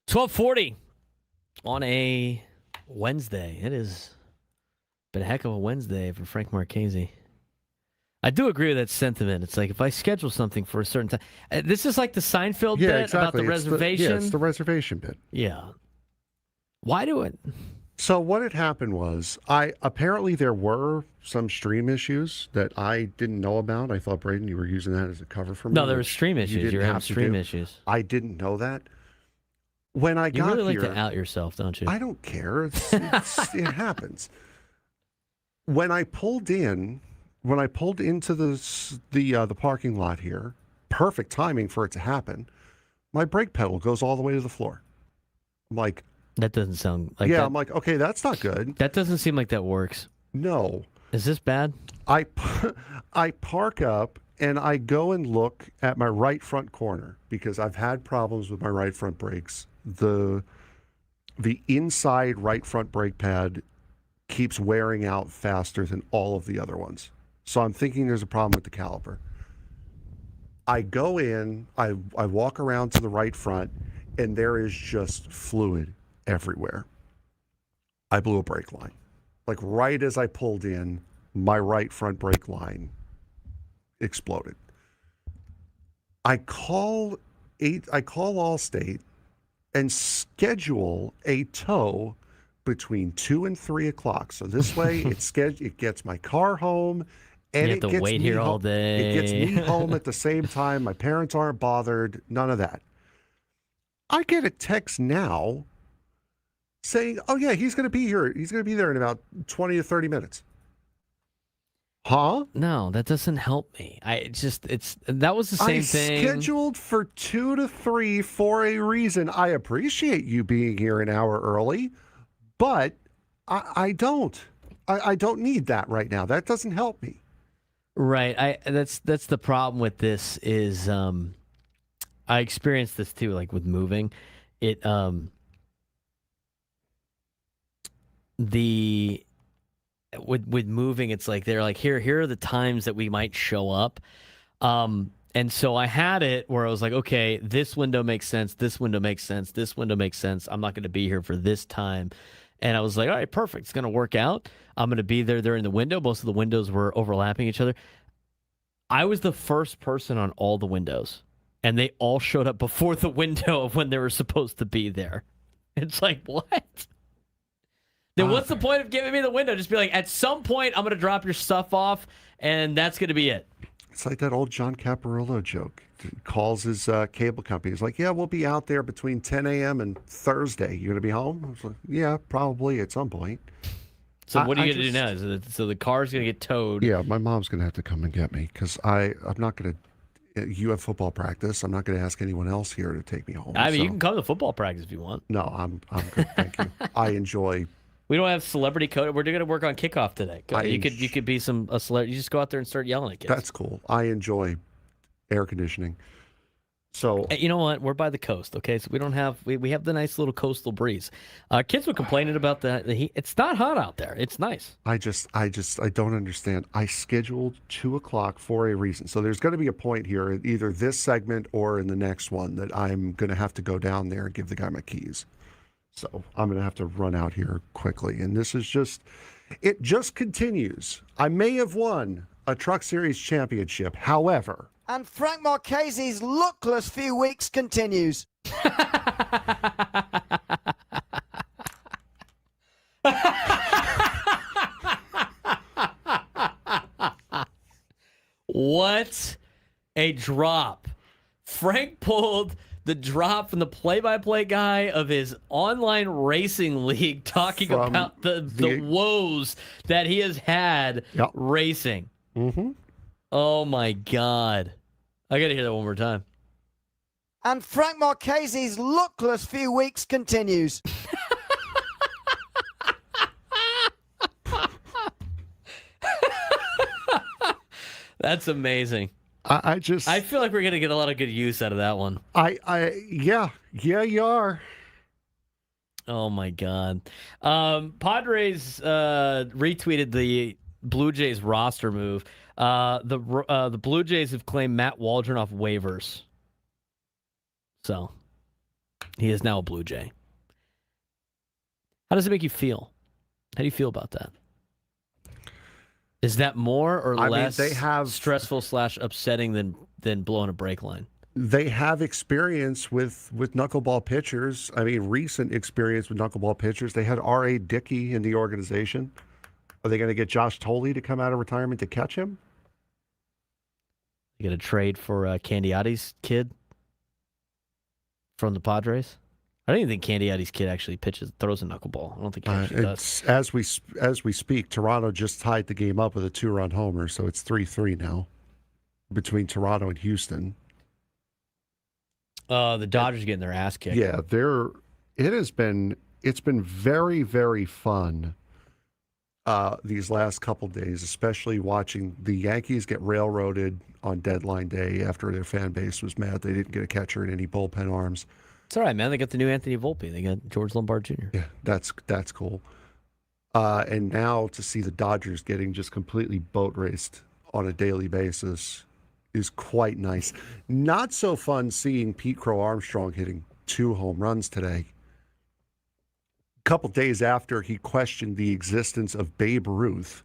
12:40 on a Wednesday. It has been a heck of a Wednesday for Frank Marchese. I do agree with that sentiment. It's like if I schedule something for a certain time. This is like the Seinfeld bit about the reservation. It's the reservation bit. Yeah. Why do it? So what had happened was, apparently there were some stream issues that I didn't know about. I thought, Braden, you were using that as a cover for me. No, there were stream issues. You were having stream issues. I didn't know that. When I got here... You really like to out yourself, don't you? I don't care. It happens. When I pulled into the parking lot here, perfect timing for it to happen, my brake pedal goes all the way to the floor. I'm like... That doesn't sound like Yeah, that. I'm like, okay, that's not good. That doesn't seem like that works. No. Is this bad? I park up and I go and look at my right front corner because I've had problems with my right front brakes. The inside right front brake pad keeps wearing out faster than all of the other ones. So I'm thinking there's a problem with the caliper. I go in, I walk around to the right front, and there is just fluid everywhere. I blew a brake line. Like right as I pulled in, my right front brake line exploded. I call Allstate and schedule a tow between 2 and 3 o'clock. So this way it gets my car home and you have to wait here all day. It gets me home at the same time. My parents aren't bothered. None of that. I get a text now saying, oh, yeah, he's going to be here. He's going to be there in about 20 to 30 minutes. Huh? No, that doesn't help me. That was the same thing. I scheduled for 2 to 3 for a reason. I appreciate you being here an hour early, but I don't. I don't need that right now. That doesn't help me. Right. That's the problem with this is I experienced this too, like with moving. With moving, it's like they're like, here are the times that we might show up. And so I had it where I was like, okay, this window makes sense, this window makes sense, this window makes sense. I'm not going to be here for this time. And I was like, all right, perfect. It's going to work out. I'm going to be there during the window. Most of the windows were overlapping each other. I was the first person on all the windows, and they all showed up before the window of when they were supposed to be there. It's like, what? Then what's the point of giving me the window? Just be like, at some point, I'm going to drop your stuff off, and that's going to be it. It's like that old John Caparulo joke. He calls his cable company. He's like, yeah, we'll be out there between 10 a.m. and Thursday. You going to be home? I was like, yeah, probably at some point. So what are you going to do now? So the car's going to get towed. Yeah, my mom's going to have to come and get me because I'm not going to. You have football practice. I'm not going to ask anyone else here to take me home. I mean, you can come to football practice if you want. No, I'm good. Thank you. I enjoy. We don't have celebrity code. We're going to work on kickoff today. You could be a celebrity. You just go out there and start yelling at kids. That's cool. I enjoy air conditioning. So you know what? We're by the coast, okay? So we don't have we have the nice little coastal breeze. Kids were complaining about the heat. It's not hot out there. It's nice. I don't understand. I scheduled 2 o'clock for a reason. So there's going to be a point here, either this segment or in the next one, that I'm going to have to go down there and give the guy my keys. So I'm going to have to run out here quickly. And this is it just continues. I may have won a Truck Series championship. However. And Frank Marchese's luckless few weeks continues. What a drop. Frank pulled the drop from the play-by-play guy of his online racing league talking about the woes that he has had racing. Mm-hmm. Oh, my God. I got to hear that one more time. And Frank Marchese's luckless few weeks continues. That's amazing. I feel like we're going to get a lot of good use out of that one. Yeah, you are. Oh, my God. Padres retweeted the Blue Jays roster move. The Blue Jays have claimed Matt Waldron off waivers. So He is now a Blue Jay. How does it make you feel? How do you feel about that? Is that more or less they have stressful / upsetting than blowing a brake line? They have experience with knuckleball pitchers. I mean, recent experience with knuckleball pitchers. They had R.A. Dickey in the organization. Are they going to get Josh Tolley to come out of retirement to catch him? You got to trade for Candiotti's kid from the Padres? I don't even think Candiotti's kid actually throws a knuckleball. I don't think he actually does. As we speak, Toronto just tied the game up with a 2-run homer, so it's 3-3 now between Toronto and Houston. The Dodgers getting their ass kicked. Yeah, it's been very, very fun these last couple days, especially watching the Yankees get railroaded on deadline day after their fan base was mad they didn't get a catcher and any bullpen arms. It's all right, man. They got the new Anthony Volpe. They got George Lombard Jr. Yeah, that's cool. And now to see the Dodgers getting just completely boat raced on a daily basis is quite nice. Not so fun seeing Pete Crow Armstrong hitting 2 home runs today. A couple days after he questioned the existence of Babe Ruth.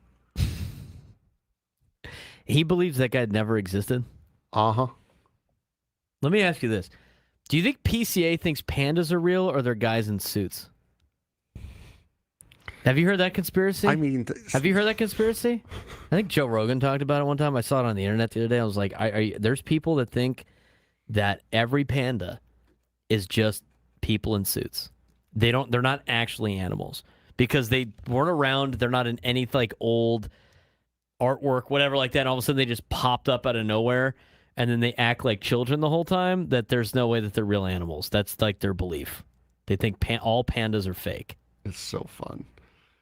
He believes that guy never existed? Uh-huh. Let me ask you this. Do you think PCA thinks pandas are real or they're guys in suits? Have you heard that conspiracy? I mean... Have you heard that conspiracy? I think Joe Rogan talked about it one time. I saw it on the internet the other day. I was like, there's people that think that every panda is just people in suits. They're not actually animals because they weren't around. They're not in any like old artwork, whatever like that. And all of a sudden they just popped up out of nowhere. And then they act like children the whole time, that there's no way that they're real animals. That's like their belief. They think all pandas are fake. It's so fun.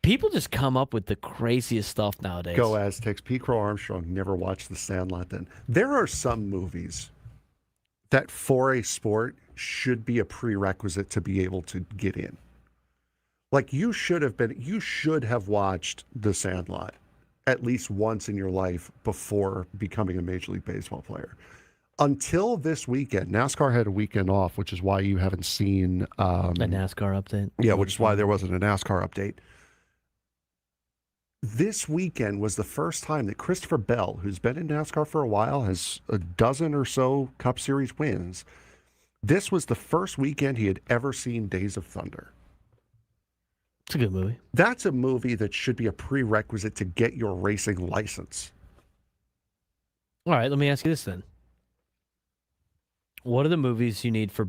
People just come up with the craziest stuff nowadays. Go Aztecs. Pete Crow Armstrong never watched The Sandlot then. There are some movies that for a sport should be a prerequisite to be able to get in. Like you should have watched The Sandlot at least once in your life before becoming a Major League Baseball player. Until this weekend, NASCAR had a weekend off, which is why you haven't seen... a NASCAR update? Yeah, which is why there wasn't a NASCAR update. This weekend was the first time that Christopher Bell, who's been in NASCAR for a while, has a dozen or so Cup Series wins. This was the first weekend he had ever seen Days of Thunder. It's a good movie. That's a movie that should be a prerequisite to get your racing license. All right, let me ask you this then. What are the movies you need for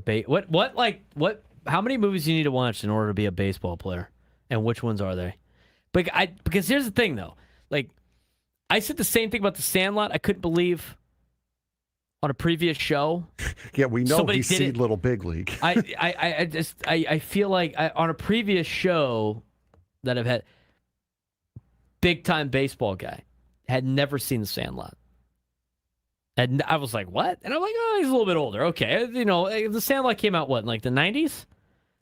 how many movies do you need to watch in order to be a baseball player? And which ones are they? Because here's the thing though. Like I said the same thing about The Sandlot. I couldn't believe on a previous show. Yeah, we know he's seen Little Big League. I feel like on a previous show that I've had, big time baseball guy had never seen The Sandlot. And I was like, what? And I'm like, oh, he's a little bit older. Okay. You know, The Sandlot came out, what, in like the 90s?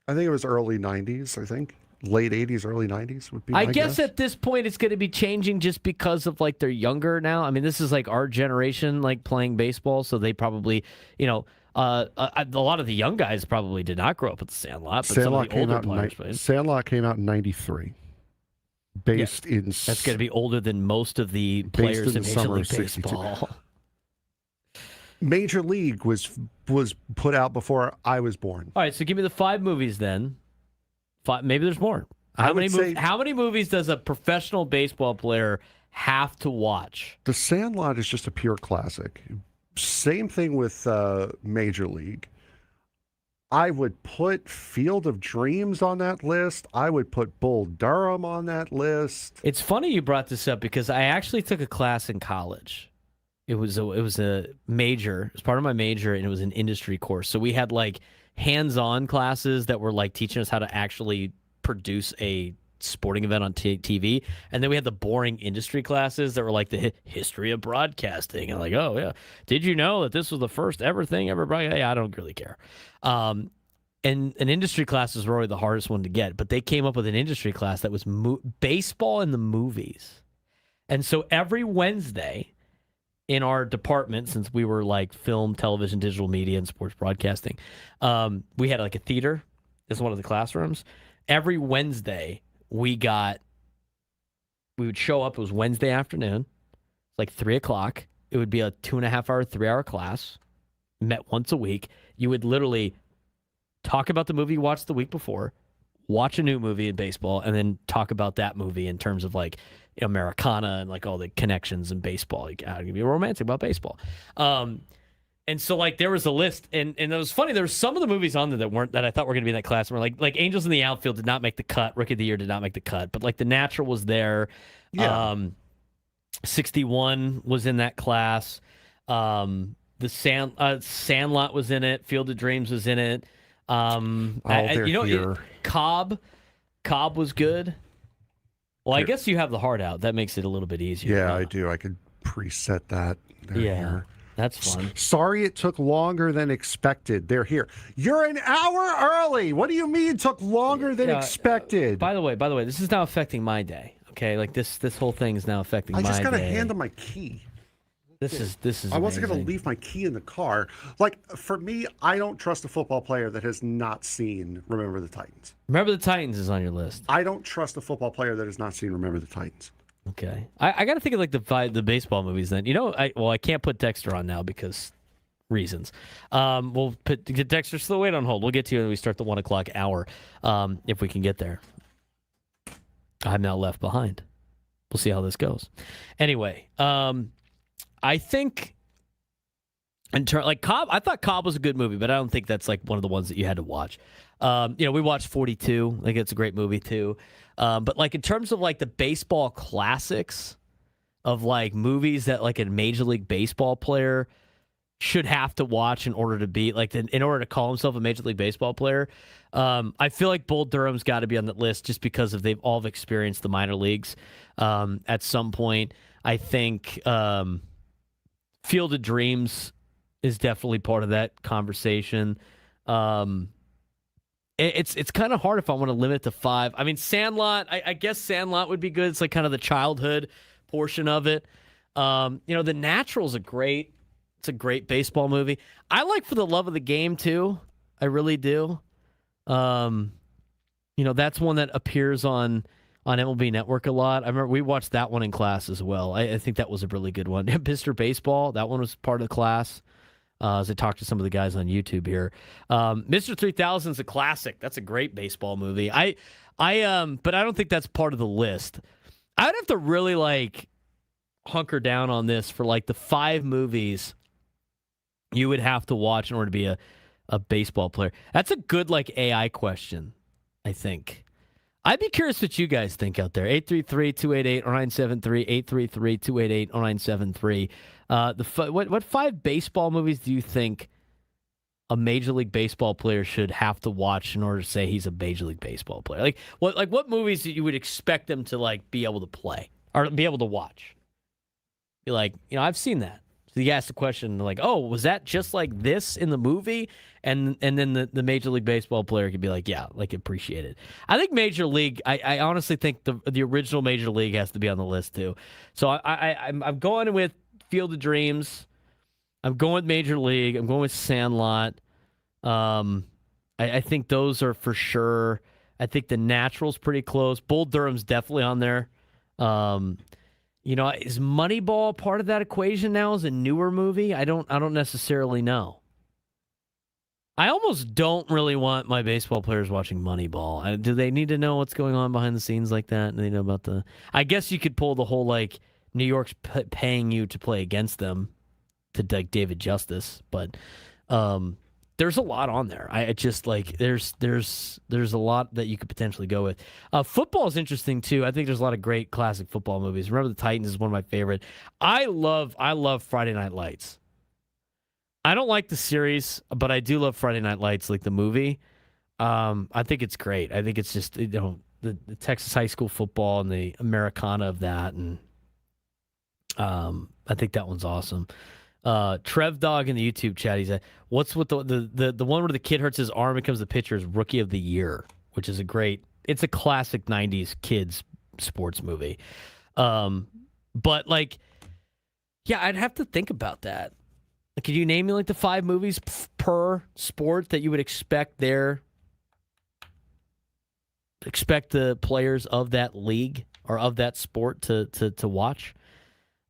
I think it was early 90s, I think. Late 80s, early 90s would be my guess. At this point it's going to be changing just because of like they're younger now. I mean, this is like our generation like playing baseball, so they probably, you know, a lot of the young guys probably did not grow up with The Sandlot, but some of the older players played. Sandlot came out in 93. That's going to be older than most of the players in Major League Baseball. Major League was put out before I was born. All right, so give me the 5 movies then. 5, maybe there's more. How many movies does a professional baseball player have to watch? The Sandlot is just a pure classic. Same thing with Major League. I would put Field of Dreams on that list. I would put Bull Durham on that list. It's funny you brought this up because I actually took a class in college. It was a major. It was part of my major, and it was an industry course. So we had like hands-on classes that were like teaching us how to actually produce a sporting event on TV. And then we had the boring industry classes that were like the history of broadcasting. And like, oh, yeah, did you know that this was the first ever thing ever broadcast? Yeah, I don't really care. And industry classes were always the hardest one to get. But they came up with an industry class that was baseball in the movies. And so every Wednesday, in our department, since we were like film, television, digital media, and sports broadcasting, we had like a theater as one of the classrooms. Every Wednesday, we would show up. It was Wednesday afternoon, like 3:00. It would be a 2.5-hour, 3-hour class, met once a week. You would literally talk about the movie you watched the week before, watch a new movie in baseball, and then talk about that movie in terms of like Americana and like all the connections in baseball. You can be romantic about baseball. And so like there was a list, and it was funny. There were some of the movies on there that I thought were going to be in that class. Where like Angels in the Outfield did not make the cut. Rookie of the Year did not make the cut. But like The Natural was there. Yeah. 61 was in that class. The Sandlot was in it. Field of Dreams was in it. They're here. Cobb was good. Well, I guess you have the heart out. That makes it a little bit easier. Yeah, I do. I could preset that. They're here. That's fun. Sorry it took longer than expected. They're here. You're an hour early. What do you mean it took longer than expected? By the way, this is now affecting my day. Okay, like this whole thing is now affecting my day. I just got to hand them my key. This is. I wasn't going to leave my key in the car. Like, for me, I don't trust a football player that has not seen Remember the Titans. Remember the Titans is on your list. I don't trust a football player that has not seen Remember the Titans. Okay, I got to think of like the baseball movies then. I can't put Dexter on now because reasons. We'll get Dexter still wait on hold. We'll get to you when we start the 1:00 hour, if we can get there. I'm now left behind. We'll see how this goes. Anyway, I think like Cobb, I thought Cobb was a good movie, but I don't think that's like one of the ones that you had to watch. We watched 42. I think it's a great movie too. But like in terms of like the baseball classics of like movies that like a Major League Baseball player should have to watch in order to be like in order to call himself a Major League Baseball player. I feel like Bull Durham's got to be on that list just because they've all experienced the minor leagues at some point. I think Field of Dreams is definitely part of that conversation. It's kind of hard if I want to limit it to 5. I mean, Sandlot, I guess Sandlot would be good. It's like kind of the childhood portion of it. The Natural's a great baseball movie. I like For the Love of the Game too. I really do. That's one that appears on MLB Network a lot. I remember we watched that one in class as well. I think that was a really good one. Mr. Baseball, that one was part of the class. As I talked to some of the guys on YouTube here. Mr. 3000 is a classic. That's a great baseball movie. But I don't think that's part of the list. I'd have to really like hunker down on this for like the 5 movies you would have to watch in order to be a baseball player. That's a good like AI question, I think. I'd be curious what you guys think out there. 833-288-0973, 833-288-0973. What 5 baseball movies do you think a Major League Baseball player should have to watch in order to say he's a Major League Baseball player? Like what movies that you would expect them to like be able to play or be able to watch? You're like, I've seen that. So you ask the question like, oh, was that just like this in the movie? And then the Major League Baseball player could be like, yeah, like appreciate it. I think Major League, I honestly think the original Major League has to be on the list too. So I'm going with Field of Dreams. I'm going with Major League. I'm going with Sandlot. I think those are for sure. I think The Natural's pretty close. Bull Durham's definitely on there. Is Moneyball part of that equation now as a newer movie? I don't necessarily know. I almost don't really want my baseball players watching Moneyball. Do they need to know what's going on behind the scenes like that? Do they know about I guess you could pull the whole like New York's paying you to play against them to like David Justice, but there's a lot on there. I just like there's a lot that you could potentially go with. Football is interesting too. I think there's a lot of great classic football movies. Remember the Titans is one of my favorite. I love Friday Night Lights. I don't like the series, but I do love Friday Night Lights, like the movie. I think it's great. I think it's just the Texas high school football and the Americana of that, and I think that one's awesome. Trev Dog in the YouTube chat, he said, "What's with the one where the kid hurts his arm and becomes the pitcher's Rookie of the Year," which is it's a classic '90s kids sports movie. But like, Yeah, I'd have to think about that. Could you name me like the 5 movies per sport that you would expect the players of that league or of that sport to watch?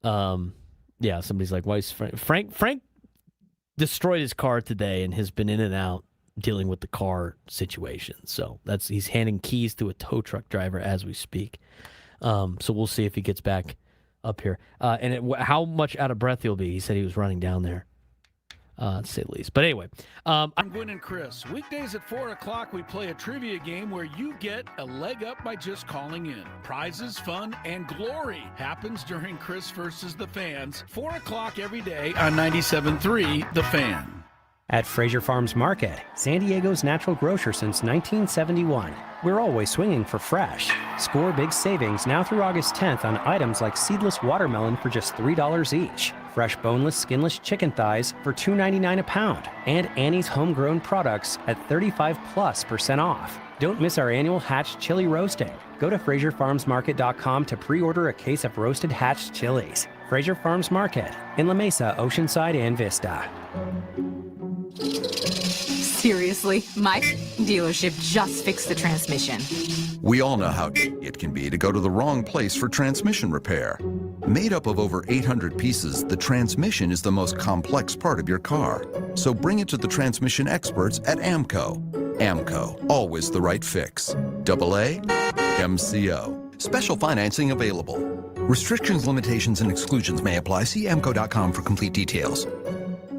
Yeah, somebody's like, why is Frank destroyed his car today and has been in and out dealing with the car situation. So he's handing keys to a tow truck driver as we speak. So we'll see if he gets back up here. How much out of breath he'll be. He said he was running down there. To say the least. But anyway. I'm Gwen and Chris. Weekdays at 4 o'clock, we play a trivia game where you get a leg up by just calling in. Prizes, fun, and glory happens during Chris versus the Fans. 4 o'clock every day on 97.3 The Fan. At Fraser Farms Market, San Diego's natural grocer since 1971. We're always swinging for fresh. Score big savings now through August 10th on items like seedless watermelon for just $3 each. Fresh boneless, skinless chicken thighs for $2.99 a pound. And Annie's homegrown products at 35+% off. Don't miss our annual hatched chili roasting. Go to FraserFarmsMarket.com to pre-order a case of roasted hatched chilies. Fraser Farms Market in La Mesa, Oceanside, and Vista. Seriously, my dealership just fixed the transmission. We all know how it can be to go to the wrong place for transmission repair. Made up of over 800 pieces, the transmission is the most complex part of your car. So bring it to the transmission experts at AMCO. AMCO, always the right fix. AA MCO. Special financing available. Restrictions, limitations, and exclusions may apply. See AMCO.com for complete details.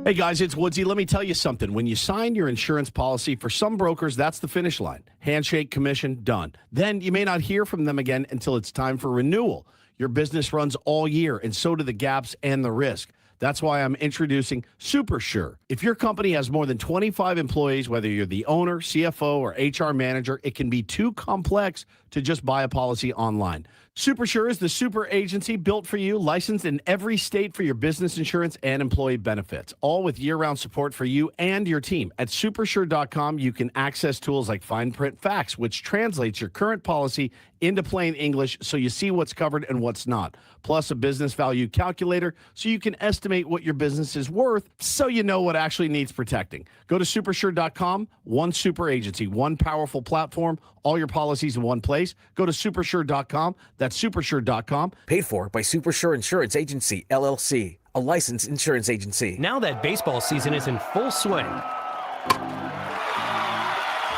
Hey guys, it's Woodsy. Let me tell you something. When you sign your insurance policy, for some brokers, that's the finish line. Handshake, commission, done. Then you may not hear from them again until it's time for renewal. Your business runs all year, and so do the gaps and the risk. That's why I'm introducing SuperSure. If your company has more than 25 employees, whether you're the owner, CFO, or HR manager, it can be too complex to just buy a policy online. SuperSure is the super agency built for you, licensed in every state for your business insurance and employee benefits, all with year-round support for you and your team. At supersure.com, you can access tools like Fine Print Facts, which translates your current policy into plain English so you see what's covered and what's not, plus a business value calculator so you can estimate what your business is worth so you know what actually needs protecting. Go to supersure.com, one super agency, one powerful platform, all your policies in one place. Go to supersure.com. That's supersure.com. Paid for by Supersure Insurance Agency, LLC, a licensed insurance agency. Now that baseball season is in full swing,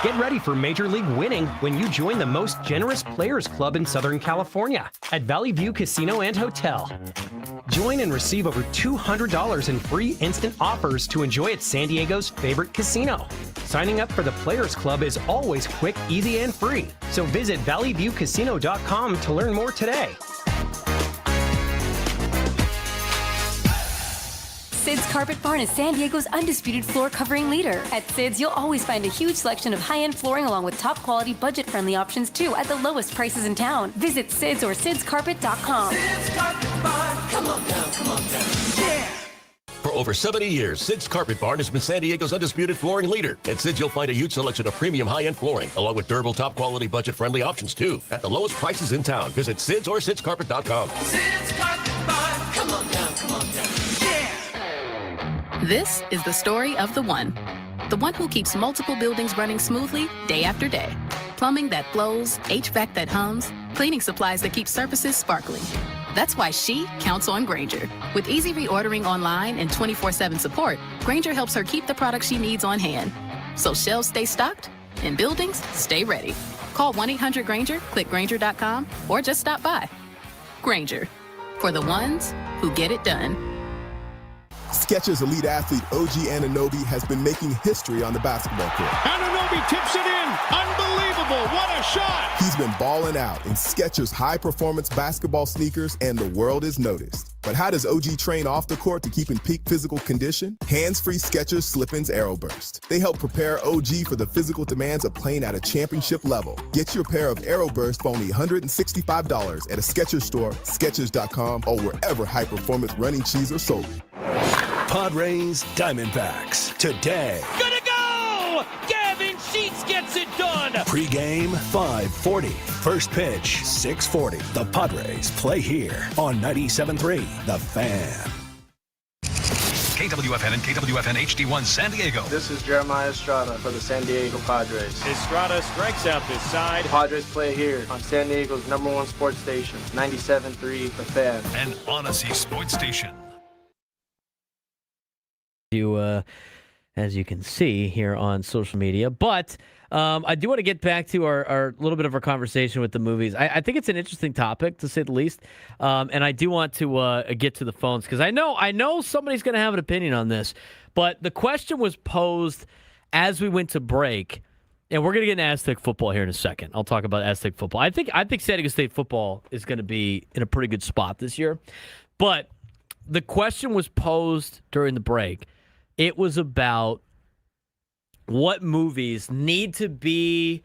get ready for Major League winning when you join the most generous Players Club in Southern California at Valley View Casino and Hotel. Join and receive over $200 in free instant offers to enjoy at San Diego's favorite casino. Signing up for the Players Club is always quick, easy, and free. So visit valleyviewcasino.com to learn more today. Sid's Carpet Barn is San Diego's undisputed floor covering leader. At Sid's, you'll always find a huge selection of high-end flooring along with top-quality, budget-friendly options, too, at the lowest prices in town. Visit Sid's or sidscarpet.com. Sid's Carpet Barn. Come on down. Yeah! For over 70 years, Sid's Carpet Barn has been San Diego's undisputed flooring leader. At Sid's, you'll find a huge selection of premium high-end flooring, along with durable, top-quality, budget-friendly options, too, at the lowest prices in town. Visit Sid's or sidscarpet.com. Sid's Carpet Barn. Come on down. Yeah! This is the story of the one who keeps multiple buildings running smoothly day after day. Plumbing that flows, HVAC that hums, cleaning supplies that keep surfaces sparkling. That's why she counts on Grainger. With easy reordering online and 24/7 support, Grainger helps her keep the products she needs on hand. So shelves stay stocked and buildings stay ready. Call 1-800-GRAINGER, click Grainger.com, or just stop by. Grainger, for the ones who get it done. Skechers elite athlete OG Anunoby has been making history on the basketball court. Anunoby tips it in. Unbelievable. What a shot. He's been balling out in Skechers high-performance basketball sneakers, and the world is noticed. But how does OG train off the court to keep in peak physical condition? Hands-free Skechers Slip-ins Aeroburst. They help prepare OG for the physical demands of playing at a championship level. Get your pair of Aeroburst for only $165 at a Skechers store, Skechers.com, or wherever high-performance running shoes are sold. Padres Diamondbacks today. Gonna go! Gavin Sheets gets it done! Pre-game 5:40. First pitch 6:40. The Padres play here on 97.3 The Fan. KWFN and KWFN HD1 San Diego. This is Jeremiah Estrada for the San Diego Padres. Estrada strikes out this side. The Padres play here on San Diego's #1 sports station, 97.3 The Fan. An Odyssey sports station. As you can see here on social media. But I do want to get back to our little bit of our conversation with the movies. I think it's an interesting topic, to say the least. And I do want to get to the phones because I know somebody's going to have an opinion on this. But the question was posed as we went to break, and we're going to get into Aztec football here in a second. I'll talk about Aztec football. I think San Diego State football is going to be in a pretty good spot this year. But the question was posed during the break. It was about what movies need to be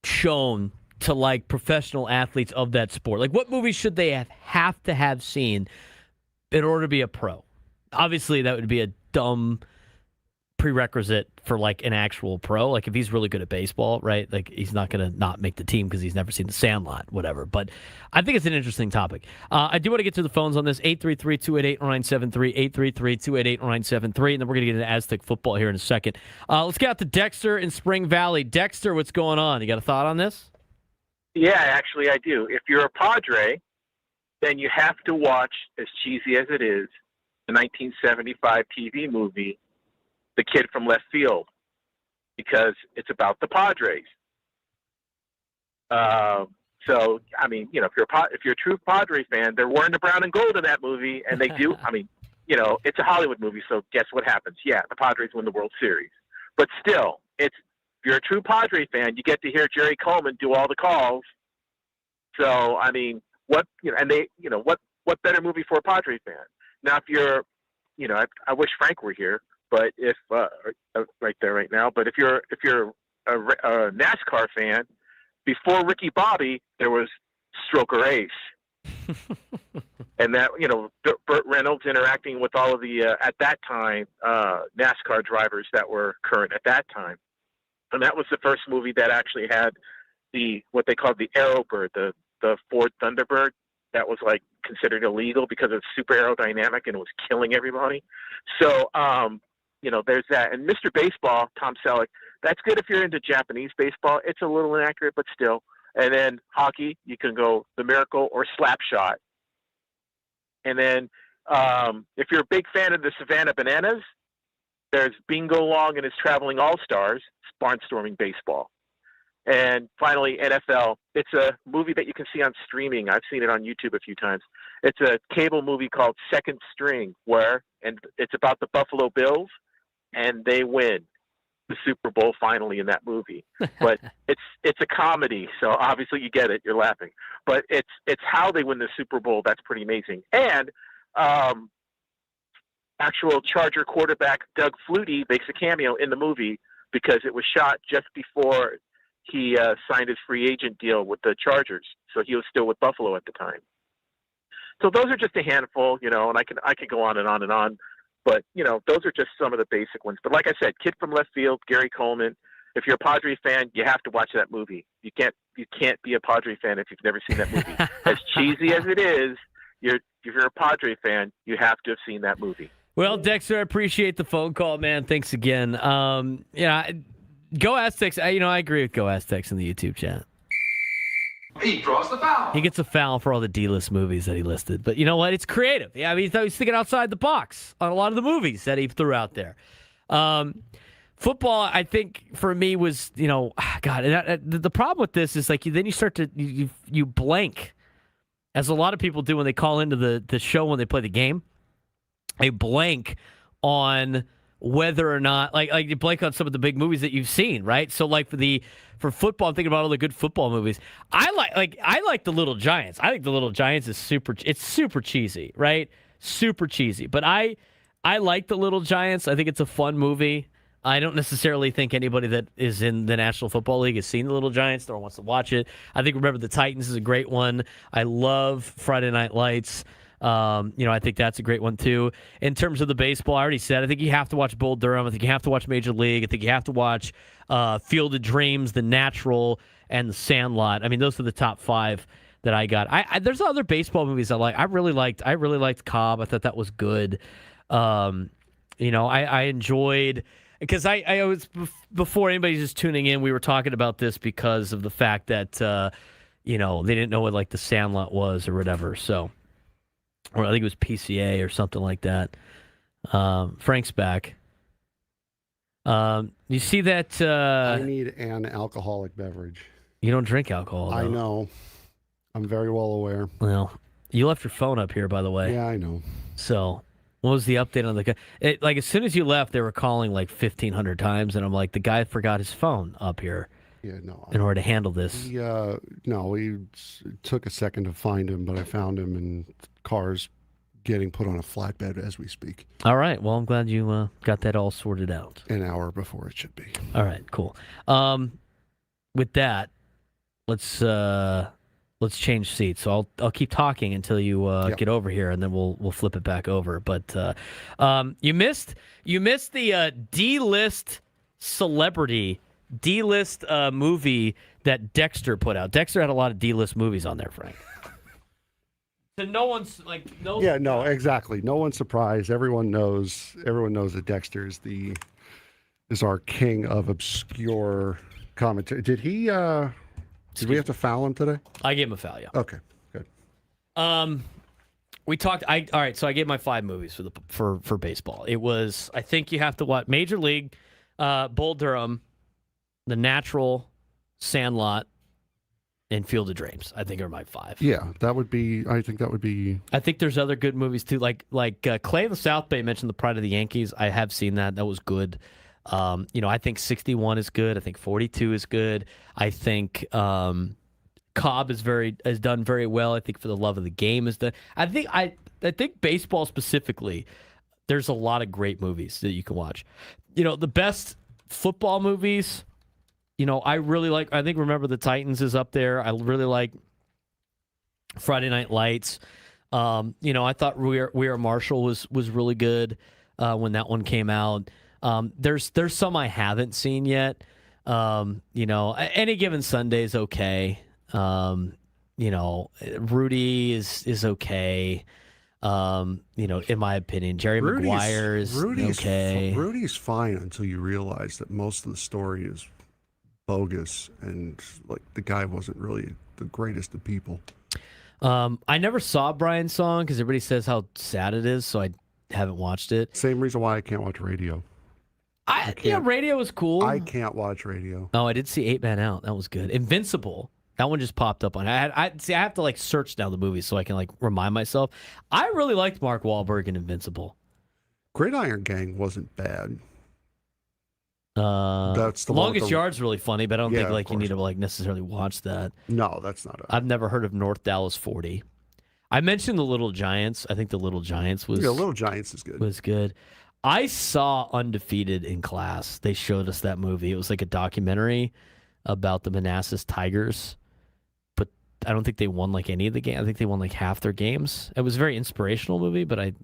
shown to like professional athletes of that sport. Like what movies should they have to have seen in order to be a pro? Obviously, that would be a dumb prerequisite for like an actual pro. Like if he's really good at baseball, right? Like he's not going to not make the team because he's never seen The Sandlot, whatever. But I think it's an interesting topic. I do want to get to the phones on this, 833-288-0973, 833-288-0973, and then we're going to get into Aztec football here in a second. Let's get out to Dexter in Spring Valley. Dexter, what's going on? You got a thought on this? Yeah, actually I do. If you're a Padre, then you have to watch, as cheesy as it is, the 1975 TV movie, The Kid from Left Field, because it's about the Padres. So, I mean, you know, if you're a true Padres fan, they're wearing the brown and gold in that movie, and they do. I mean, you know, it's a Hollywood movie, so guess what happens? Yeah, the Padres win the World Series, but still, if you're a true Padre fan, you get to hear Jerry Coleman do all the calls. So, I mean, what better movie for a Padre fan? Now, if you're, you know, I wish Frank were here. But if right there, right now. But if you're a NASCAR fan, before Ricky Bobby, there was Stroker Ace, and that Burt Reynolds interacting with all of the at that time NASCAR drivers that were current at that time, and that was the first movie that actually had what they called the Aerobird, the Ford Thunderbird. That was like considered illegal because it's super aerodynamic and it was killing everybody. So. There's that. And Mr. Baseball, Tom Selleck, that's good if you're into Japanese baseball. It's a little inaccurate, but still. And then hockey, you can go The Miracle or Slapshot. And then if you're a big fan of the Savannah Bananas, there's Bingo Long and his Traveling All-Stars, Barnstorming Baseball. And finally, NFL. It's a movie that you can see on streaming. I've seen it on YouTube a few times. It's a cable movie called Second String, and it's about the Buffalo Bills, and they win the Super Bowl finally in that movie. But it's a comedy, so obviously you get it. You're laughing, but it's how they win the Super Bowl that's pretty amazing. And actual Charger quarterback Doug Flutie makes a cameo in the movie because it was shot just before he signed his free agent deal with the Chargers, so he was still with Buffalo at the time. So those are just a handful, and I could go on and on and on, but those are just some of the basic ones. But like I said, Kid from Left Field, Gary Coleman. If you're a Padres fan, you have to watch that movie. You can't be a Padre fan if you've never seen that movie. As cheesy as it is, if you're a Padre fan, you have to have seen that movie. Well, Dexter, I appreciate the phone call, man. Thanks again. Go Aztecs. I agree with Go Aztecs in the YouTube chat. He draws the foul. He gets a foul for all the D-list movies that he listed. But you know what? It's creative. Yeah, I mean, he's thinking outside the box on a lot of the movies that he threw out there. Football, I think, for me was, God, the problem with this is like then you start to, you blank, as a lot of people do when they call into the show when they play the game. They blank on whether or not, like you blank on some of the big movies that you've seen, right? So like for football, I'm thinking about all the good football movies. I like The Little Giants. I think The Little Giants is super cheesy, right? Super cheesy. But I like The Little Giants. I think it's a fun movie. I don't necessarily think anybody that is in the National Football League has seen The Little Giants or wants to watch it. I think Remember the Titans is a great one. I love Friday Night Lights. I think that's a great one, too. In terms of the baseball, I already said, I think you have to watch Bull Durham. I think you have to watch Major League. I think you have to watch Field of Dreams, The Natural, and The Sandlot. I mean, those are the top 5 that I got. There's other baseball movies I like. I really liked Cobb. I thought that was good. I enjoyed because I was before anybody's just tuning in. We were talking about this because of the fact that they didn't know what like the Sandlot was or whatever. So, or I think it was PCA or something like that. Frank's back. You see that? I need an alcoholic beverage. You don't drink alcohol, though. I know. I'm very well aware. Well, you left your phone up here, by the way. Yeah, I know. So, what was the update on the guy? Like, as soon as you left, they were calling like 1,500 times, and I'm like, the guy forgot his phone up here. Yeah, no. In order to handle this. It took a second to find him, but I found him, and car's getting put on a flatbed as we speak. All right. Well, I'm glad you got that all sorted out. An hour before it should be. All right. Cool. With that, let's change seats. So I'll keep talking until you get over here, and then we'll flip it back over. But you missed the D-list celebrity D-list movie that Dexter put out. Dexter had a lot of D-list movies on there, Frank. So no one's like no. Yeah, no, exactly. No one's surprised. Everyone knows that Dexter is our king of obscure commentary. Did he? Did we have to foul him today? I gave him a foul. Yeah. Okay. Good. We talked. All right. So I gave my 5 movies for baseball. It was. I think you have to watch Major League, Bull Durham, The Natural, Sandlot, and Field of Dreams. I think are my 5. Yeah, that would be. I think that would be. I think there's other good movies too. Like Clay of the South Bay mentioned The Pride of the Yankees. I have seen that. That was good. I think 61 is good. I think 42 is good. I think Cobb has done very well. I think For the Love of the Game is done. I think baseball specifically, there's a lot of great movies that you can watch. The best football movies, I really like. I think Remember the Titans is up there. I really like Friday Night Lights. I thought We Are Marshall was really good when that one came out. There's some I haven't seen yet. Any Given Sunday is okay. Rudy is okay. In my opinion, Jerry Maguire is okay. Rudy's fine until you realize that most of the story is bogus and like the guy wasn't really the greatest of people. I never saw Brian's Song because everybody says how sad it is, so I haven't watched it. Same reason why I can't watch Radio. Radio was cool. I can't watch Radio. Oh, I did see 8 Man Out. That was good. Invincible. That one just popped up on. I have to search down the movies so I can remind myself. I really liked Mark Wahlberg in Invincible. Gridiron Gang wasn't bad. That's the Longest Yard's really funny, but I don't think you need to necessarily watch that. No, that's not. I've never heard of North Dallas 40. I mentioned The Little Giants. I think The Little Giants was. Yeah, Little Giants is good. Was good. I saw Undefeated in class. They showed us that movie. It was like a documentary about the Manassas Tigers, but I don't think they won any of the game. I think they won half their games. It was a very inspirational movie, but it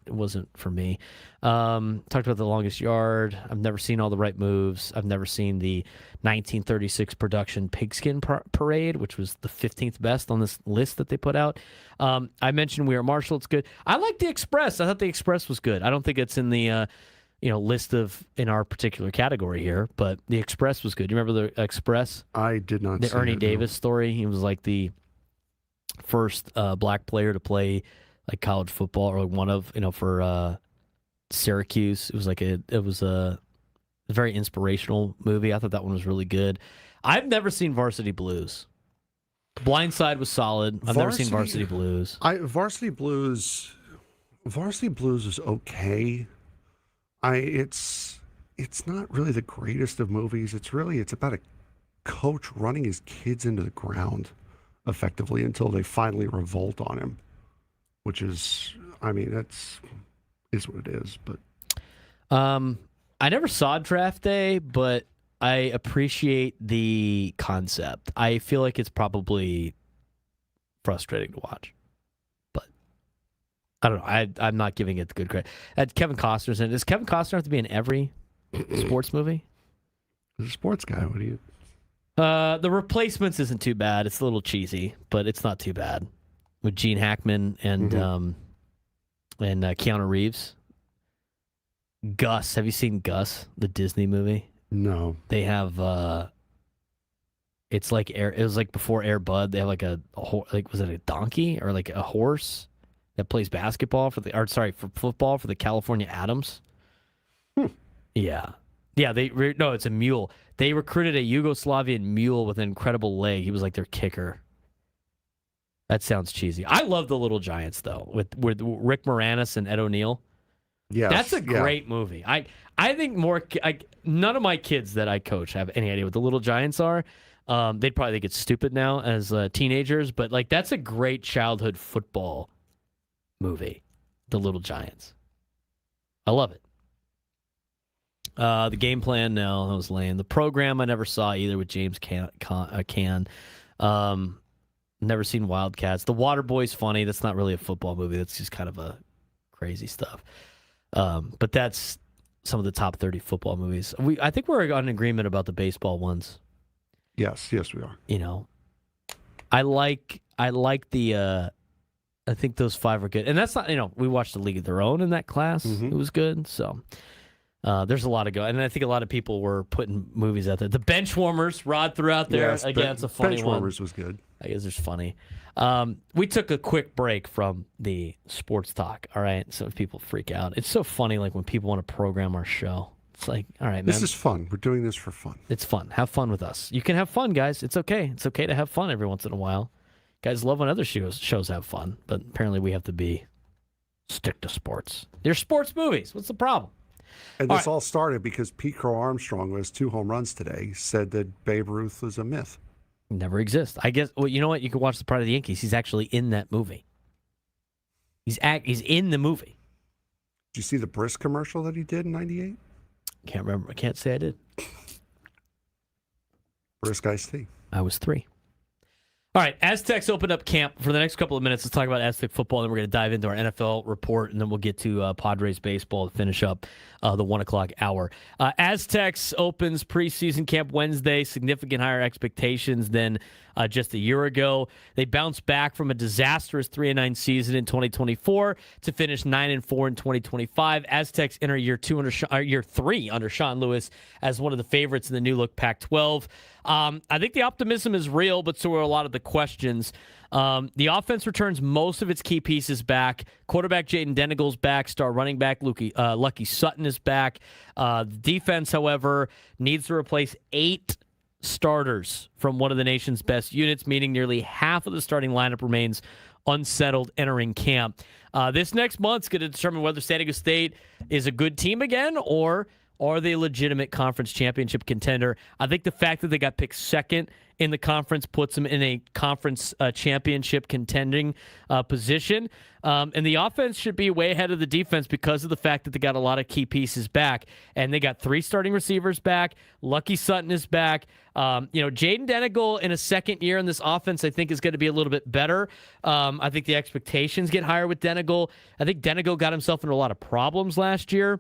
wasn't for me. Talked about The Longest Yard. I've never seen All the Right Moves. I've never seen the 1936 production Pigskin Parade, which was the 15th best on this list that they put out. I mentioned We Are Marshall. It's good. I like The Express. I thought The Express was good. I don't think it's in the list in our particular category here, but The Express was good. You remember The Express? I did not. The Ernie Davis story. He was the first black player to play college football, or one of for Syracuse. It was a very inspirational movie. I thought that one was really good. I've never seen Varsity Blues. Blindside was solid. I've never seen Varsity Blues. Varsity Blues is okay. It's not really the greatest of movies. It's about a coach running his kids into the ground effectively until they finally revolt on him, which is, is what it is. But I never saw Draft Day, but I appreciate the concept. I feel like it's probably frustrating to watch, but I don't know. I'm not giving it the good credit. Kevin Costner's in it. Does Kevin Costner have to be in every sports movie? He's a sports guy. What do you? The Replacements isn't too bad. It's a little cheesy, but it's not too bad. With Gene Hackman and Keanu Reeves. Gus. Have you seen Gus, the Disney movie? No. They have it's like Air. It was like before Air Bud. They have like was it a donkey or like a horse that plays basketball for for football for the California Atoms? Yeah. Yeah, no, it's a mule. They recruited a Yugoslavian mule with an incredible leg. He was like their kicker. That sounds cheesy. I love The Little Giants though, with Rick Moranis and Ed O'Neill. Yeah, that's a great movie. I think none of my kids that I coach have any idea what The Little Giants are. They'd probably think it's stupid now as teenagers, but like that's a great childhood football movie, The Little Giants. I love it. The game plan, no, that was lame. The program I never saw either with James Can. Never seen Wildcats. The Waterboy's funny. That's not really a football movie. That's just kind of a crazy stuff. But that's some of the top 30 football movies. I think we're on agreement about the baseball ones. Yes, we are. You know, I like the. I think those 5 are good, and that's not. We watched the League of Their Own in that class. It was good. So. There's a lot of and I think a lot of people were putting movies out there. The Benchwarmers, Rod threw out there. Yes, again, it's a funny one. Benchwarmers was good. I guess it's funny. We took a quick break from the sports talk, all right? So if people freak out. It's so funny, like, when people want to program our show. It's like, all right, man. This is fun. We're doing this for fun. It's fun. Have fun with us. You can have fun, guys. It's okay. It's okay to have fun every once in a while. Guys love when other shows have fun, but apparently we have to stick to sports. They're sports movies. What's the problem? And this all started because Pete Crow Armstrong, who has 2 home runs today, said that Babe Ruth was a myth. Never exists. I guess. Well, you know what? You can watch The Pride of the Yankees. He's actually in that movie. He's in the movie. Did you see the Brisk commercial that he did in '98? Can't remember. I can't say I did. Brisk iced tea. I was 3. All right, Aztecs opened up camp. For the next couple of minutes, let's talk about Aztec football, and then we're going to dive into our NFL report, and then we'll get to Padres baseball to finish up the 1 o'clock hour. Aztecs opens preseason camp Wednesday, significant higher expectations than just a year ago. They bounced back from a disastrous 3-9 season in 2024 to finish 9-4 in 2025. Aztecs enter year 3 under Sean Lewis as one of the favorites in the new look Pac-12. I think the optimism is real, but so are a lot of the questions. The offense returns most of its key pieces back. Quarterback Jaden Denigle's back. Star running back Lucky Sutton is back. The defense, however, needs to replace 8 starters from one of the nation's best units, meaning nearly half of the starting lineup remains unsettled entering camp. This next month's going to determine whether San Diego State is a good team again or are they a legitimate conference championship contender. I think the fact that they got picked second in the conference puts them in a conference championship contending position. And the offense should be way ahead of the defense because of the fact that they got a lot of key pieces back. And they got 3 starting receivers back. Lucky Sutton is back. Jaden Denigle in a second year in this offense, I think, is going to be a little bit better. I think the expectations get higher with Denigle. I think Denigle got himself into a lot of problems last year.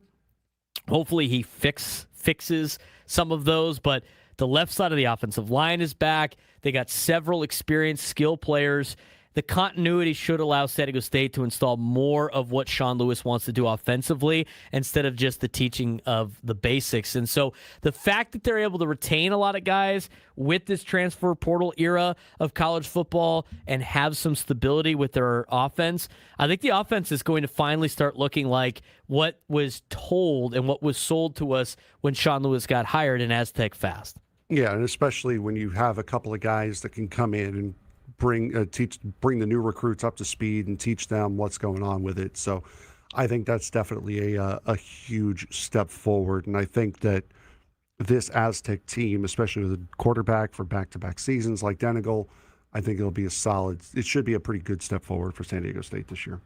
Hopefully he fixes some of those, but the left side of the offensive line is back. They got several experienced skill players. The continuity should allow San Diego State to install more of what Sean Lewis wants to do offensively instead of just the teaching of the basics. And so the fact that they're able to retain a lot of guys with this transfer portal era of college football and have some stability with their offense, I think the offense is going to finally start looking like what was told and what was sold to us when Sean Lewis got hired in Aztec Fast. Yeah, and especially when you have a couple of guys that can come in and bring the new recruits up to speed and teach them what's going on with it. So I think that's definitely a huge step forward. And I think that this Aztec team, especially with a quarterback for back-to-back seasons like Denigle, I think it should be a pretty good step forward for San Diego State this year.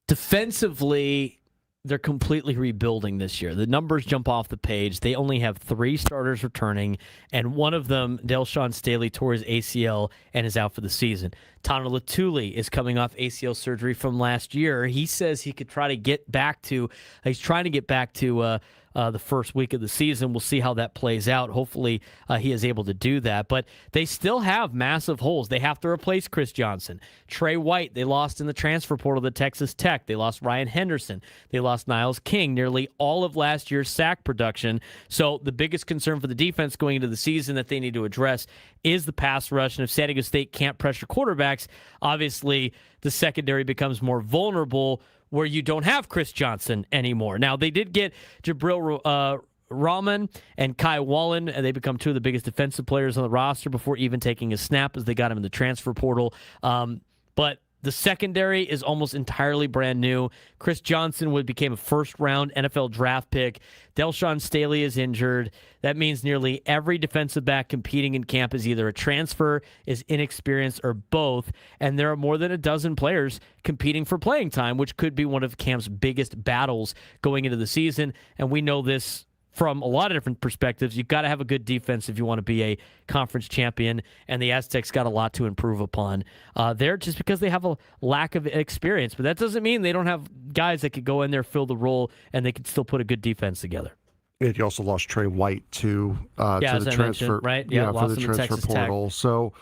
Defensively, they're completely rebuilding this year. The numbers jump off the page. They only have 3 starters returning, and one of them, Delshawn Staley, tore his ACL and is out for the season. Tana Latuli is coming off ACL surgery from last year. He says he could try to get back to. He's trying to get back to the first week of the season. We'll see how that plays out. Hopefully, he is able to do that. But they still have massive holes. They have to replace Chris Johnson. Trey White, they lost in the transfer portal to Texas Tech. They lost Ryan Henderson. They lost Niles King, nearly all of last year's sack production. So the biggest concern for the defense going into the season that they need to address is the pass rush. And if San Diego State can't pressure quarterbacks, obviously the secondary becomes more vulnerable where you don't have Chris Johnson anymore. Now, they did get Jabril Rahman and Kai Wallen, and they become two of the biggest defensive players on the roster before even taking a snap as they got him in the transfer portal. But the secondary is almost entirely brand new. Chris Johnson became a first-round NFL draft pick. Delshawn Staley is injured. That means nearly every defensive back competing in camp is either a transfer, is inexperienced, or both. And there are more than a dozen players competing for playing time, which could be one of camp's biggest battles going into the season. And we know this from a lot of different perspectives. You've got to have a good defense if you want to be a conference champion, and the Aztecs got a lot to improve upon there just because they have a lack of experience. But that doesn't mean they don't have guys that could go in there, fill the role, and they could still put a good defense together. And you also lost Trey White to the transfer, right? Yeah, lost for the him to transfer Texas portal. Tech. So,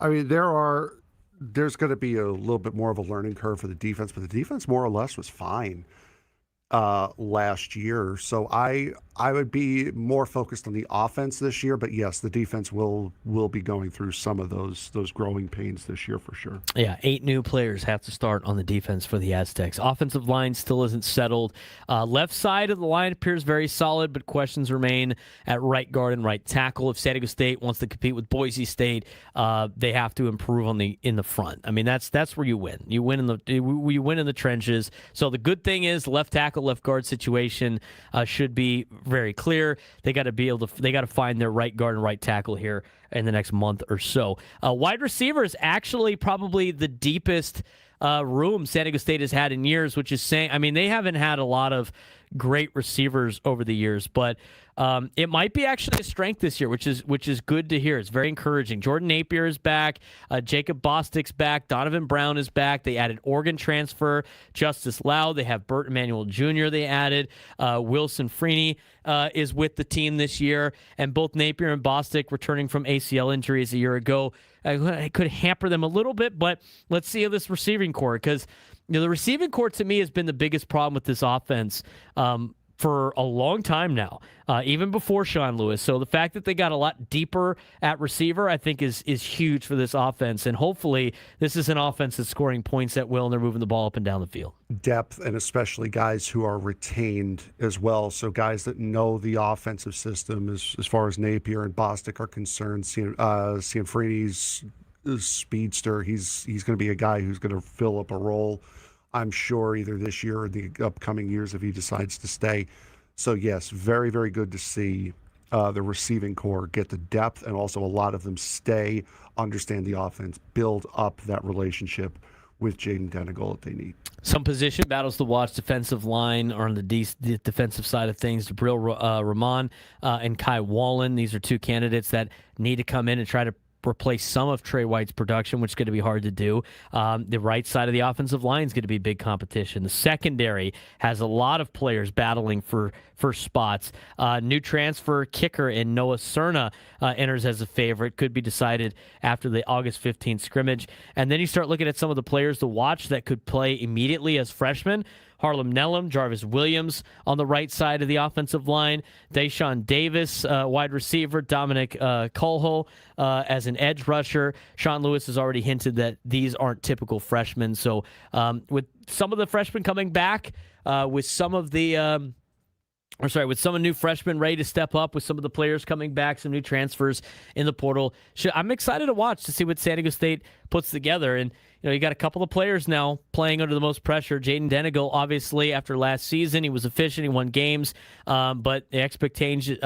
I mean, there's going to be a little bit more of a learning curve for the defense, but the defense more or less was fine last year. So I would be more focused on the offense this year, but yes, the defense will be going through some of those growing pains this year for sure. Yeah, 8 new players have to start on the defense for the Aztecs. Offensive line still isn't settled. Left side of the line appears very solid, but questions remain at right guard and right tackle. If San Diego State wants to compete with Boise State, they have to improve in the front. I mean, that's where you win. You win in the trenches. So the good thing is left tackle, left guard situation should be very clear. They got to find their right guard and right tackle here in the next month or so. Wide receiver is actually probably the deepest room San Diego State has had in years, which is saying, I mean, they haven't had a lot of great receivers over the years, but it might be actually a strength this year, which is good to hear. It's very encouraging. Jordan Napier is back. Jacob Bostic's back. Donovan Brown is back. They added Oregon transfer Justice Lau. They have Burt Emanuel Jr. They added. Wilson Freeney is with the team this year, and both Napier and Bostic returning from ACL injuries a year ago. It could hamper them a little bit, but let's see how this receiving core, because the receiving core to me has been the biggest problem with this offense for a long time now, even before Sean Lewis. So the fact that they got a lot deeper at receiver, I think, is huge for this offense. And hopefully this is an offense that's scoring points at will and they're moving the ball up and down the field. Depth, and especially guys who are retained as well. So guys that know the offensive system as far as Napier and Bostic are concerned. Cianfrini's speedster. He's going to be a guy who's going to fill up a role, I'm sure, either this year or the upcoming years if he decides to stay. So, yes, very, very good to see the receiving core get the depth, and also a lot of them stay, understand the offense, build up that relationship with Jaden Denegal if they need. Some position battles to watch. Defensive line or on the defensive side of things, Jabril Rahman and Kai Wallen. These are two candidates that need to come in and try to replace some of Trey White's production, which is going to be hard to do. The right side of the offensive line is going to be big competition. The secondary has a lot of players battling for spots. New transfer kicker in Noah Cerna enters as a favorite. Could be decided after the August 15th scrimmage. And then you start looking at some of the players to watch that could play immediately as freshmen. Harlem Nellam, Jarvis Williams on the right side of the offensive line, Deshaun Davis, wide receiver, Dominic Culho as an edge rusher. Sean Lewis has already hinted that these aren't typical freshmen. So with some of the freshmen coming back, with some of the with some new freshmen ready to step up, with some of the players coming back, some new transfers in the portal, I'm excited to watch to see what San Diego State puts together. And you got a couple of players now playing under the most pressure. Jaden Denigal, obviously, after last season, he was efficient. He won games, but the expectations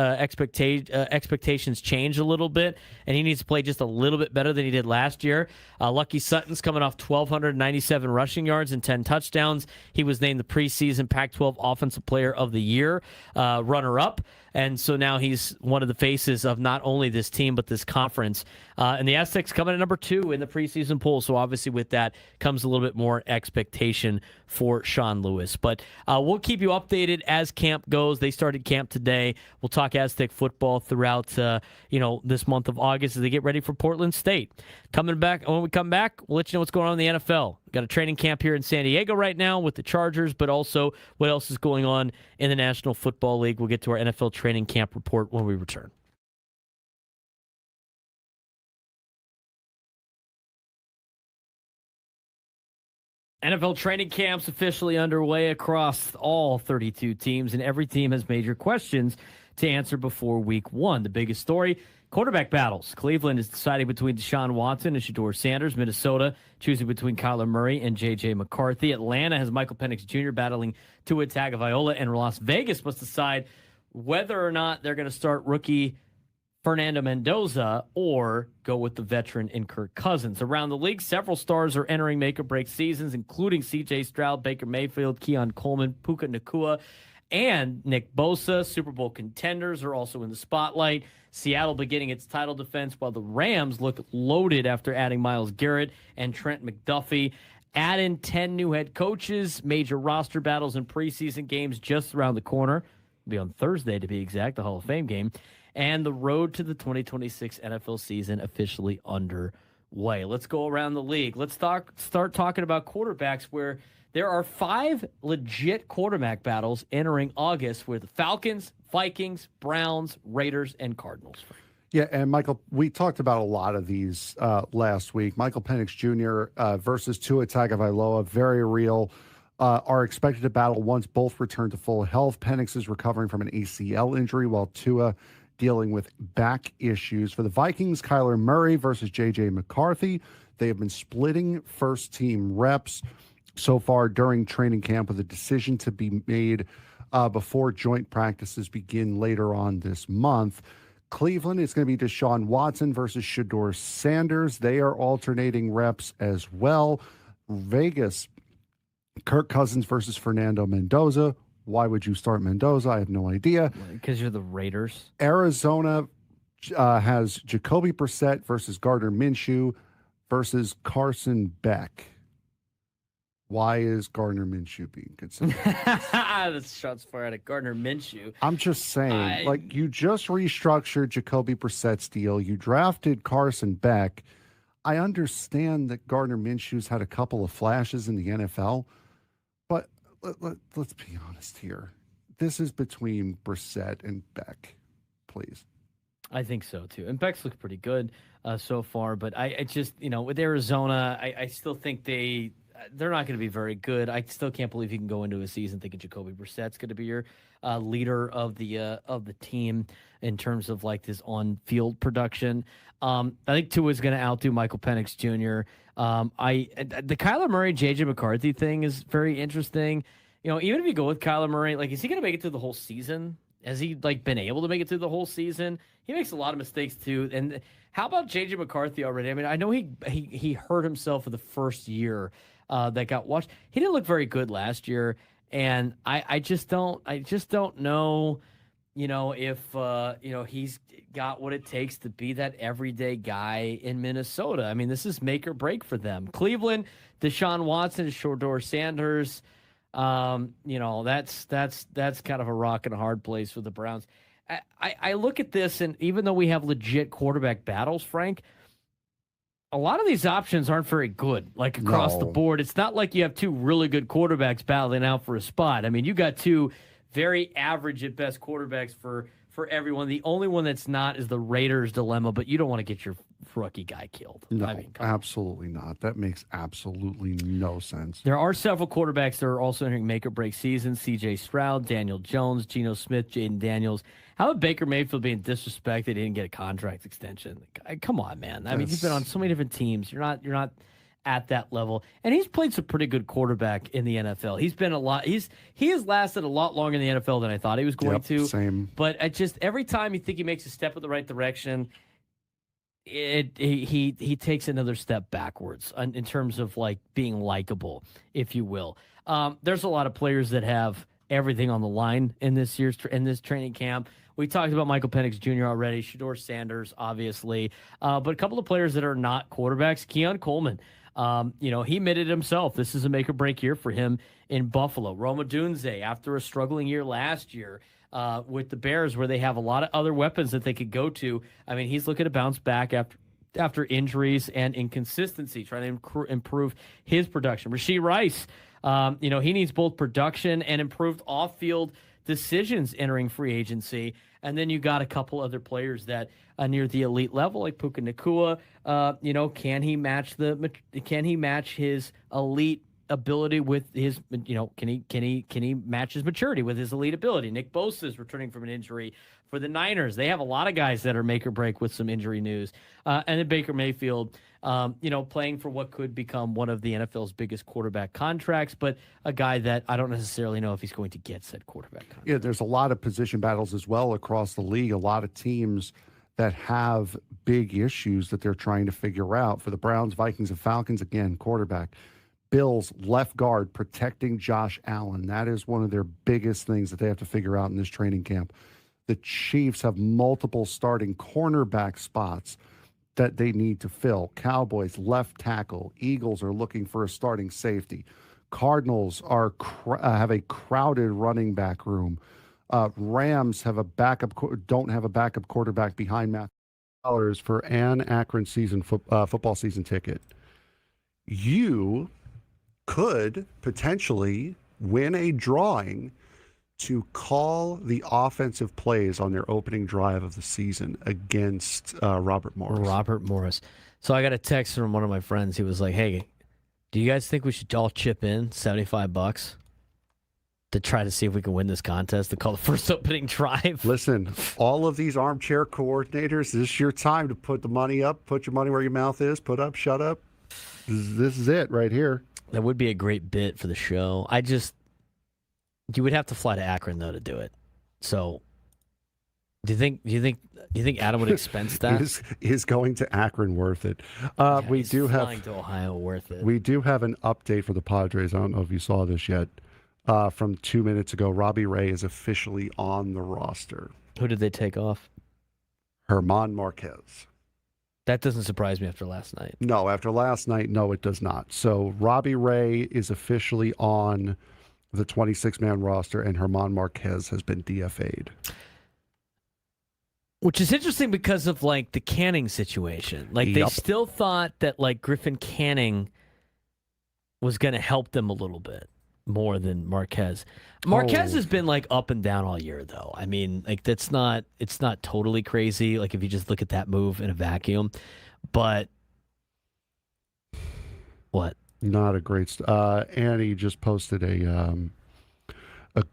changed a little bit, and he needs to play just a little bit better than he did last year. Lucky Sutton's coming off 1,297 rushing yards and 10 touchdowns. He was named the preseason Pac-12 Offensive Player of the Year runner-up. And so now he's one of the faces of not only this team, but this conference. And the Aztecs come in at number 2 in the preseason poll. So obviously with that comes a little bit more expectation for Sean Lewis. But we'll keep you updated as camp goes. They started camp today. We'll talk Aztec football throughout this month of August as they get ready for Portland State. Coming back, when we come back, we'll let you know what's going on in the NFL. We've got a training camp here in San Diego right now with the Chargers, but also what else is going on in the National Football League. We'll get to our NFL training camp report when we return. NFL training camps officially underway across all 32 teams, and every team has major questions to answer before week 1. The biggest story, quarterback battles. Cleveland is deciding between Deshaun Watson and Shedeur Sanders. Minnesota choosing between Kyler Murray and J.J. McCarthy. Atlanta has Michael Penix Jr. battling Tua Tagovailoa, and Las Vegas must decide whether or not they're going to start rookie Fernando Mendoza or go with the veteran in Kirk Cousins. Around the league, several stars are entering make-or-break seasons, including C.J. Stroud, Baker Mayfield, Keon Coleman, Puka Nacua, and Nick Bosa. Super Bowl contenders are also in the spotlight. Seattle beginning its title defense, while the Rams look loaded after adding Myles Garrett and Trent McDuffie. Add in 10 new head coaches, major roster battles and preseason games just around the corner. It'll be on Thursday, to be exact, the Hall of Fame game. And the road to the 2026 NFL season officially underway. Let's go around the league. Let's start talking about quarterbacks, where there are 5 legit quarterback battles entering August with the Falcons, Vikings, Browns, Raiders, and Cardinals. Yeah, and Michael, we talked about a lot of these last week. Michael Penix Jr. Versus Tua Tagovailoa, very real. Are expected to battle once both return to full health. Penix is recovering from an ACL injury, while Tua dealing with back issues. For the Vikings, Kyler Murray versus J.J. McCarthy. They have been splitting first-team reps so far during training camp, with a decision to be made before joint practices begin later on this month. Cleveland is going to be Deshaun Watson versus Shedeur Sanders. They are alternating reps as well. Vegas, Kirk Cousins versus Fernando Mendoza. Why would you start Mendoza? I have no idea. Because you're the Raiders. Arizona has Jacoby Brissett versus Gardner Minshew versus Carson Beck. Why is Gardner Minshew being considered? That's shots fired at Gardner Minshew. I'm just saying, you just restructured Jacoby Brissett's deal. You drafted Carson Beck. I understand that Gardner Minshew's had a couple of flashes in the NFL, but let's be honest here. This is between Brissett and Beck, please. I think so, too. And Beck's looked pretty good so far, but I just, with Arizona, I still think they're not going to be very good. I still can't believe you can go into a season thinking Jacoby Brissett's going to be your leader of the team in terms of this on-field production. I think Tua is going to outdo Michael Penix Jr. The Kyler Murray, J.J. McCarthy thing is very interesting. Even if you go with Kyler Murray, is he going to make it through the whole season? Has he been able to make it through the whole season? He makes a lot of mistakes too. And how about J.J. McCarthy already? I mean, I know he hurt himself for the first year that got watched. He didn't look very good last year, and I just don't know, if he's got what it takes to be that everyday guy in Minnesota. I mean, this is make or break for them. Cleveland, Deshaun Watson, Shedeur Sanders. That's kind of a rock and a hard place for the Browns. I look at this, and even though we have legit quarterback battles, Frank, a lot of these options aren't very good, across the board. It's not like you have 2 really good quarterbacks battling out for a spot. I mean, you got 2 very average at best quarterbacks for everyone. The only one that's not is the Raiders' dilemma, but you don't want to get your rookie guy killed. No, absolutely not. That makes absolutely no sense. There are several quarterbacks that are also entering make-or-break seasons. C.J. Stroud, Daniel Jones, Geno Smith, Jaden Daniels. How about Baker Mayfield being disrespected? He didn't get a contract extension. Come on, man. I mean, you've been on so many different teams. You're not at that level. And he's played some pretty good quarterback in the NFL. He's been he has lasted a lot longer in the NFL than I thought he was going to. Same. But every time you think he makes a step in the right direction, he takes another step backwards in terms of like being likable, if you will. There's a lot of players that have everything on the line in this training camp. We talked about Michael Penix Jr. already, Shedeur Sanders, obviously, but a couple of players that are not quarterbacks. Keon Coleman, he admitted himself this is a make or break year for him in Buffalo. Roma Dunze, after a struggling year last year with the Bears, where they have a lot of other weapons that they could go to. I mean, he's looking to bounce back after injuries and inconsistency, trying to improve his production. Rashee Rice, he needs both production and improved off-field decisions entering free agency. And then you got a couple other players that are near the elite level, like Puka Nacua. Can he match his elite ability with his, can he match his maturity with his elite ability? Nick Bosa is returning from an injury for the Niners. They have a lot of guys that are make or break with some injury news. And then Baker Mayfield, playing for what could become one of the NFL's biggest quarterback contracts, but a guy that I don't necessarily know if he's going to get said quarterback contract. Yeah, there's a lot of position battles as well across the league. A lot of teams that have big issues that they're trying to figure out. For the Browns, Vikings, and Falcons, again, quarterback. Bills, left guard, protecting Josh Allen. That is one of their biggest things that they have to figure out in this training camp. The Chiefs have multiple starting cornerback spots that they need to fill. Cowboys, left tackle. Eagles are looking for a starting safety. Cardinals have a crowded running back room. Rams have don't have a backup quarterback behind Matthew $1 for an Akron football season ticket. You could potentially win a drawing to call the offensive plays on their opening drive of the season against Robert Morris. So I got a text from one of my friends. He was like, hey, do you guys think we should all chip in $75 to try to see if we can win this contest to call the first opening drive? Listen, all of these armchair coordinators, this is your time to put the money up, put your money where your mouth is, put up, shut up. This is it right here. That would be a great bit for the show. You would have to fly to Akron though to do it. So, do you think Adam would expense that? Is going to Akron worth it? We do have flying to Ohio worth it. We do have an update for the Padres. I don't know if you saw this yet. From 2 minutes ago, Robbie Ray is officially on the roster. Who did they take off? Germán Márquez. That doesn't surprise me after last night. No, after last night, no, it does not. So Robbie Ray is officially on the 26-man roster, and Germán Márquez has been DFA'd. Which is interesting because of, like, the Canning situation. Like, they still thought that, like, Griffin Canning was going to help them a little bit more than Márquez. Márquez has been, like, up and down all year, though. I mean, like, it's not totally crazy, like, if you just look at that move in a vacuum. But what? Not a great Annie just posted a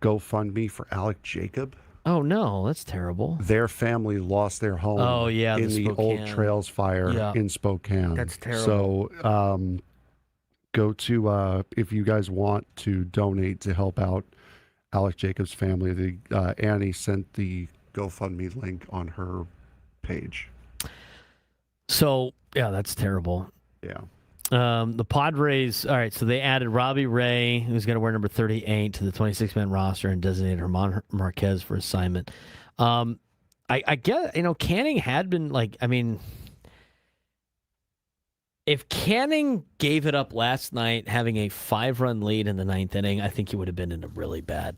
GoFundMe for Alec Jacob. Oh, no, that's terrible. Their family lost their home in the Old Trails fire in Spokane. That's terrible. So go to, if you guys want to donate to help out Alec Jacob's family, Annie sent the GoFundMe link on her page. So, yeah, that's terrible. Yeah. The Padres, all right, so they added Robbie Ray, who's going to wear number 38, to the 26-man roster and designated Germán Márquez for assignment. I guess, Canning had been, like, I mean, if Canning gave it up last night, having a 5-run lead in the 9th inning, I think he would have been in a really bad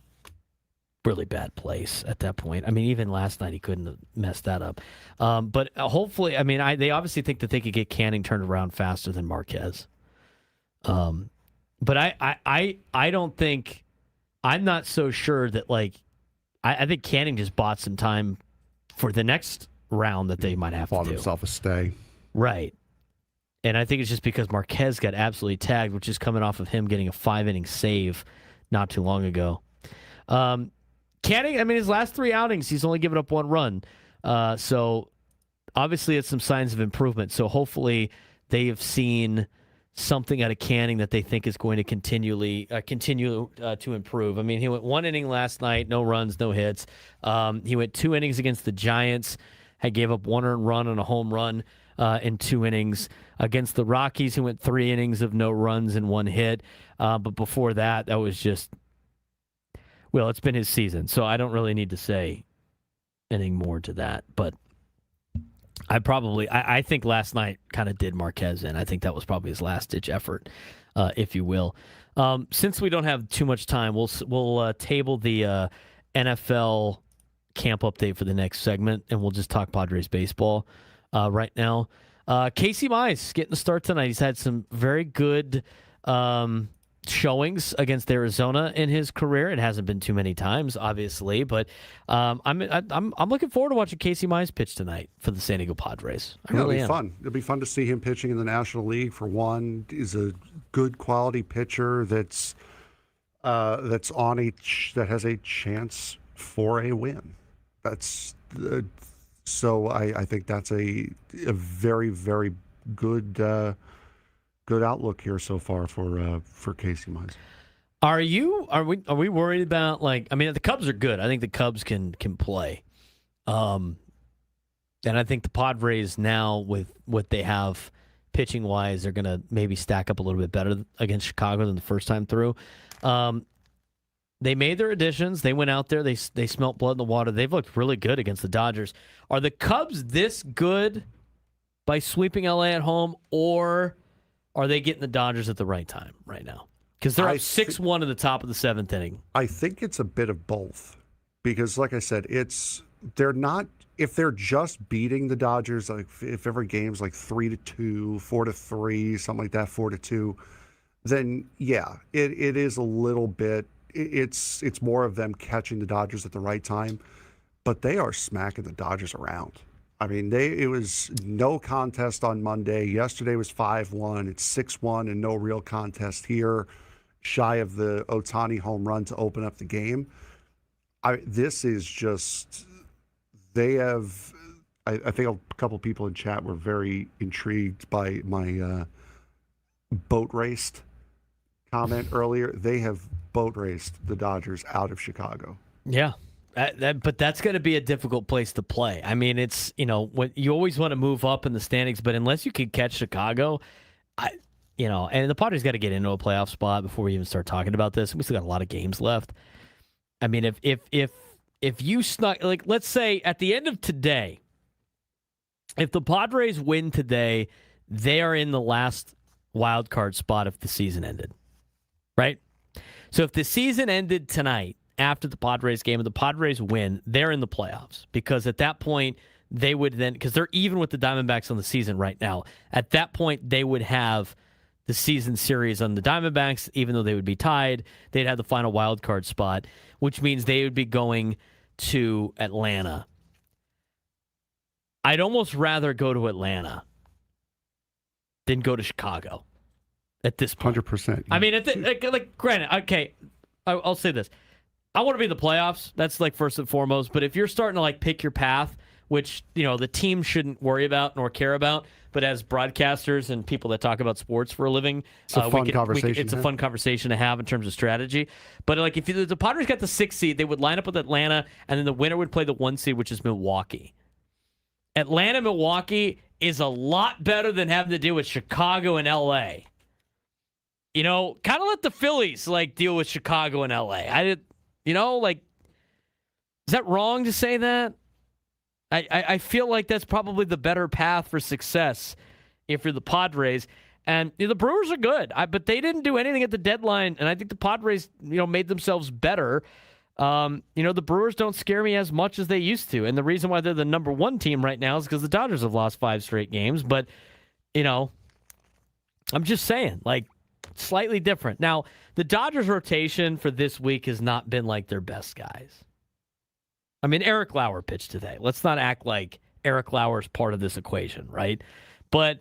place at that point. I mean, even last night he couldn't have messed that up. But hopefully, I mean, they obviously think that they could get Canning turned around faster than Márquez. But I don't think, I'm not so sure that, like, I think Canning just bought some time for the next round that they might have to do. Bought himself a stay. Right. And I think it's just because Márquez got absolutely tagged, which is coming off of him getting a 5-inning save not too long ago. Canning, I mean, his last 3 outings, he's only given up 1 run. So obviously it's some signs of improvement. So hopefully they have seen something out of Canning that they think is going to continue to improve. I mean, he went 1 inning last night, no runs, no hits. He went 2 innings against the Giants, gave up 1 earned run and a home run in 2 innings. Against the Rockies, he went 3 innings of no runs and 1 hit. But before that, that was just, well, it's been his season, so I don't really need to say anything more to that. But I think last night kind of did Márquez in. I think that was probably his last-ditch effort, if you will. Since we don't have too much time, we'll table the NFL camp update for the next segment, and we'll just talk Padres baseball right now. Casey Mize getting the start tonight. He's had some very good showings against Arizona in his career. It hasn't been too many times, obviously, but I'm looking forward to watching Casey Mize pitch tonight for the San Diego Padres. It'll be fun. It'll be fun to see him pitching in the National League. For one, he's a good quality pitcher that has a chance for a win. So I think that's a very, very good outlook here so far for Casey Mize. Are we worried about, like, I mean, the Cubs are good. I think the Cubs can play. And I think the Padres now, with what they have pitching wise, are going to maybe stack up a little bit better against Chicago than the first time through. They made their additions. They went out there. They smelt blood in the water. They've looked really good against the Dodgers. Are the Cubs this good by sweeping LA at home, or are they getting the Dodgers at the right time right now? Because they're up 6-1 in the top of the 7th inning. I think it's a bit of both. Because, like I said, they're not, if they're just beating the Dodgers, like if every game's like 3-2, 4-3, something like that, 4-2, then yeah, it is a little bit. It's more of them catching the Dodgers at the right time, but they are smacking the Dodgers around. I mean, it was no contest on Monday. Yesterday was 5-1. It's 6-1 and no real contest here, shy of the Ohtani home run to open up the game. This is just, they have, I think a couple people in chat were very intrigued by my boat raced comment earlier. They have boat raced the Dodgers out of Chicago. Yeah. But that's going to be a difficult place to play. I mean, it's, you always want to move up in the standings, but unless you can catch Chicago, and the Padres got to get into a playoff spot before we even start talking about this. We still got a lot of games left. I mean, if you snuck, like, let's say at the end of today, if the Padres win today, they are in the last wild card spot if the season ended, right? So if the season ended tonight, after the Padres game and the Padres win, they're in the playoffs, because at that point they would then, because they're even with the Diamondbacks on the season right now, at that point they would have the season series on the Diamondbacks, even though they would be tied. They'd have the final wild card spot, which means they would be going to Atlanta. I'd almost rather go to Atlanta than go to Chicago at this point. 100%. I mean, granted, okay, I'll say this. I want to be in the playoffs. That's like first and foremost. But if you're starting to like pick your path, which, the team shouldn't worry about nor care about, but as broadcasters and people that talk about sports for a living, it's a fun conversation. It's a fun conversation to have in terms of strategy. But like, if the Padres got the 6th seed, they would line up with Atlanta, and then the winner would play the 1 seed, which is Milwaukee. Atlanta-Milwaukee is a lot better than having to deal with Chicago and L.A. Kind of let the Phillies deal with Chicago and L.A. Is that wrong to say that? I feel like that's probably the better path for success if you're the Padres. And the Brewers are good, but they didn't do anything at the deadline, and I think the Padres, made themselves better. The Brewers don't scare me as much as they used to, and the reason why they're the number 1 team right now is because the Dodgers have lost 5 straight games. But, I'm just saying, slightly different. Now, the Dodgers rotation for this week has not been like their best guys. I mean, Eric Lauer pitched today. Let's not act like Eric Lauer is part of this equation, right? But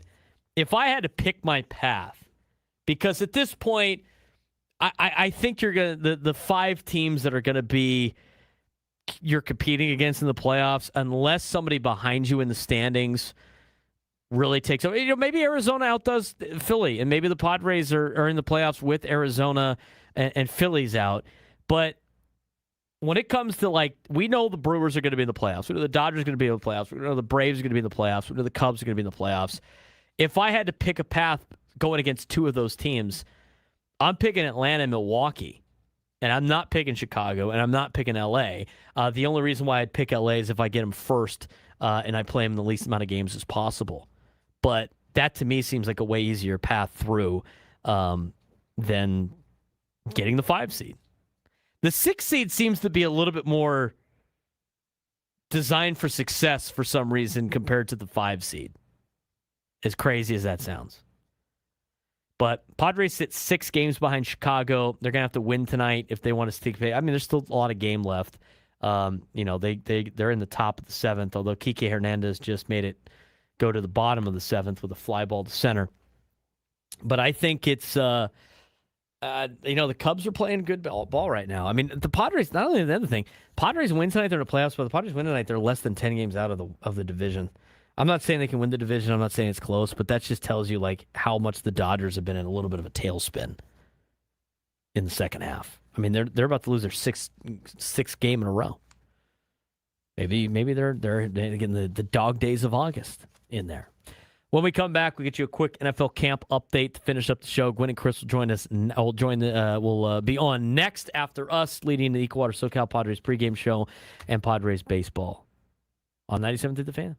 if I had to pick my path, because at this point, I think you're gonna the 5 teams that are gonna be you're competing against in the playoffs, unless somebody behind you in the standings really takes over. Maybe Arizona outdoes Philly, and maybe the Padres are in the playoffs with Arizona and Philly's out. But when it comes to, like, we know the Brewers are going to be in the playoffs. We know the Dodgers are going to be in the playoffs. We know the Braves are going to be in the playoffs. We know the Cubs are going to be in the playoffs. If I had to pick a path going against two of those teams, I'm picking Atlanta and Milwaukee. And I'm not picking Chicago, and I'm not picking L.A. The only reason why I'd pick L.A. is if I get them first and I play them the least amount of games as possible. But that, to me, seems like a way easier path through than getting the 5 seed. The 6 seed seems to be a little bit more designed for success for some reason compared to the 5 seed, as crazy as that sounds. But Padres sit 6 games behind Chicago. They're going to have to win tonight if they want to stick. I mean, there's still a lot of game left. They're in the top of the 7th, although Kike Hernandez just made it go to the bottom of the 7th with a fly ball to center. But I think it's, the Cubs are playing good ball right now. I mean, the Padres, not only the other thing, Padres win tonight, they're in the playoffs, but the Padres win tonight, they're less than 10 games out of the division. I'm not saying they can win the division. I'm not saying it's close, but that just tells you, like, how much the Dodgers have been in a little bit of a tailspin in the second half. I mean, they're about to lose their sixth game in a row. Maybe they're getting the dog days of August in there. When we come back, we get you a quick NFL camp update to finish up the show. Gwen and Chris will join us. We'll be on next after us, leading the Equal Water SoCal Padres pregame show and Padres baseball on 97 to the Fan.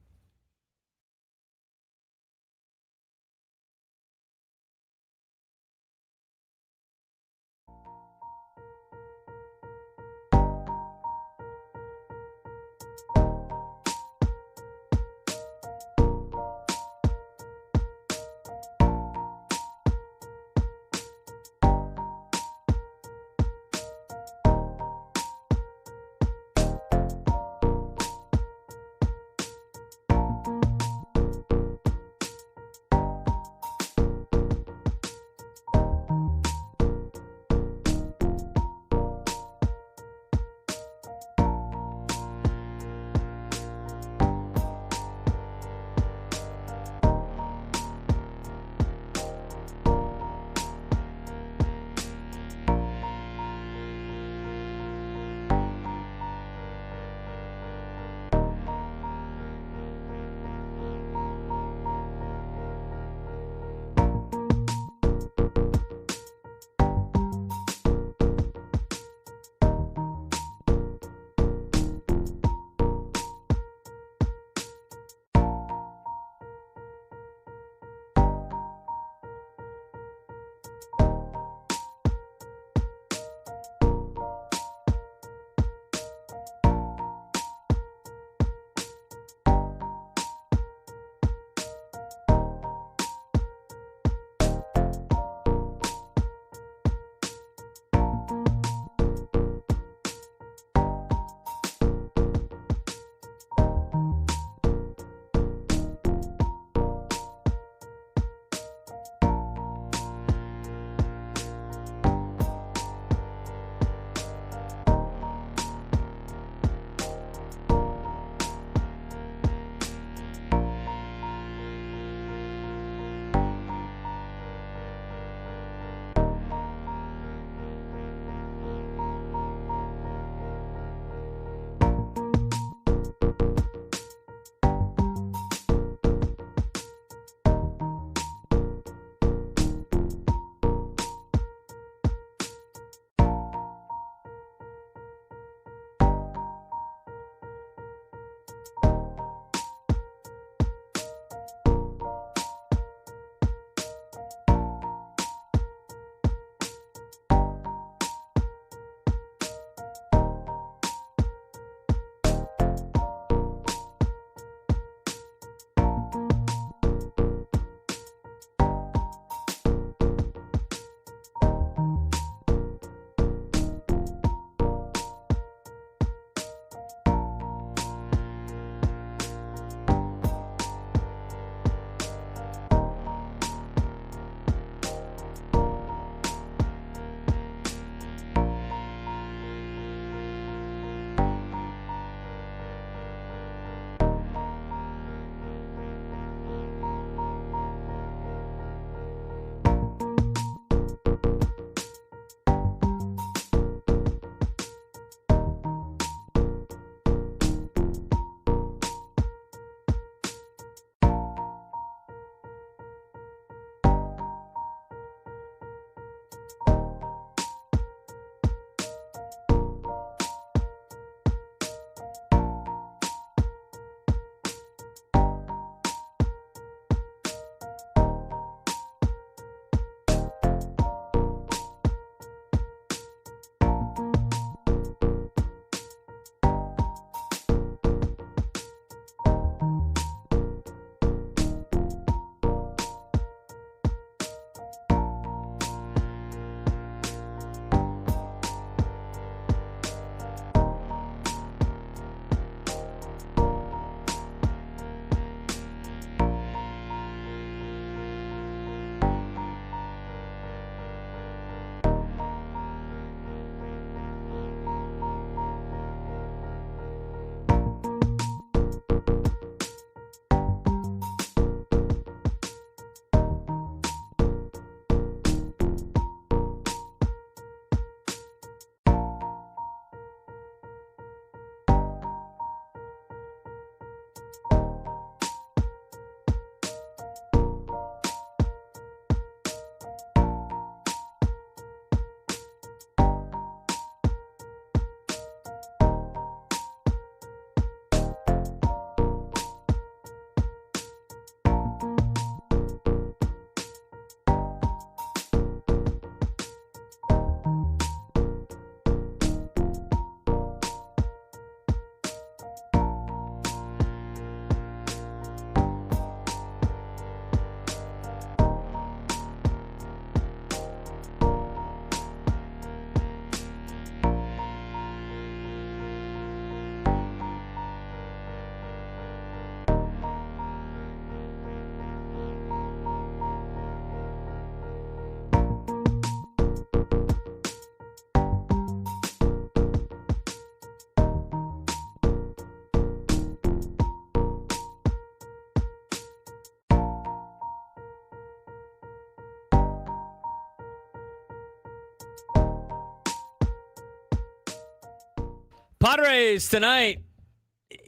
Padres tonight.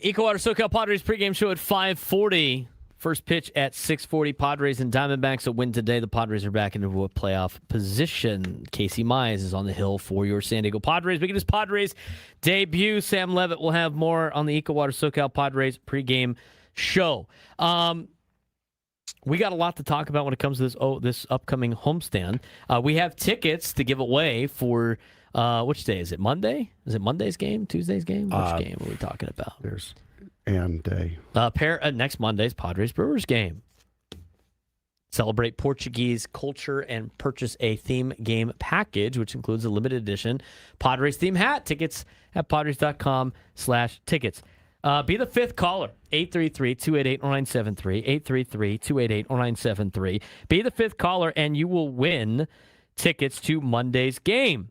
Ecowater SoCal Padres pregame show at 5:40. First pitch at 6:40. Padres and Diamondbacks a win today. The Padres are back into a playoff position. Casey Mize is on the hill for your San Diego Padres. Making his Padres debut. Sam Levitt will have more on the Ecowater SoCal Padres pregame show. We got a lot to talk about when it comes to this upcoming homestand. We have tickets to give away for which day is it? Monday? Is it Monday's game? Tuesday's game? Which game are we talking about? Next Monday's Padres Brewers game. Celebrate Portuguese culture and purchase a theme game package, which includes a limited edition Padres theme hat. Tickets at padres.com/tickets. Be the fifth caller, 833-288-0973, 833-288-0973. Be the fifth caller, and you will win tickets to Monday's game.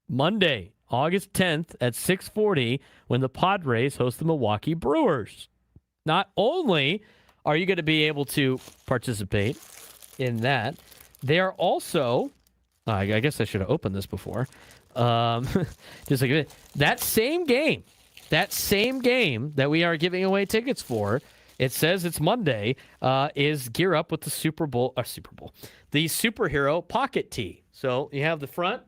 Monday, August 10th at 6:40 when the Padres host the Milwaukee Brewers. Not only are you going to be able to participate in that, they are also, I guess I should have opened this before, just like that same game that we are giving away tickets for, it says it's Monday, is Gear Up with the the Superhero Pocket Tee. So you have the front,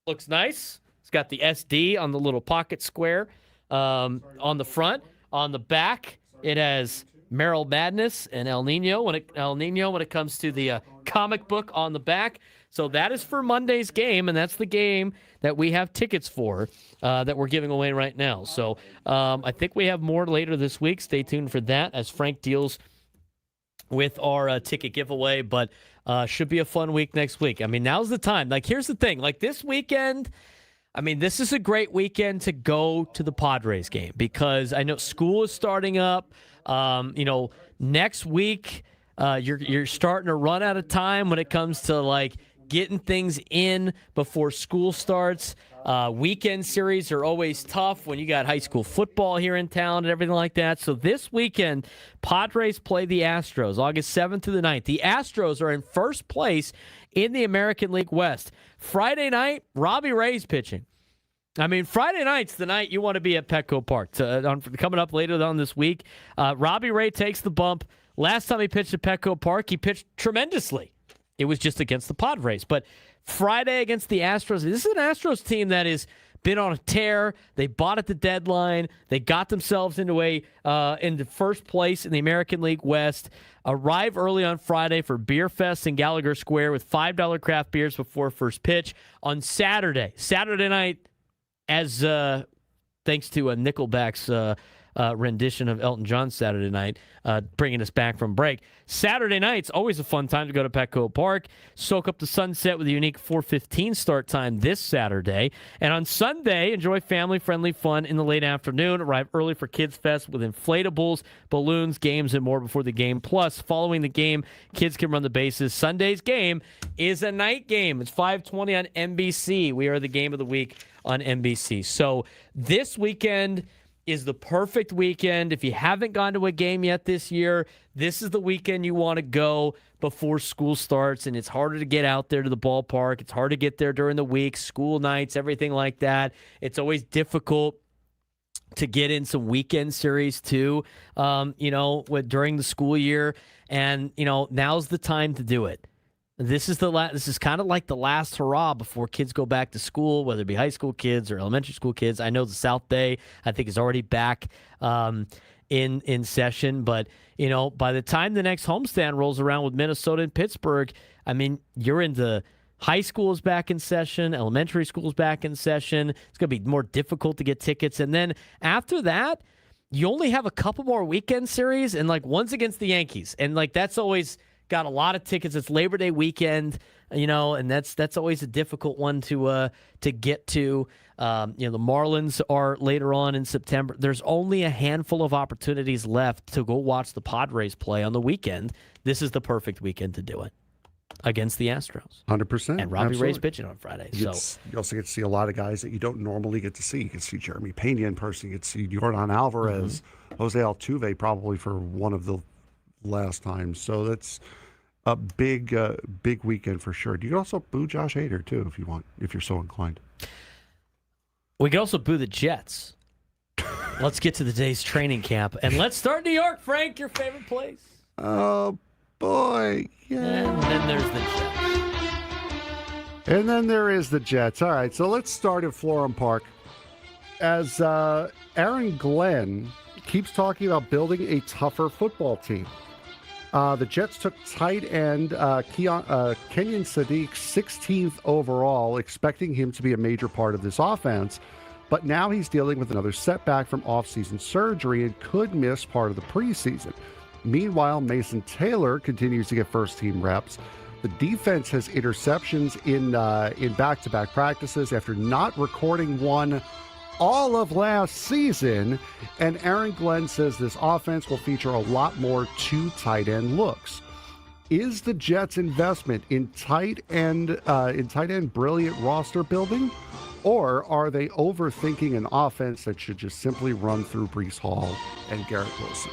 looks nice. It's got the SD on the little pocket square on the front. On the back, it has Merrill Madness and El Nino when it comes to the comic book on the back. So that is for Monday's game, and that's the game that we have tickets for that we're giving away right now. So I think we have more later this week. Stay tuned for that as Frank deals with our ticket giveaway, but should be a fun week next week. I mean, now's the time. Like, here's the thing. Like, this weekend, I mean, this is a great weekend to go to the Padres game because I know school is starting up. Next week, you're starting to run out of time when it comes to, like, getting things in before school starts. Weekend series are always tough when you got high school football here in town and everything like that. So this weekend, Padres play the Astros, August 7th to the 9th. The Astros are in first place in the American League West. Friday night, Robbie Ray's pitching. I mean, Friday night's the night you want to be at Petco Park. Coming up later on this week, Robbie Ray takes the bump. Last time he pitched at Petco Park, he pitched tremendously. It was just against the Padres. But Friday against the Astros, this is an Astros team that has been on a tear. They bought at the deadline. They got themselves into first place in the American League West. Arrive early on Friday for Beer Fest in Gallagher Square with $5 craft beers before first pitch. On Saturday night, as thanks to Nickelback's rendition of Elton John's Saturday Night, bringing us back from break. Saturday night's always a fun time to go to Petco Park, soak up the sunset with a unique 4:15 start time this Saturday. And on Sunday, enjoy family-friendly fun in the late afternoon. Arrive early for Kids Fest with inflatables, balloons, games, and more before the game. Plus, following the game, kids can run the bases. Sunday's game is a night game. It's 5:20 on NBC. We are the game of the week on NBC. So this weekend is the perfect weekend. If you haven't gone to a game yet this year, this is the weekend you want to go before school starts, and it's harder to get out there to the ballpark. It's hard to get there during the week, school nights, everything like that. It's always difficult to get in some weekend series too, during the school year, and now's the time to do it. This is kind of like the last hurrah before kids go back to school, whether it be high school kids or elementary school kids. I know the South Bay, I think, is already back in session. But, by the time the next homestand rolls around with Minnesota and Pittsburgh, I mean, you're into high school is back in session, elementary school is back in session. It's going to be more difficult to get tickets. And then after that, you only have a couple more weekend series, and, one's against the Yankees. And, that's always got a lot of tickets. It's Labor Day weekend, and that's always a difficult one to get to. The Marlins are later on in September. There's only a handful of opportunities left to go watch the Padres play on the weekend. This is the perfect weekend to do it against the Astros. 100%. And Robbie Ray's pitching on Friday. You also get to see a lot of guys that you don't normally get to see. You can see Jeremy Pena in person. You can see Yordan Alvarez, Jose Altuve probably for one of the last time. So that's a big weekend for sure. You can also boo Josh Hader too if you want, if you're so inclined. We can also boo the Jets Let's get to the day's training camp. And let's start New York, Frank, your favorite place. Oh, boy. Yeah. And then there's the Jets. And then there is the Jets. All right, so let's start at Florham Park. As Aaron Glenn keeps talking about building a tougher football team. The Jets took tight end Kenyon Sadiq 16th overall, expecting him to be a major part of this offense. But now he's dealing with another setback from offseason surgery and could miss part of the preseason. Meanwhile, Mason Taylor continues to get first-team reps. The defense has interceptions in back-to-back practices after not recording one all of last season. And Aaron Glenn says this offense will feature a lot more two tight end looks. Is the Jets' investment in tight end brilliant roster building, or are they overthinking an offense that should just simply run through Breece Hall and Garrett Wilson?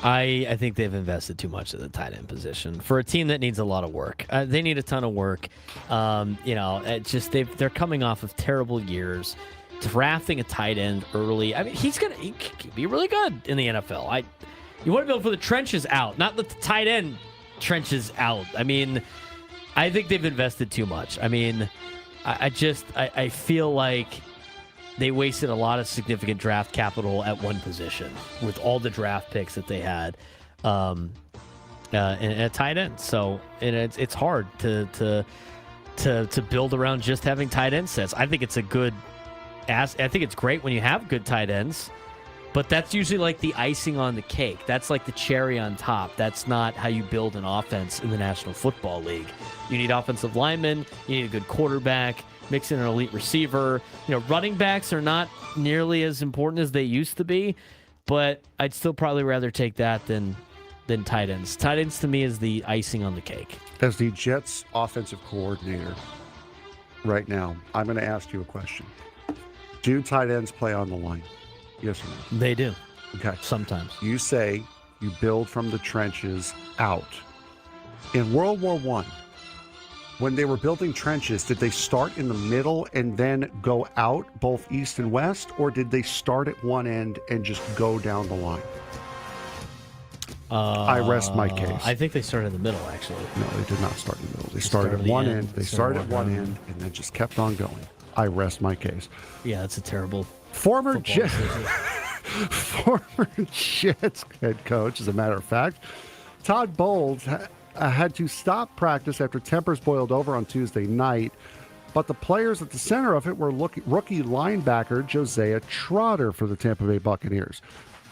I think they've invested too much in the tight end position for a team that needs a lot of work. They need a ton of work. They're coming off of terrible years. Drafting a tight end early, I mean, he could be really good in the NFL. You want to build for the trenches out, not let the tight end trenches out. I mean, I think they've invested too much. I mean, I feel like they wasted a lot of significant draft capital at one position with all the draft picks that they had, and a tight end. So it's hard to build around just having tight end sets. I think it's great when you have good tight ends, but that's usually like the icing on the cake. That's like the cherry on top. That's not how you build an offense in the National Football League. You need offensive linemen. You need a good quarterback. Mix in an elite receiver. Running backs are not nearly as important as they used to be, but I'd still probably rather take that than tight ends. Tight ends to me is the icing on the cake. As the Jets offensive coordinator right now, I'm going to ask you a question. Do tight ends play on the line? Yes or no? They do. Okay. Sometimes. You say you build from the trenches out. In World War I, when they were building trenches, did they start in the middle and then go out both east and west, or did they start at one end and just go down the line? I rest my case. I think they started in the middle, actually. No, they did not start in the middle. They started at one end. They started at one end and then just kept on going. I rest my case. Yeah, that's a terrible former Jets head coach, as a matter of fact, Todd Bowles had to stop practice after tempers boiled over on Tuesday night. But the players at the center of it were rookie linebacker Josiah Trotter for the Tampa Bay Buccaneers.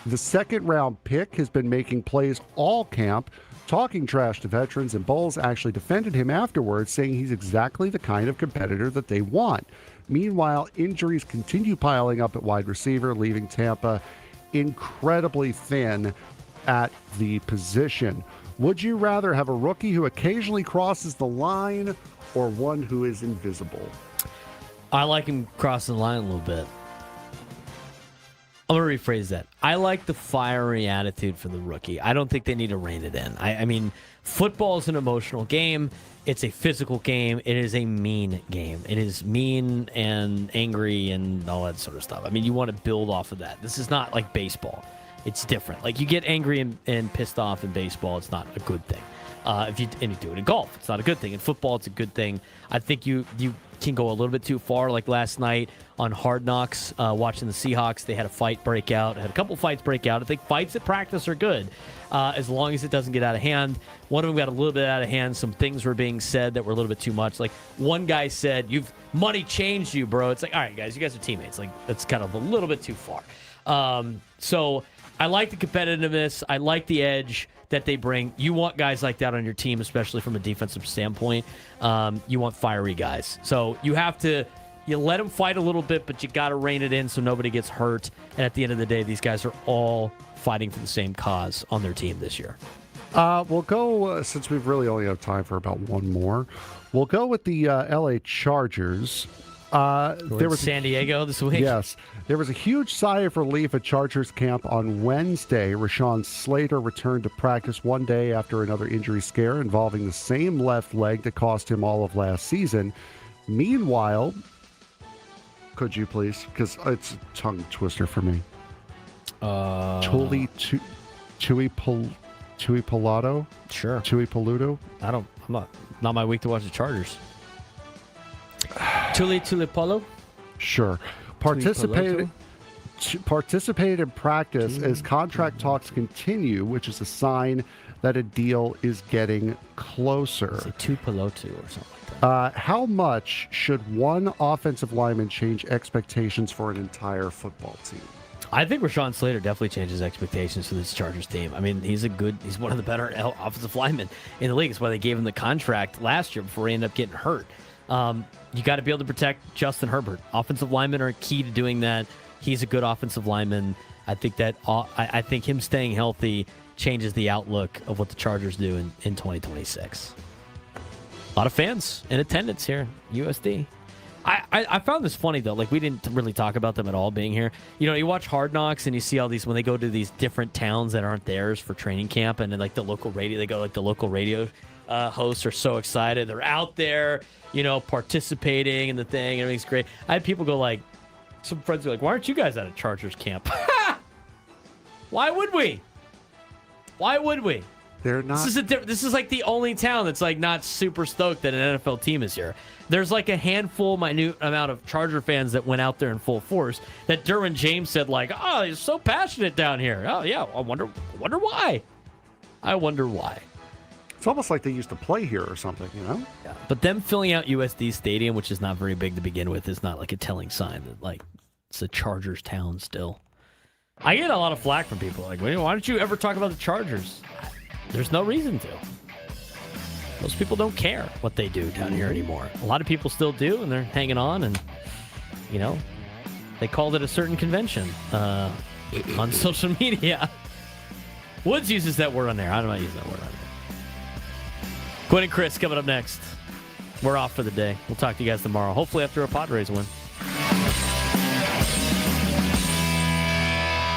The second-round pick has been making plays all camp, talking trash to veterans, and Bowles actually defended him afterwards, saying he's exactly the kind of competitor that they want. Meanwhile, injuries continue piling up at wide receiver, leaving Tampa incredibly thin at the position. Would you rather have a rookie who occasionally crosses the line or one who is invisible? I like him crossing the line a little bit. I'm going to rephrase that. I like the fiery attitude for the rookie. I don't think they need to rein it in. I mean, football is an emotional game. It's a physical game. It is a mean game. It is mean and angry and all that sort of stuff. I mean, you want to build off of that. This is not like baseball. It's different. Like, you get angry and pissed off in baseball, it's not a good thing. If you do it in golf, it's not a good thing. In football, it's a good thing. I think you can go a little bit too far. Like last night on Hard Knocks, watching the Seahawks, they had a fight break out. Had a couple fights break out. I think fights at practice are good as long as it doesn't get out of hand. One of them got a little bit out of hand. Some things were being said that were a little bit too much. Like one guy said, money changed you, bro. It's like, all right, guys, you guys are teammates. Like, that's kind of a little bit too far. So I like the competitiveness. I like the edge that they bring. You want guys like that on your team, especially from a defensive standpoint. You want fiery guys. So you let them fight a little bit, but you got to rein it in so nobody gets hurt. And at the end of the day, these guys are all fighting for the same cause on their team this year. We'll go, since we've really only have time for about one more, we'll go with the LA Chargers. There was San Diego this week. Yes. There was a huge sigh of relief at Chargers camp on Wednesday. Rashawn Slater returned to practice one day after another injury scare involving the same left leg that cost him all of last season. Meanwhile, could you please? Because it's a tongue twister for me. Chewy Pilato? Sure. Chewy Peludo? I'm not my week to watch the Chargers. Tulipolo? Sure. Participated in practice as contract talks continue, which is a sign that a deal is getting closer. Say Tupelotu or something like that. How much should one offensive lineman change expectations for an entire football team? I think Rashawn Slater definitely changes expectations for this Chargers team. I mean, he's one of the better offensive linemen in the league. That's why they gave him the contract last year before he ended up getting hurt. You got to be able to protect Justin Herbert. Offensive linemen are key to doing that. He's a good offensive lineman. I think that I think him staying healthy changes the outlook of what the Chargers do in 2026. A lot of fans in attendance here, USD. I found this funny, though. Like, we didn't really talk about them at all being here. You know, you watch Hard Knocks and you see all these, when they go to these different towns that aren't theirs for training camp, and then, like, the local radio, the local radio hosts are so excited. They're out there, you know, participating in the thing. Everything's great. I had people go, like, some friends were like, why aren't you guys at a Chargers camp? Why would we? Why would we? They're not. This is like the only town that's like not super stoked that an NFL team is here. There's like a handful, minute amount of Charger fans that went out there in full force. That Derwin James said, like, "Oh, he's so passionate down here." Oh yeah, I wonder why. I wonder why. It's almost like they used to play here or something, you know? Yeah. But them filling out USD Stadium, which is not very big to begin with, is not like a telling sign that like it's a Chargers town still. I get a lot of flack from people like, why don't you ever talk about the Chargers? There's no reason to. Most people don't care what they do down here anymore. A lot of people still do, and they're hanging on, and, you know, they called it a certain convention on social media. Woods uses that word on there. I don't use that word on there. Quinn and Chris coming up next. We're off for the day. We'll talk to you guys tomorrow, hopefully after a Padres win.